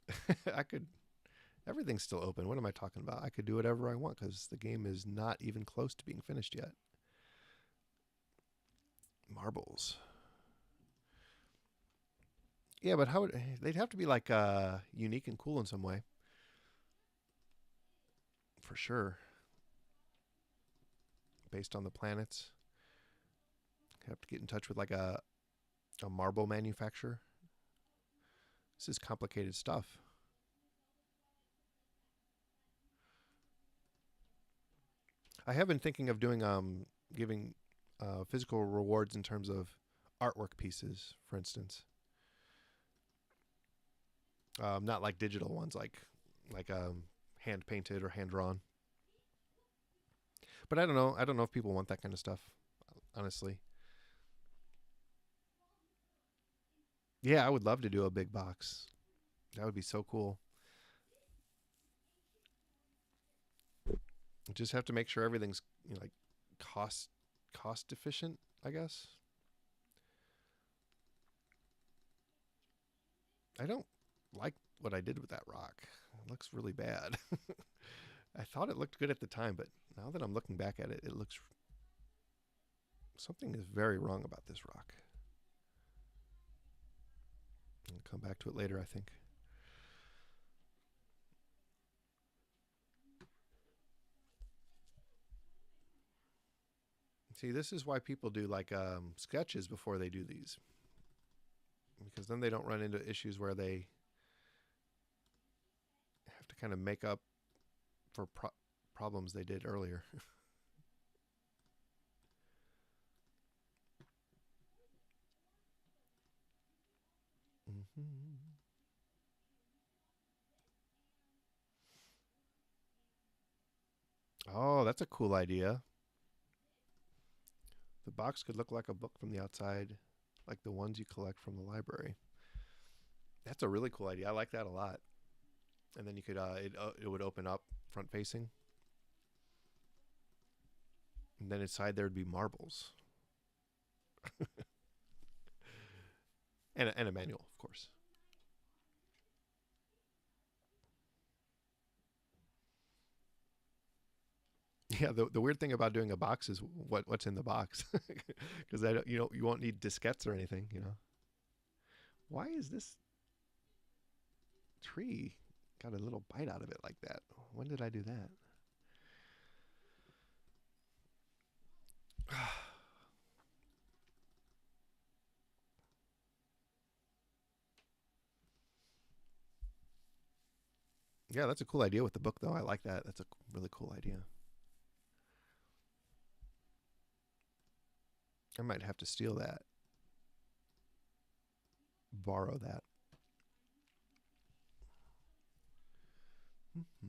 everything's still open. What am I talking about? I could do whatever I want because the game is not even close to being finished yet. Marbles. Yeah, but they'd have to be like unique and cool in some way. For sure. Based on the planets. Have to get in touch with like a marble manufacturer. This is complicated stuff. I have been thinking of doing giving physical rewards in terms of artwork pieces, for instance. Not like digital ones, like hand painted or hand drawn. But I don't know. I don't know if people want that kind of stuff. Honestly, yeah, I would love to do a big box. That would be so cool. Just have to make sure everything's like cost efficient, I guess. I don't like what I did with that rock. It looks really bad. I thought it looked good at the time, but now that I'm looking back at it, it looks... Something is very wrong about this rock. I'll come back to it later, I think. See, this is why people do like sketches before they do these. Because then they don't run into issues where they have to kind of make up for problems they did earlier. Mm-hmm. Oh, that's a cool idea. The box could look like a book from the outside, like the ones you collect from the library. That's a really cool idea. I like that a lot. And then you could, it would open up front facing. And then inside there would be marbles. and a manual, of course. Yeah, the weird thing about doing a box is what's in the box, because you won't need diskettes or anything. Why is this tree got a little bite out of it like that? When did I do that? Yeah, that's a cool idea with the book, though. I like that. That's a really cool idea. I might have to steal that, borrow that. Mm-hmm.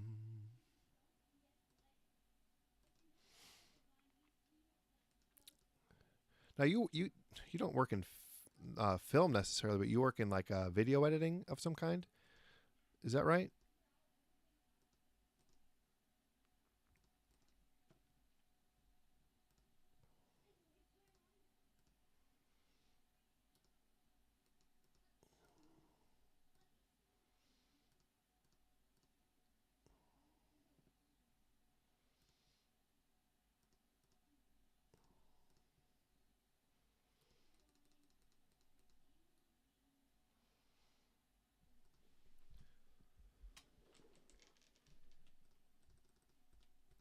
Now you don't work in film necessarily, but you work in like video editing of some kind. Is that right?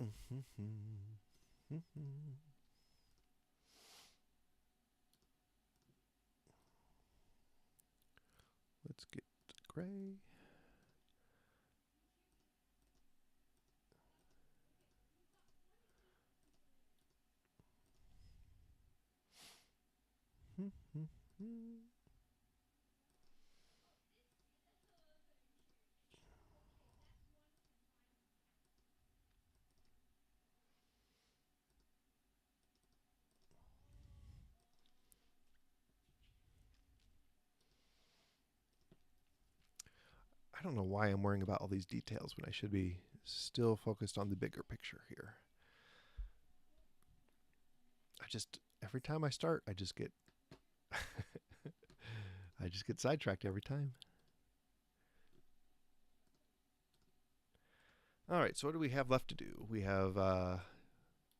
Mm-hmm. Mm-hmm. Let's get gray. Mm-hmm. I don't know why I'm worrying about all these details when I should be still focused on the bigger picture here. Every time I start, I just get I just get sidetracked every time. All right, so what do we have left to do? We have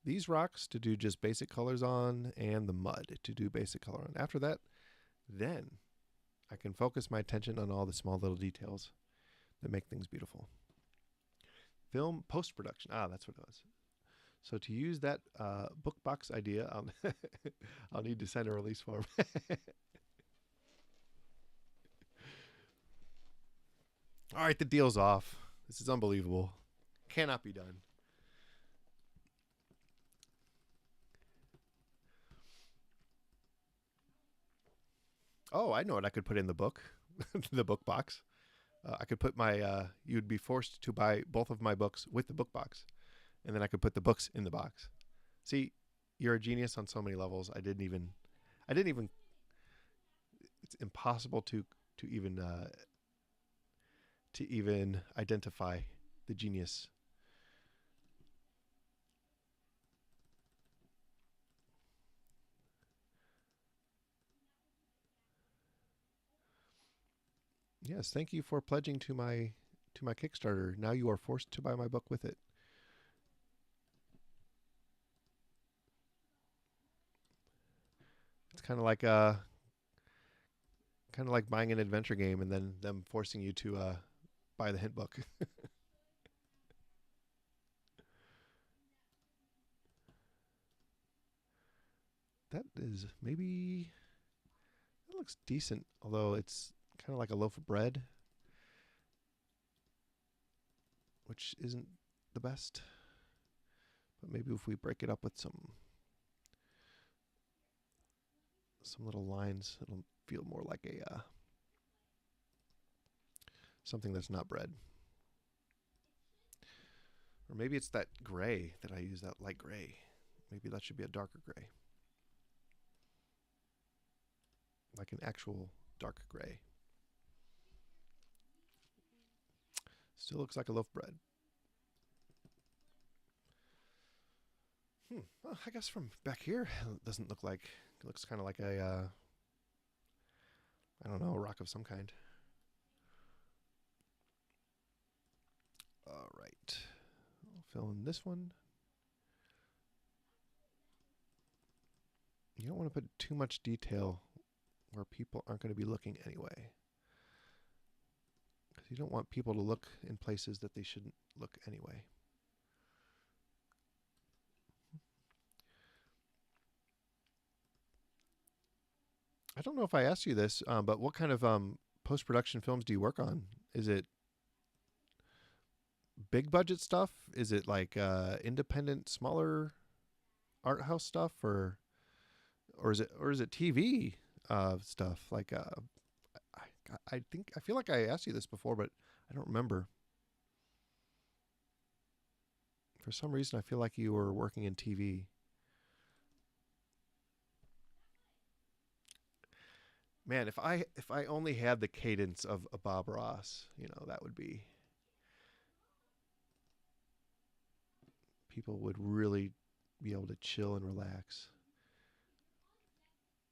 these rocks to do just basic colors on, and the mud to do basic color on. After that, then I can focus my attention on all the small little details that make things beautiful. Film post-production. That's what it was. So to use that book box idea, I'll need to send a release form. All right, the deal's off. This is unbelievable. Cannot be done. Oh, I know what I could put in the book, the book box. I could put my, you'd be forced to buy both of my books with the book box. And then I could put the books in the box. See, you're a genius on so many levels. I didn't even, it's impossible to even identify the genius. Yes, thank you for pledging to my to my Kickstarter. Now you are forced to buy my book with it. It's kind of like buying an adventure game and then them forcing you to buy the hint book. That is maybe, that looks decent, although it's kind of like a loaf of bread, which isn't the best. But maybe if we break it up with some little lines, it'll feel more like a something that's not bread. Or maybe it's that gray that I use, that light gray. Maybe that should be a darker gray. Like an actual dark gray. Still looks like a loaf of bread. Well, I guess from back here, it doesn't look like, it looks kind of like a, I don't know, a rock of some kind. All right. I'll fill in this one. You don't want to put too much detail where people aren't going to be looking anyway. Because you don't want people to look in places that they shouldn't look anyway. I don't know if I asked you this, but what kind of post-production films do you work on? Is it big budget stuff? Is it like independent, smaller art house stuff, or is it TV stuff? Like I feel like I asked you this before, but I don't remember. For some reason, I feel like you were working in TV. Man, if I only had the cadence of a Bob Ross, that would be, people would really be able to chill and relax.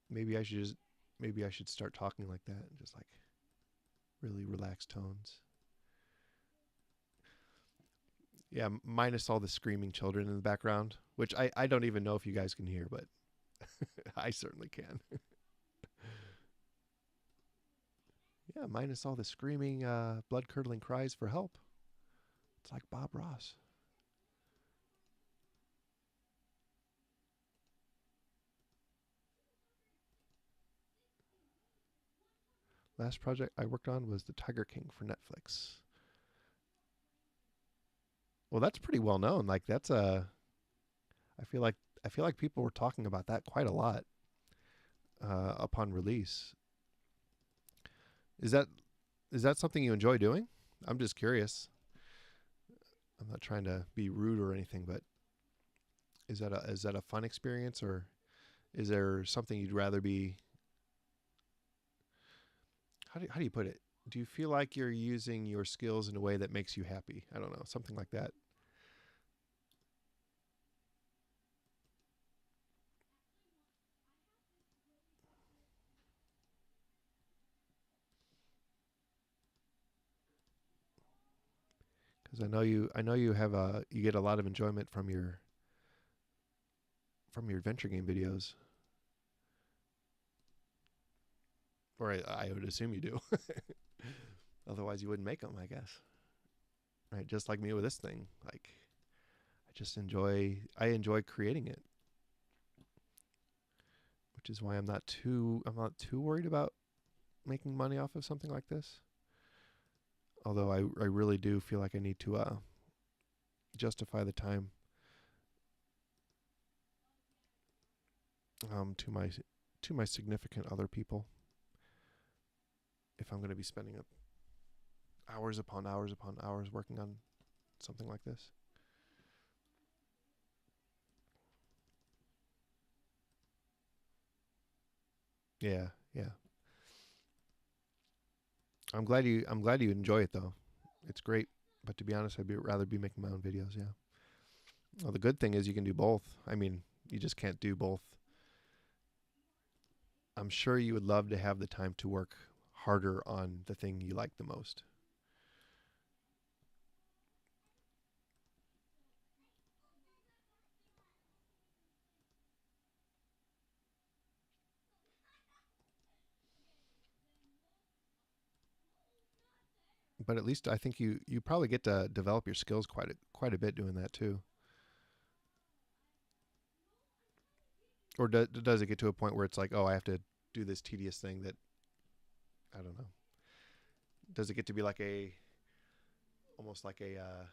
Maybe I should start talking like that, and just like really relaxed tones. Yeah, minus all the screaming children in the background, which I don't even know if you guys can hear, but I certainly can. Yeah, minus all the screaming, blood-curdling cries for help. It's like Bob Ross. Last project I worked on was The Tiger King for Netflix. Well, that's pretty well known. Like that's a, I feel like people were talking about that quite a lot upon release. Is that something you enjoy doing? I'm just curious. I'm not trying to be rude or anything, but is that a fun experience, or is there something you'd rather be? How do you put it? Do you feel like you're using your skills in a way that makes you happy? I don't know, something like that. Because I know you have you get a lot of enjoyment from your adventure game videos, or I would assume you do. Otherwise, you wouldn't make them, I guess. Right? Just like me with this thing. Like, I enjoy creating it, which is why I'm not too worried about making money off of something like this. Although I really do feel like I need to justify the time to my significant other people if I'm going to be spending up hours upon hours upon hours working on something like this. Yeah, yeah. I'm glad you enjoy it though. It's great, but to be honest, rather be making my own videos. Yeah. Well, the good thing is you can do both. I mean, you just can't do both. I'm sure you would love to have the time to work harder on the thing you like the most. But at least I think you probably get to develop your skills quite a bit doing that too. Or does it get to a point where it's like, oh, I have to do this tedious thing that I don't know. Does it get to be like a almost like an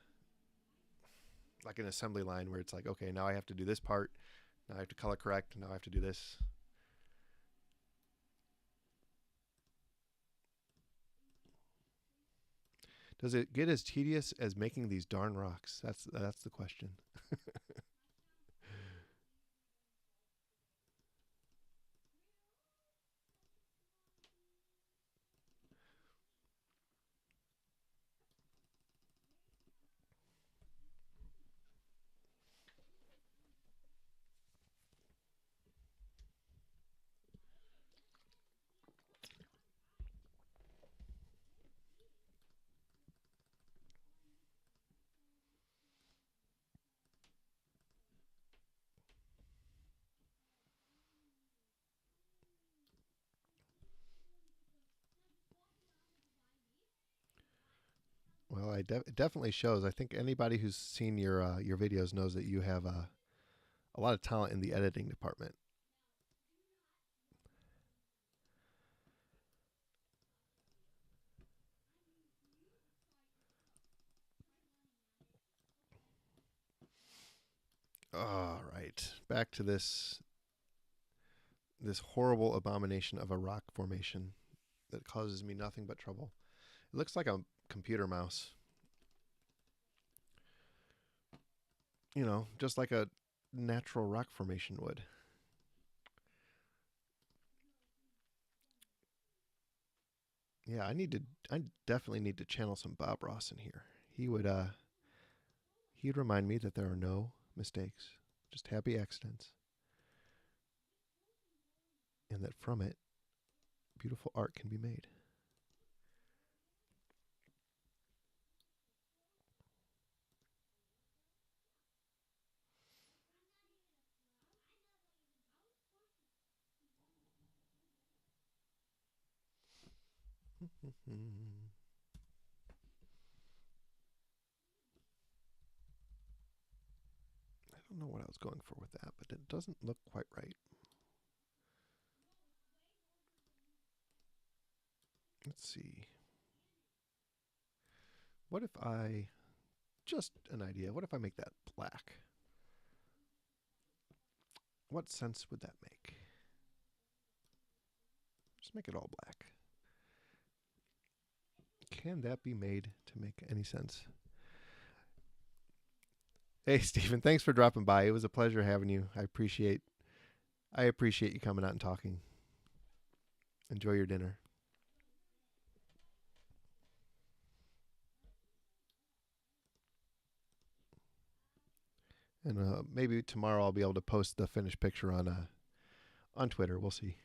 assembly line where it's like, okay, now I have to do this part. Now I have to color correct. Now I have to do this. Does it get as tedious as making these darn rocks? That's the question. Well, it definitely shows. I think anybody who's seen your videos knows that you have a lot of talent in the editing department. All right, back to this horrible abomination of a rock formation that causes me nothing but trouble. It looks like a computer mouse. You know, just like a natural rock formation would. Yeah, I definitely need to channel some Bob Ross in here. He'd remind me that there are no mistakes, just happy accidents, and that from it beautiful art can be made. I don't know what I was going for with that, but it doesn't look quite right. Let's see. What if I, just an idea, what if I make that black? What sense would that make? Just make it all black. Can that be made to make any sense? Hey, Stephen, thanks for dropping by. It was a pleasure having you. I appreciate you coming out and talking. Enjoy your dinner. And maybe tomorrow I'll be able to post the finished picture on Twitter. We'll see.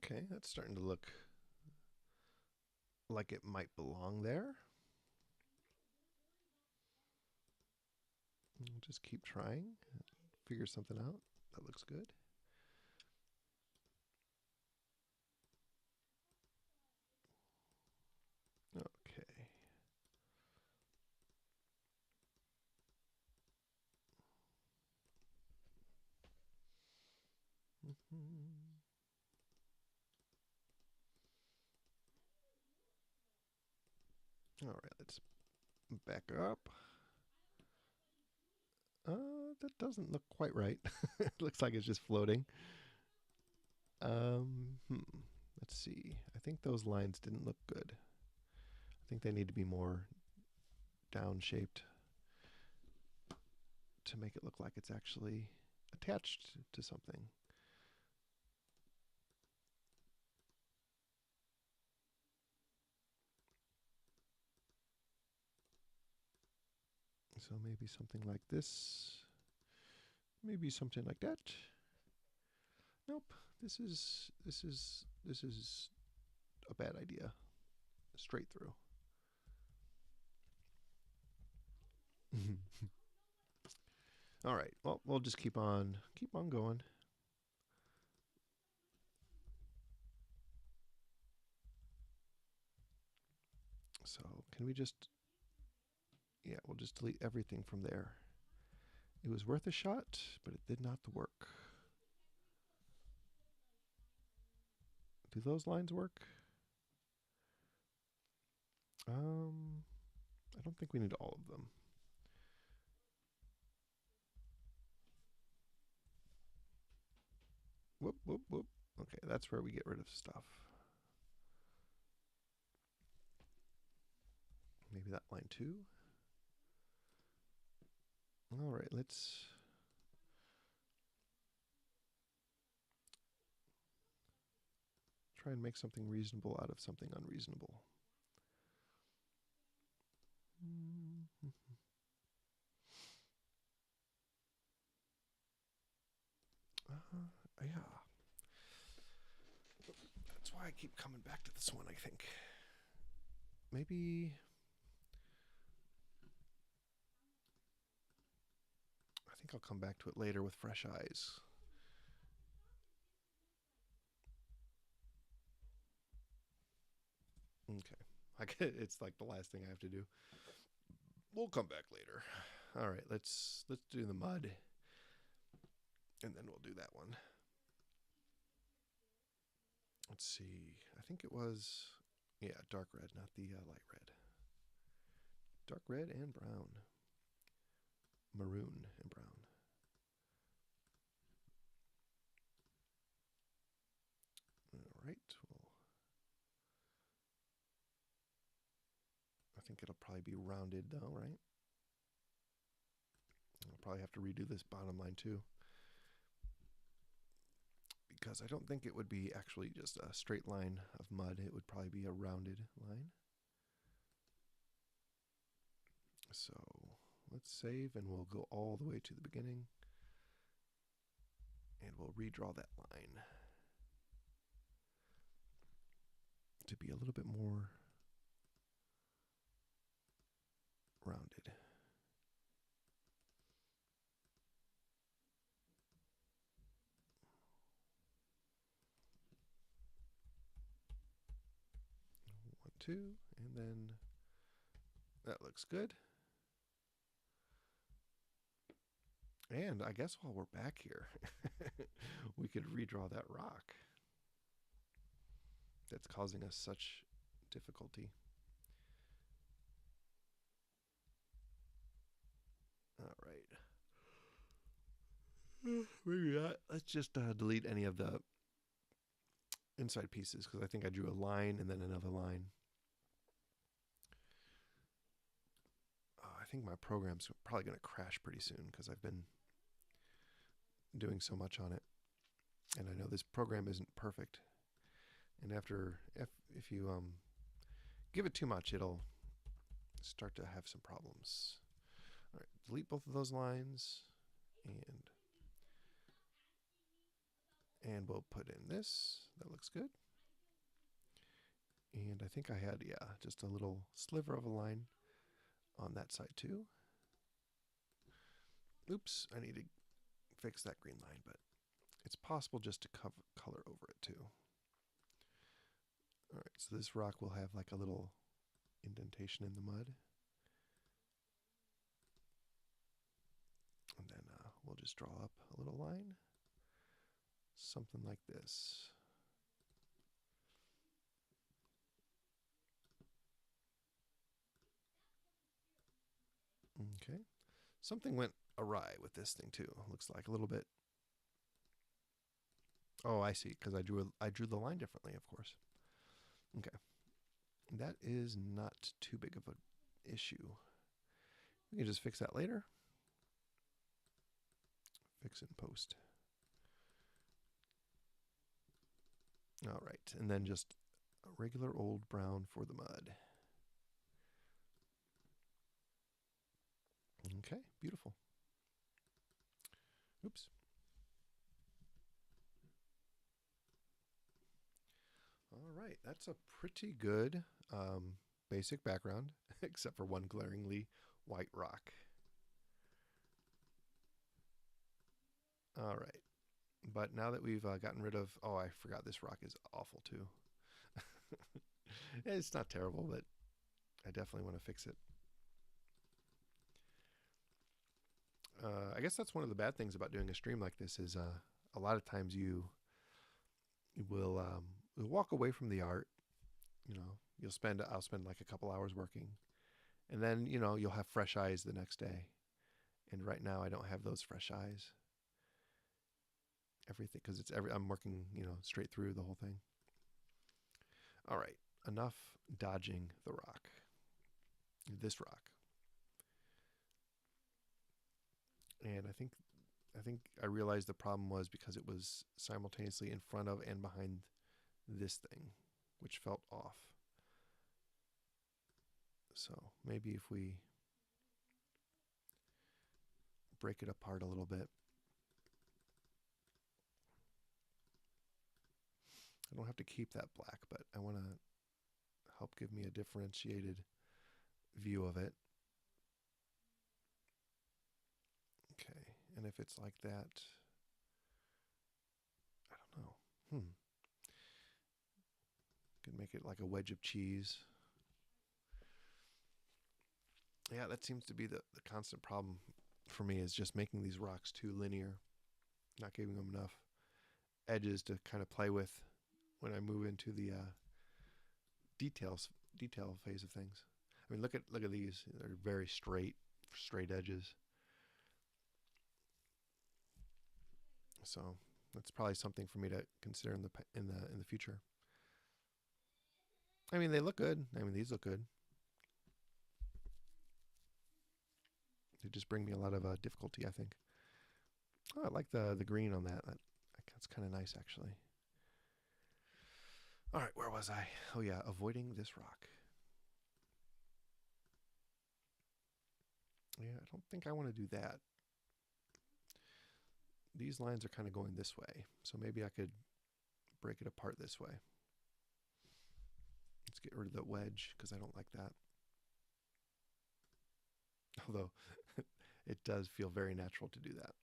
Okay, that's starting to look like it might belong there. Just keep trying, figure something out. That looks good. Okay. All right, let's back up. That doesn't look quite right. It looks like it's just floating. Let's see. I think those lines didn't look good. I think they need to be more down-shaped to make it look like it's actually attached to something. So maybe something like this. Maybe something like that. Nope. This is a bad idea. Straight through. All right. Well, we'll just keep on going. So can we just, yeah, we'll just delete everything from there. It was worth a shot, but it did not work. Do those lines work? I don't think we need all of them. Whoop, whoop, whoop. Okay, that's where we get rid of stuff. Maybe that line too. All right, let's try and make something reasonable out of something unreasonable. Yeah. That's why I keep coming back to this one, I think. Maybe I think I'll come back to it later with fresh eyes. Okay. It's like the last thing I have to do. We'll come back later. All right, let's do the mud. And then we'll do that one. Let's see. I think it was, yeah, dark red, not the light red. Dark red and brown. Maroon and brown. All right. Well, I think it'll probably be rounded though, right? I'll probably have to redo this bottom line too, because I don't think it would be actually just a straight line of mud. It would probably be a rounded line. So let's save and we'll go all the way to the beginning and we'll redraw that line to be a little bit more rounded. One, two, and then that looks good. And I guess while we're back here, we could redraw that rock that's causing us such difficulty. All right. Maybe not. Let's just delete any of the inside pieces because I think I drew a line and then another line. I think my program's probably going to crash pretty soon because I've been doing so much on it. And I know this program isn't perfect. And if you give it too much, it'll start to have some problems. All right, delete both of those lines and we'll put in this. That looks good. And I think I had, yeah, just a little sliver of a line on that side too. Oops, I need to fix that green line, but it's possible just to color over it too. All right, so this rock will have like a little indentation in the mud. And then we'll just draw up a little line. Something like this. Okay. Something went awry with this thing too. Looks like a little bit. Oh, I see. Because I drew the line differently, of course. Okay, that is not too big of an issue. We can just fix that later. Fix it in post. All right, and then just a regular old brown for the mud. Okay, beautiful. Oops. All right, that's a pretty good basic background, except for one glaringly white rock. All right, but now that we've gotten rid of, oh, I forgot this rock is awful too. It's not terrible, but I definitely want to fix it. I guess that's one of the bad things about doing a stream like this is a lot of times you will walk away from the art. You know, I'll spend like a couple hours working, and then you'll have fresh eyes the next day. And right now I don't have those fresh eyes. Everything because I'm working straight through the whole thing. All right, enough dodging the rock. This rock. And I think I realized the problem was because it was simultaneously in front of and behind this thing, which felt off. So maybe if we break it apart a little bit. I don't have to keep that black, but I want to help give me a differentiated view of it. Okay, and if it's like that, I don't know. Could make it like a wedge of cheese. Yeah, that seems to be the constant problem for me is just making these rocks too linear, not giving them enough edges to kind of play with when I move into the detail phase of things. I mean, look at these; they're very straight edges. So that's probably something for me to consider in the future. I mean, they look good. I mean, these look good. They just bring me a lot of difficulty, I think. Oh, I like the green on that. That's kind of nice, actually. All right, where was I? Oh yeah, avoiding this rock. Yeah, I don't think I want to do that. These lines are kind of going this way, so maybe I could break it apart this way. Let's get rid of the wedge because I don't like that. Although it does feel very natural to do that.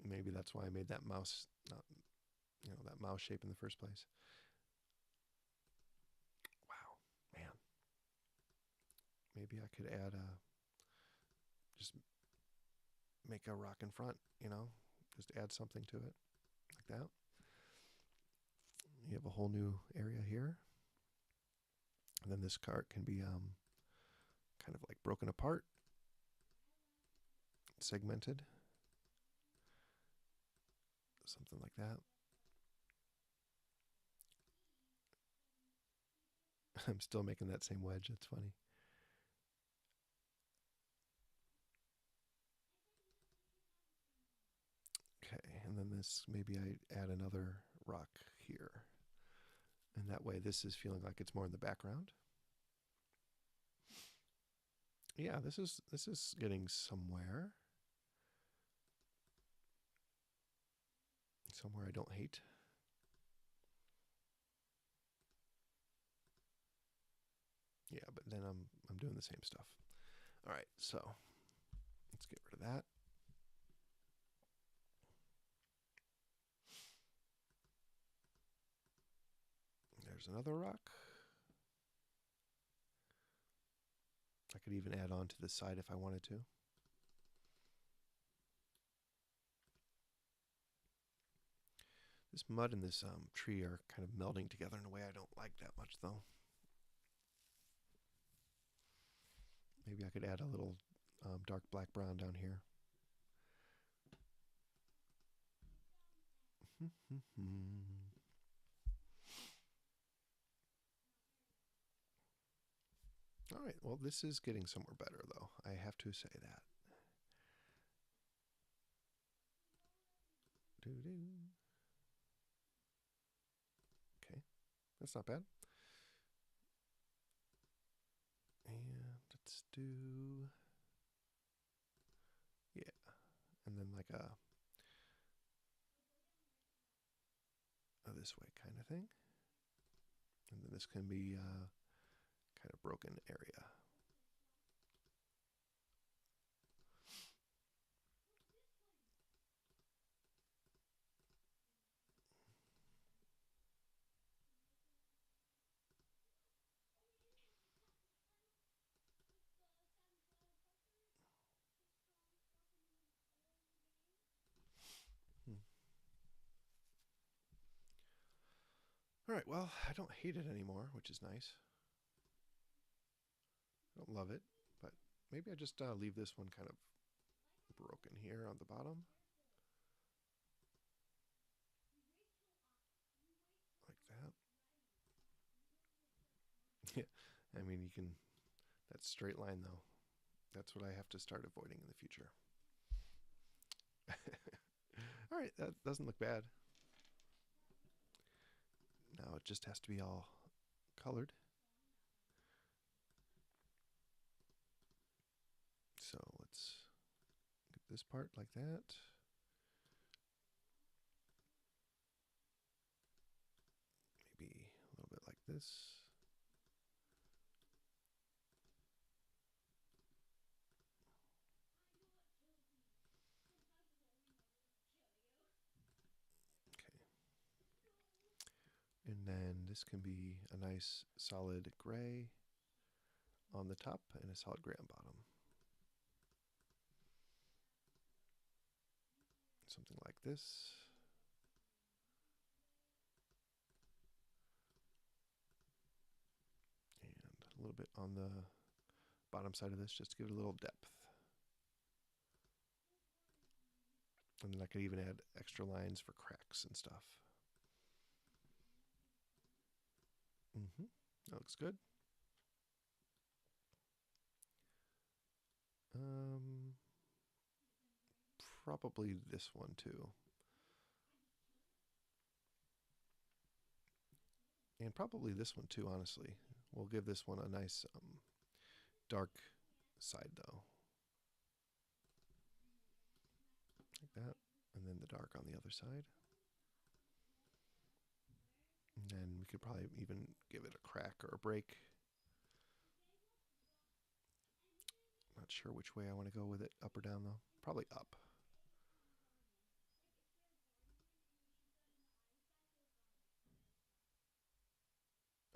Maybe that's why I made that mouse, that mouse shape in the first place. Wow, man. Maybe I could add just make a rock in front, just add something to it like that. You have a whole new area here. And then this cart can be kind of like broken apart, segmented, something like that. I'm still making that same wedge. That's funny. Okay, and then this, maybe I add another rock here. And that way this is feeling like it's more in the background. Yeah, this is getting somewhere. Somewhere I don't hate. Yeah, but then I'm doing the same stuff. All right, so let's get rid of that. There's another rock. I could even add on to the side if I wanted to. This mud and this tree are kind of melding together in a way I don't like that much, though. Maybe I could add a little dark black brown down here. All right, well, this is getting somewhere better, though. I have to say that. Doo-doo. Okay, that's not bad. And let's do, yeah, and then like a this way kind of thing. And then this can be kind of broken area. All right, well, I don't hate it anymore, which is nice. I don't love it, but maybe I just leave this one kind of broken here on the bottom. Like that. Yeah, I mean, you can, that straight line though, that's what I have to start avoiding in the future. All right, that doesn't look bad. Now it just has to be all colored. So let's get this part like that. Maybe a little bit like this. Okay. And then this can be a nice solid gray on the top and a solid gray on bottom. Something like this. And a little bit on the bottom side of this just to give it a little depth. And then I could even add extra lines for cracks and stuff. That looks good. Probably this one too. And probably this one too, honestly. We'll give this one a nice dark side though. Like that. And then the dark on the other side. And then we could probably even give it a crack or a break. Not sure which way I want to go with it, up or down though. Probably up.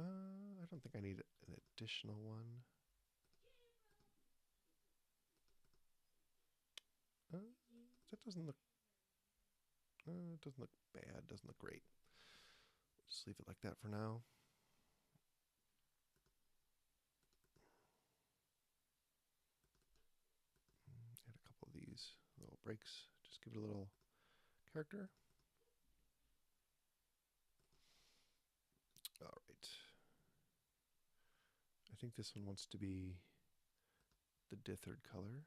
I don't think I need an additional one. That doesn't look. It doesn't look bad. Doesn't look great. Just leave it like that for now. Add a couple of these little breaks. Just give it a little character. All right. I think this one wants to be the dithered color.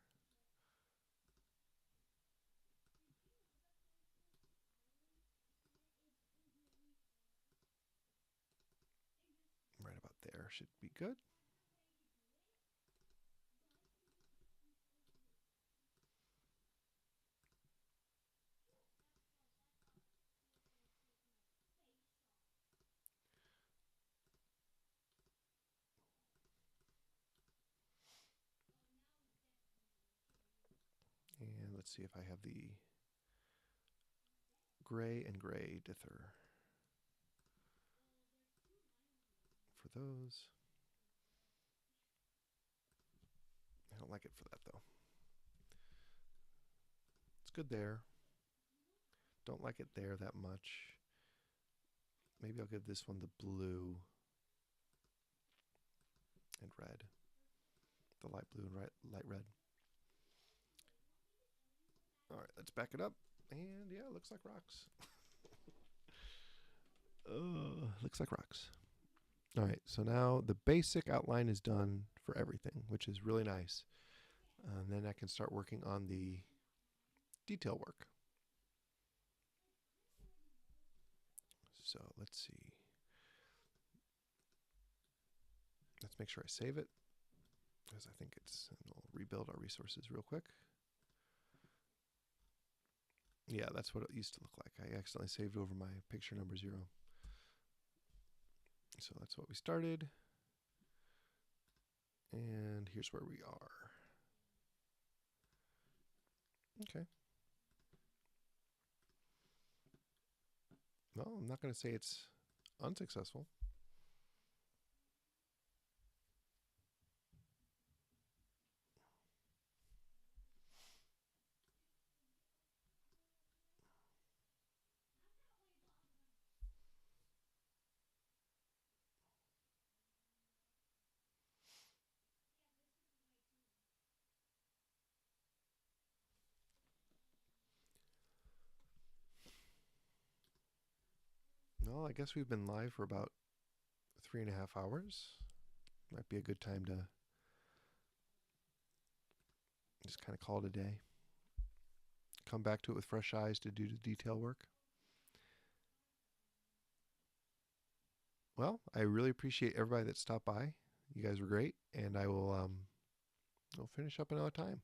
Right about there should be good. And let's see if I have the gray and gray dither for those. I don't like it for that though. It's good there. Don't like it there that much. Maybe I'll give this one the blue and red. the light blue and light red. All right, let's back it up. And yeah, it looks like rocks. Looks like rocks. All right, so now the basic outline is done for everything, which is really nice. And then I can start working on the detail work. So let's see. Let's make sure I save it, because I think it's, and we'll rebuild our resources real quick. Yeah, that's what it used to look like. I accidentally saved over my picture number 0. So that's what we started. And here's where we are. Okay. Well, I'm not going to say it's unsuccessful. Well, I guess we've been live for about 3.5 hours. Might be a good time to just kind of call it a day. Come back to it with fresh eyes to do the detail work. Well, I really appreciate everybody that stopped by. You guys were great, and I will I'll finish up another time.